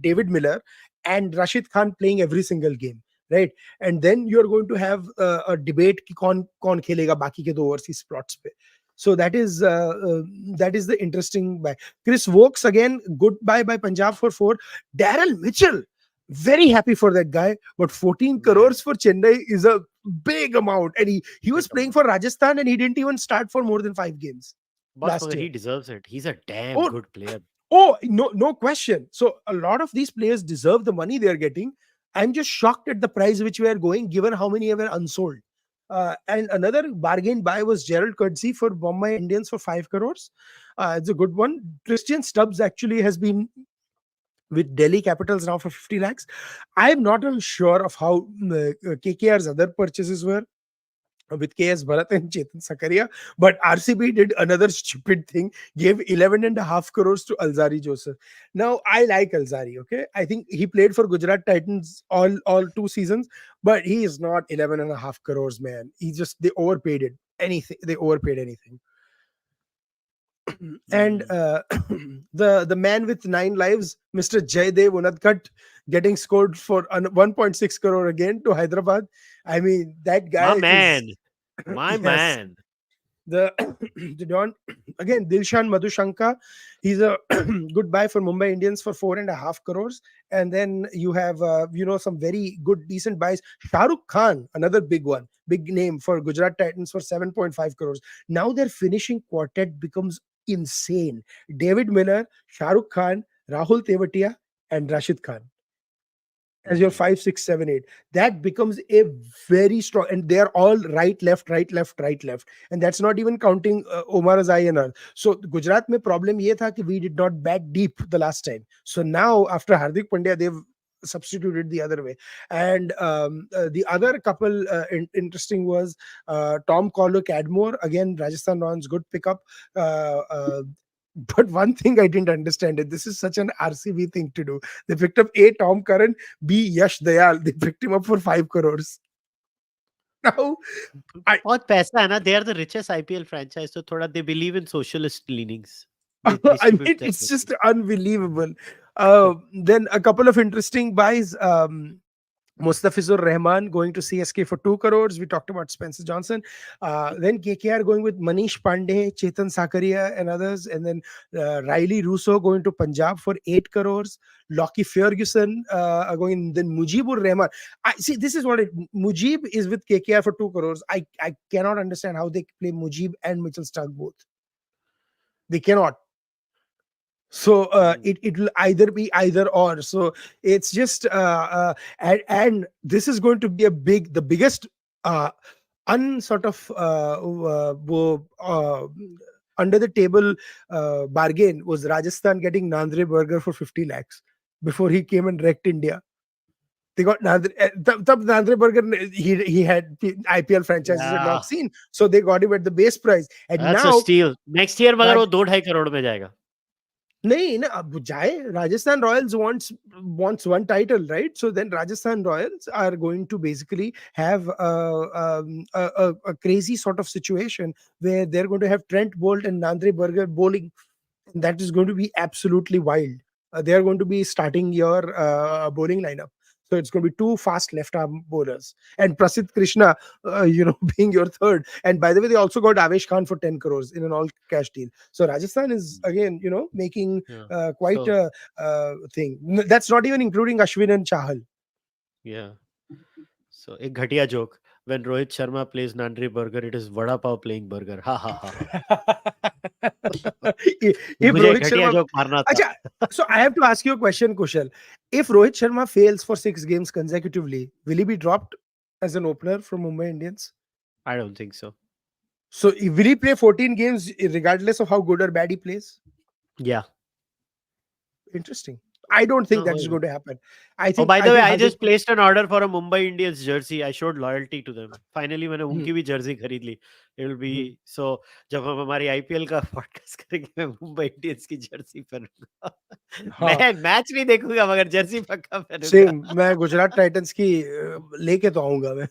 David Miller and Rashid Khan playing every single game. Right, and then you're going to have a debate ki kaun khelega baki ke do overseas slots pe. So that is the interesting buy. Chris Wokes again, good buy by Punjab for 4. Daryl Mitchell, very happy for that guy, but 14 Man, crores for Chennai is a big amount. And he big was playing amount. for Rajasthan and he didn't even start for more than 5 games Boss, last Magar, year. he deserves it. He's a damn Oh, good player. oh, no question. So a lot of these players deserve the money they are getting. I'm just shocked at the price which we are going, given how many were unsold. And another bargain buy was Gerald Curtsey for Mumbai Indians for 5 crores. It's a good one. Christian Stubbs actually has been with Delhi Capitals now for 50 lakhs. I'm not even sure of how KKR's other purchases were with KS Bharat and Chetan Sakaria. But RCB did another stupid thing, gave 11.5 crores to Alzari Joseph. Now, I like Alzari, okay? I think he played for Gujarat Titans all 2 seasons, but he is not 11.5 crores, man. They overpaid it. They overpaid anything. And Mm. the man with 9 lives, Mr. Jaydev Unadkat, getting scored for 1.6 crore again to Hyderabad. I mean, that My guy is man. My yes. man. The the Don again, Dilshan Madhushanka, he's a good buy for Mumbai Indians for 4.5 crores. And then you have some very good decent buys. Shahrukh Khan, another big name for Gujarat Titans for 7.5 crores. Now their finishing quartet becomes insane. David Miller, Shahrukh Khan, Rahul Tevatia, and Rashid Khan as your Mm. 5, 6, 7, 8. That becomes a very strong, and they are all right, left, right, left, right, left. And that's not even counting Omar Azai and all. So Gujarat mein problem ye tha ki we did not bat deep the last time. So now after Hardik Pandya, they've substituted the other way. And the other couple interesting was Tom Collar Cadmore, again Rajasthan Royals, good pickup. But one thing I didn't understand it. This is such an RCB thing to do. They picked up A. Tom Curran, B. Yash Dayal. They picked him up for 5 crores. Now, I बहुत पैसा है ना. They are the richest IPL franchise. So थोड़ा they believe in socialist leanings. They I mean, distribute that it's money. just unbelievable. Then a couple of interesting buys. Mustafizur Rahman going to CSK for 2 crores. We talked about Spencer Johnson. Then KKR going with Manish Pandey, Chetan Sakaria, and others. And then Riley Russo going to Punjab for 8 crores. Lockie Ferguson going. Then Mujibur Rahman. I see. This is what Mujib is with KKR for 2 crores. I cannot understand how they play Mujib and Mitchell Stark both. They cannot. So Mm. it will either be either or. So it's just and this is going to be the biggest uh unsort of under the table bargain was Rajasthan getting Nandre Burger for 50 lakhs before he came and wrecked India. They got Nandre. Nandre Burger, he had IPL franchises had Yeah. not seen, so they got him at the base price. And That's a now steal. Next year मगर वो 2-2.5 करोड़ में जाएगा. नहीं ना अब जाए Rajasthan Royals wants one title, right? So then Rajasthan Royals are going to basically have a crazy sort of situation where they're going to have Trent Bolt and Nandre Burger bowling. That is going to be absolutely wild. They are going to be starting your bowling lineup. So it's going to be two fast left arm bowlers and Prasidh Krishna, being your third. And by the way, they also got Avesh Khan for 10 crores in an all cash deal. So Rajasthan is again, making Yeah. quite So a thing. That's not even including Ashwin and Chahal. yeah. So एक घटिया joke. When Rohit Sharma plays Nandri Burger, it is Vada Pav playing burger. Ha ha ha ha. If मुझे Rohit एक घटिया Sharma, joke मारना था. Acha, so I have to ask you a question, Kushal. If Rohit Sharma fails for 6 games consecutively, will he be dropped as an opener from Mumbai Indians? I don't think so. So will he play 14 games regardless of how good or bad he plays? Yeah. Interesting. I don't think No. that is going to happen. I Oh, think by I the way, think I Hardik. just placed an order for a Mumbai Indians jersey. I showed loyalty to them. Finally, मैंने Hmm, उनकी भी jersey खरीद ली. It will be hmm. so. जब हम हमारी IPL का podcast करेंगे, मैं मुंबई इंडियंस की jersey पहनूंगा. हाँ, मैं मैच नहीं देखूंगा मगर jersey पक्का पहनूंगा. सेम मैं गुजरात टाइटंस की लेके तो आऊंगा मैं.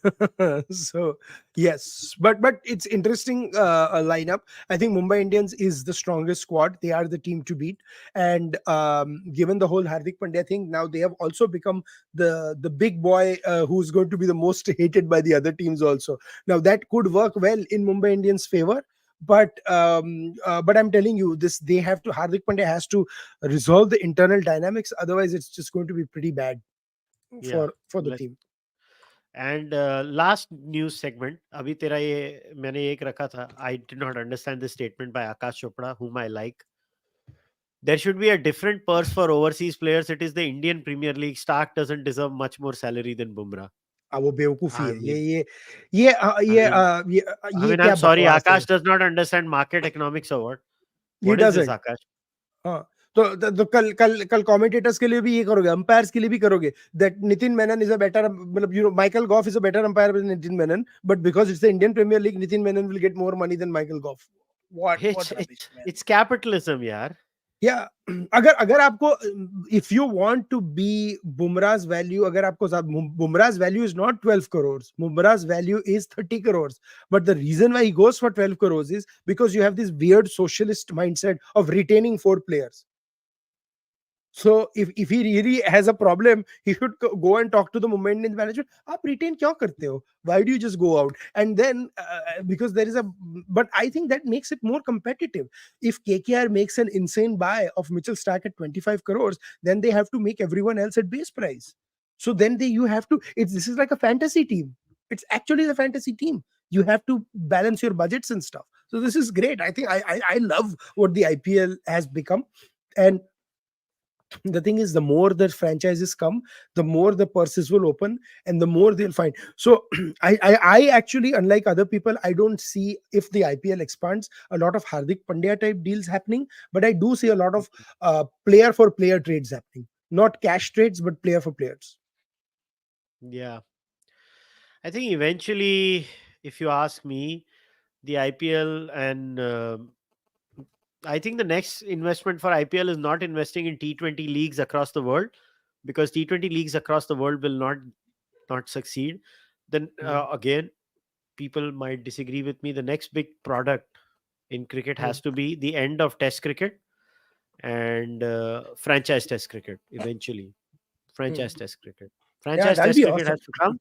So yes, but it's interesting lineup. I think Mumbai Indians is the strongest squad. They are the team to beat, and given the whole Hardik Pandya thing, now they have also become the big boy who's going to be the most hated by the other teams also. Now that could work well in Mumbai Indians' favor. But I'm telling you, this they have to. Hardik Pandya has to resolve the internal dynamics. Otherwise, it's just going to be pretty bad Yeah. for the Let's team. and last news segment. अभी तेरा ये मैंने एक रखा था. I did not understand this statement by Akash Chopra, whom I like. There should be a different purse for overseas players. It is the Indian Premier League. Stark doesn't deserve much more salary than Bumrah. वो बेवकूफी I है. mean, I ये mean, ये I'm क्या sorry. बकवास है. Akash does not understand market economics or what? He What is this, doesn't. Akash? हाँ, तो कल कल कल कमेंटेटर्स के लिए भी ये करोगे, अंपायर्स के लिए भी करोगे, that Nitin Menon is a better, मतलब Michael Gough is a better umpire than Nitin Menon, but because it's the Indian Premier League, Nitin Menon will get more money than Michael Gough. It's what it's rubbish, man. it's capitalism, यार. या अगर अगर आपको, if you want to be Bumrah's value, अगर आपको Bumrah's value is not 12 crore, Bumrah's value is 30 crore, but the reason why he goes for 12 crore is because you have this weird socialist mindset of retaining 4 players. So if he really has a problem, he should go and talk to the Mumbai Indians management. आप retain क्यों करते हो? Why do you just go out? And then because there is a, but I think that makes it more competitive. If KKR makes an insane buy of Mitchell Stark at 25 crores, then they have to make everyone else at base price. So then you have to. This is like a fantasy team. It's actually the fantasy team. You have to balance your budgets and stuff. So this is great. I think I love what the IPL has become. And the thing is, the more the franchises come, the more the purses will open and the more they'll find. So I actually, unlike other people, I don't see, if the IPL expands, a lot of Hardik Pandya type deals happening, but I do see a lot of player for player trades happening, not cash trades but player for players. Yeah. I think eventually, if you ask me, the IPL and I think the next investment for IPL is not investing in T20 leagues across the world, because T20 leagues across the world will not succeed. Then Mm, again, people might disagree with me. The next big product in cricket mm, has to be the end of Test cricket and franchise Test cricket eventually. mm. Franchise Test cricket. Yeah, Franchise that'll Test be cricket awesome. has to come,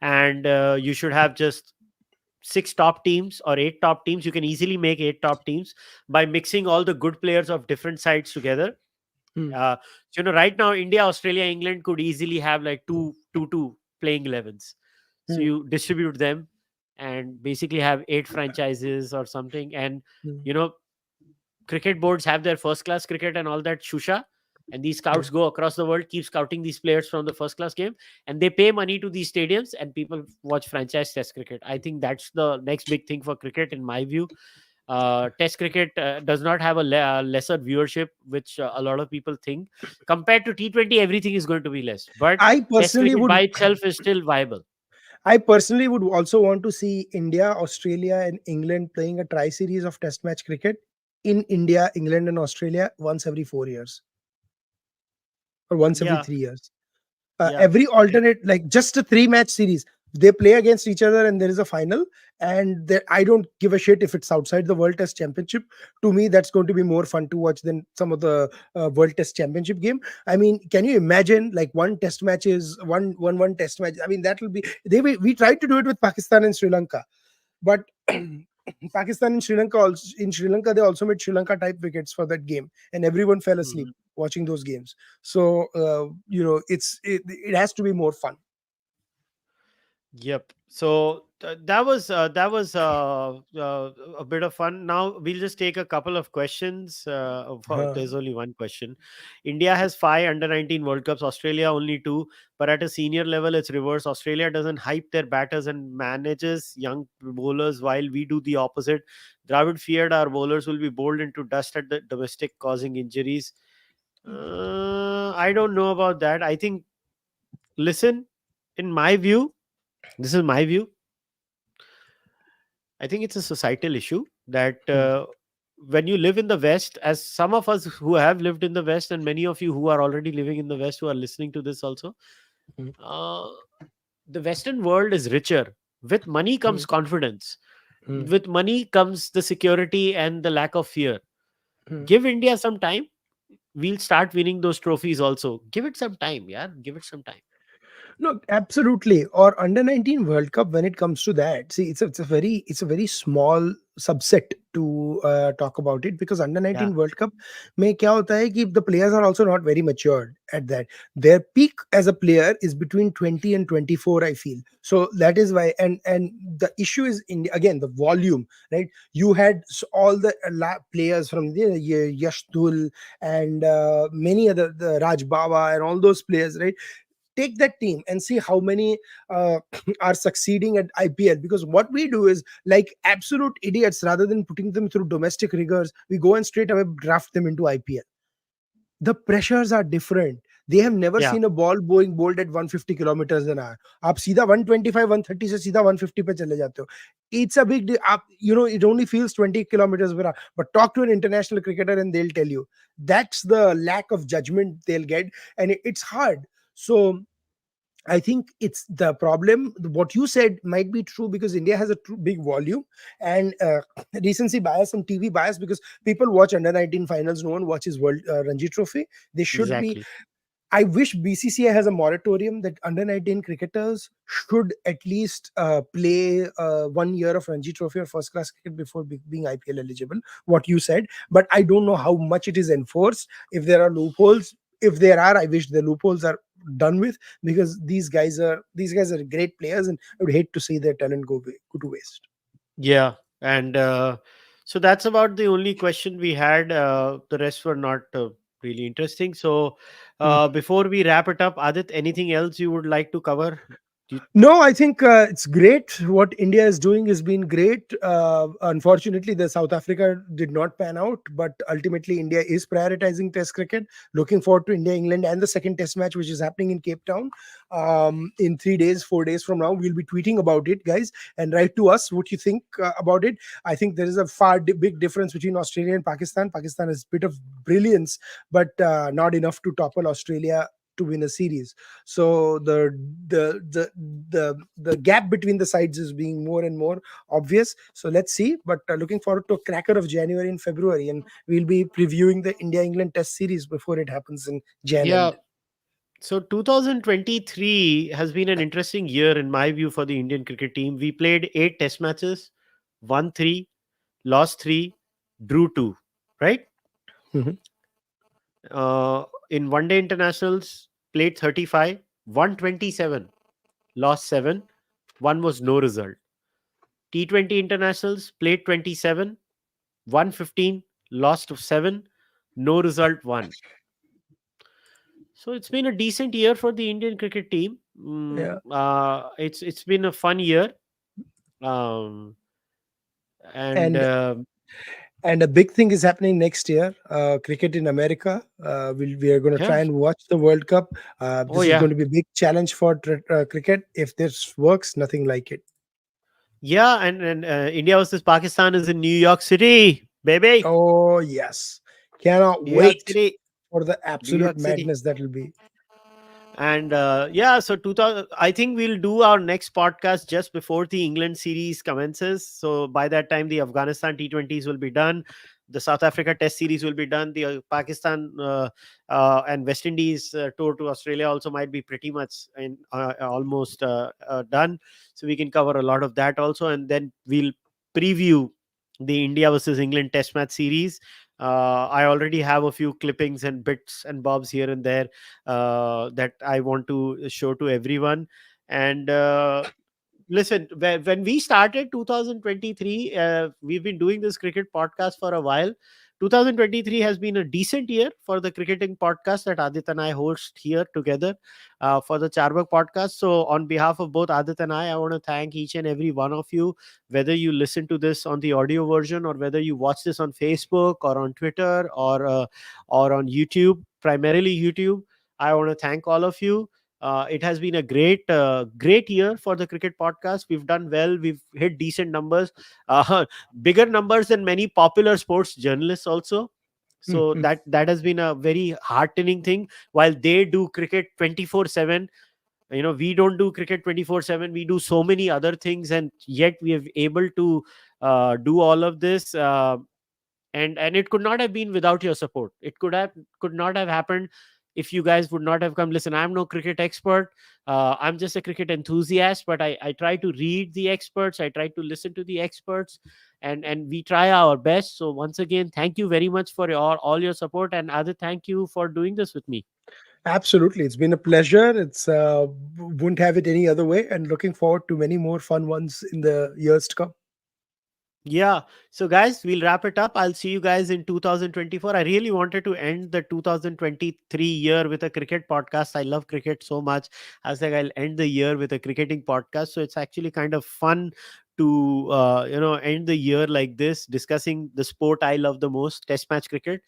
and you should have just six top teams or eight top teams. You can easily make eight top teams by mixing all the good players of different sides together. Mm, Uh, right now, India, Australia, England could easily have like two playing 11s. So mm, you distribute them and basically have eight franchises or something. And mm, you know, cricket boards have their first class cricket and all that shusha, and these scouts mm. go across the world, keep scouting these players from the first class game, and they pay money to these stadiums and people watch franchise Test cricket. I think that's the next big thing for cricket in my view. Test cricket does not have a lesser viewership, which a lot of people think. Compared to T20, everything is going to be less, but I Test personally cricket would by itself is still viable. I personally would also want to see India, Australia, and England playing a tri series of Test match cricket in India, England, and Australia once every 4 years or once every Yeah, 3 years. yeah. Every alternate, like just a 3 match series, they play against each other and there is a final. And I don't give a shit if it's outside the World Test Championship. To me, that's going to be more fun to watch than some of the World Test Championship game. I mean, can you imagine, like, one test match is one test match? I mean, that will be, we tried to do it with Pakistan and Sri Lanka, but Pakistan and Sri Lanka also, in Sri Lanka they also made Sri Lanka type wickets for that game, and everyone fell asleep Mhm. watching those games. So it has to be more fun. Yep. So that was a bit of fun. Now we'll just take a couple of questions. Huh. There's only one question. India has 5 under 19 World Cups. Australia only two. But at a senior level, it's reverse. Australia doesn't hype their batters and manages young bowlers, while we do the opposite. Dravid feared our bowlers will be bowled into dust at the domestic, causing injuries. I don't know about that. I think, listen, in my view, this is my view. I think it's a societal issue that Hmm. when you live in the West, as some of us who have lived in the West, and many of you who are already living in the West who are listening to this also, Hmm. uh, the Western world is richer. With money Hmm. comes confidence. Hmm. With money comes the security and the lack of fear. Hmm. Give India some time. We'll start winning those trophies also. Give it some time, yeah. Give it some time. No, absolutely. Or under 19 World Cup when it comes to that. See, it's a very small subset to talk about it, because under Yeah. 19 World Cup में क्या होता है कि the players are also not very matured at that. Their peak as a player is between 20 and 24, I feel. So that is why, and the issue is in again the volume, right? You had all the players from the Yashdul and many other, the Raj Baba and all those players, right? Take that team and see how many uh, are succeeding at IPL, because what we do is like absolute idiots, rather than putting them through domestic rigors, we go and straight away draft them into IPL. The pressures are different. They have never Yeah. seen a ball being bowled at 150 kilometers an hour. आप सीधा 125 130 से सीधा 150 पे चले जाते हो. It's a big आप, it only feels 20 kilometers per hour, but talk to an international cricketer and they'll tell you that's the lack of judgment they'll get, and it's hard. So I think it's the problem. What you said might be true, because India has a big volume and recency bias and TV bias, because people watch under 19 finals. No one watches World Ranji Trophy. They should be. Exactly. I wish BCCI has a moratorium that under 19 cricketers should at least play 1 year of Ranji Trophy or first class cricket before being IPL eligible. What you said, but I don't know how much it is enforced. If there are loopholes, if there are, I wish the loopholes are done with, because these guys are great players, and I would hate to see their talent go to waste. Yeah. And so that's about the only question we had. The rest were not really interesting. So Hmm. before we wrap it up, Adit, anything else you would like to cover? Do you- No, I think it's great. What India is doing has been great. Unfortunately, the South Africa did not pan out, but ultimately India is prioritizing Test cricket. Looking forward to India England and the second Test match, which is happening in Cape Town in 3 days, 4 days from now. We'll be tweeting about it, guys, and write to us what you think about it. I think there is a big difference between Australia and Pakistan. Pakistan has a bit of brilliance, but not enough to topple Australia to win a series. So the gap between the sides is being more and more obvious. So let's see, but looking forward to a cracker of January and February, and we'll be previewing the India England Test series before it happens in Jan Yeah. end. So 2023 has been an interesting year in my view for the Indian cricket team. We played 8 test matches, won 3, lost 3, drew 2, right? Mhm. In one day internationals, played 35, won 27, lost 7, one was no result. T20 internationals, played 27, won 15, lost 7, no result 1. So it's been a decent year for the Indian cricket team. Yeah, It's been a fun year. Um, and and and a big thing is happening next year. Cricket in America. We are going to yeah, try and watch the World Cup. oh This is yeah, going to be a big challenge for cricket. If this works, nothing like it. yeah, and India versus Pakistan is in New York City, baby. Oh yes, cannot New York wait City, for the New absolute York City. madness that will be. And yeah, so 2000, I think we'll do our next podcast just before the England series commences. So by that time, the Afghanistan T20s will be done. The South Africa Test series will be done. The Pakistan and West Indies tour to Australia also might be pretty much almost done. So we can cover a lot of that also. And then we'll preview the India versus England Test match series. I already have a few clippings and bits and bobs here and there that I want to show to everyone. And listen, when we started 2023, we've been doing this cricket podcast for a while. 2023 has been a decent year for the cricketing podcast that Adit and I host here together for the Cārvāka podcast. So, on behalf of both Adit and I want to thank each and every one of you, whether you listen to this on the audio version or whether you watch this on Facebook or on Twitter or on YouTube. primarily YouTube. I want to thank all of you. It has been a great year for the cricket podcast. We've done well. We've hit decent numbers, bigger numbers than many popular sports journalists also. So that has been a very heartening thing. While they do cricket 24/7, we don't do cricket 24/7. We do so many other things, and yet we have able to do all of this. And it could not have been without your support. It could not have happened if you guys would not have come. Listen, I'm no cricket expert. I'm just a cricket enthusiast, but I try to read the experts. I try to listen to the experts, and we try our best. So once again, thank you very much for all your support. And Adit, thank you for doing this with me. Absolutely. It's been a pleasure. It's wouldn't have it any other way, and looking forward to many more fun ones in the years to come. Yeah. So, guys, we'll wrap it up. I'll see you guys in 2024. I really wanted to end the 2023 year with a cricket podcast. I love cricket so much. I was like, I'll end the year with a cricketing podcast. So, it's actually kind of fun to, end the year like this, discussing the sport I love the most, Test match cricket.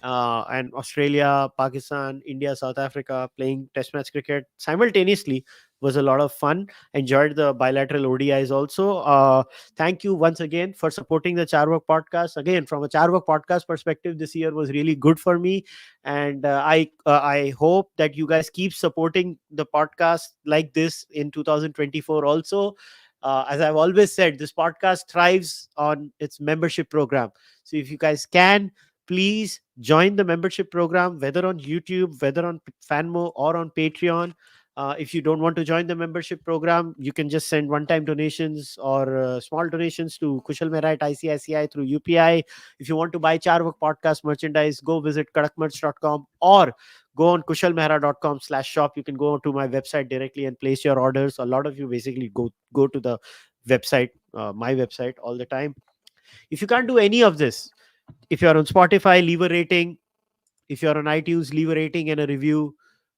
And Australia, Pakistan, India, South Africa playing Test match cricket simultaneously was a lot of fun. Enjoyed the bilateral ODIs also. Thank you once again for supporting the Cārvāka podcast. Again, from a Cārvāka podcast perspective, this year was really good for me, and I hope that you guys keep supporting the podcast like this in 2024 also. As I've always said, this podcast thrives on its membership program. So if you guys can, please join the membership program, whether on YouTube, whether on Fanmo or on Patreon. If you don't want to join the membership program, you can just send one-time donations or small donations to kushalmehra at ICICI through UPI. If you want to buy Cārvāka podcast merchandise, go visit kadakmerch.com or go on kushalmehra.com/shop. You can go to my website directly and place your orders. A lot of you basically go to the website, my website, all the time. If you can't do any of this, if you're on Spotify, leave a rating. If you're on iTunes, leave a rating and a review.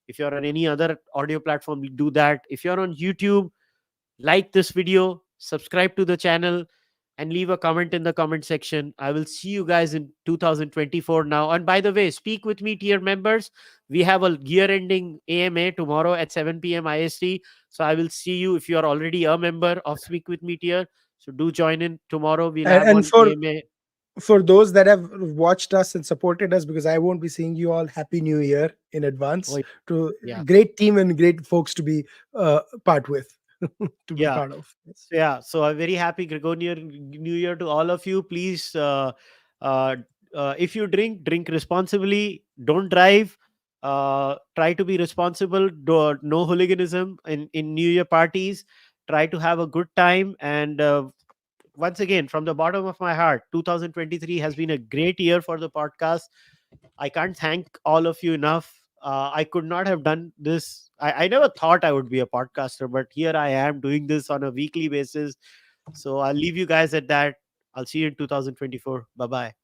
If you're on any other audio platform, do that. If you're on YouTube, like this video, subscribe to the channel, and leave a comment in the comment section. I will see you guys in 2024 now. And by the way, speak with me, tier members. We have a year ending AMA tomorrow at 7 p.m. IST. So I will see you if you are already a member of Speak with Me tier. So do join in tomorrow. We'll have And one AMA. for those that have watched us and supported us, because I won't be seeing you all, happy new year in advance. Oh, To yeah. great team and great folks to be part with, to be Yeah. part of. Yes. So a very happy Gregorian New Year to all of you. Please, uh, if you drink responsibly. Don't drive. Try to be responsible. No hooliganism in New Year parties. Try to have a good time. And once again, from the bottom of my heart, 2023 has been a great year for the podcast. I can't thank all of you enough. I could not have done this. I never thought I would be a podcaster, but here I am doing this on a weekly basis. So I'll leave you guys at that. I'll see you in 2024. Bye bye.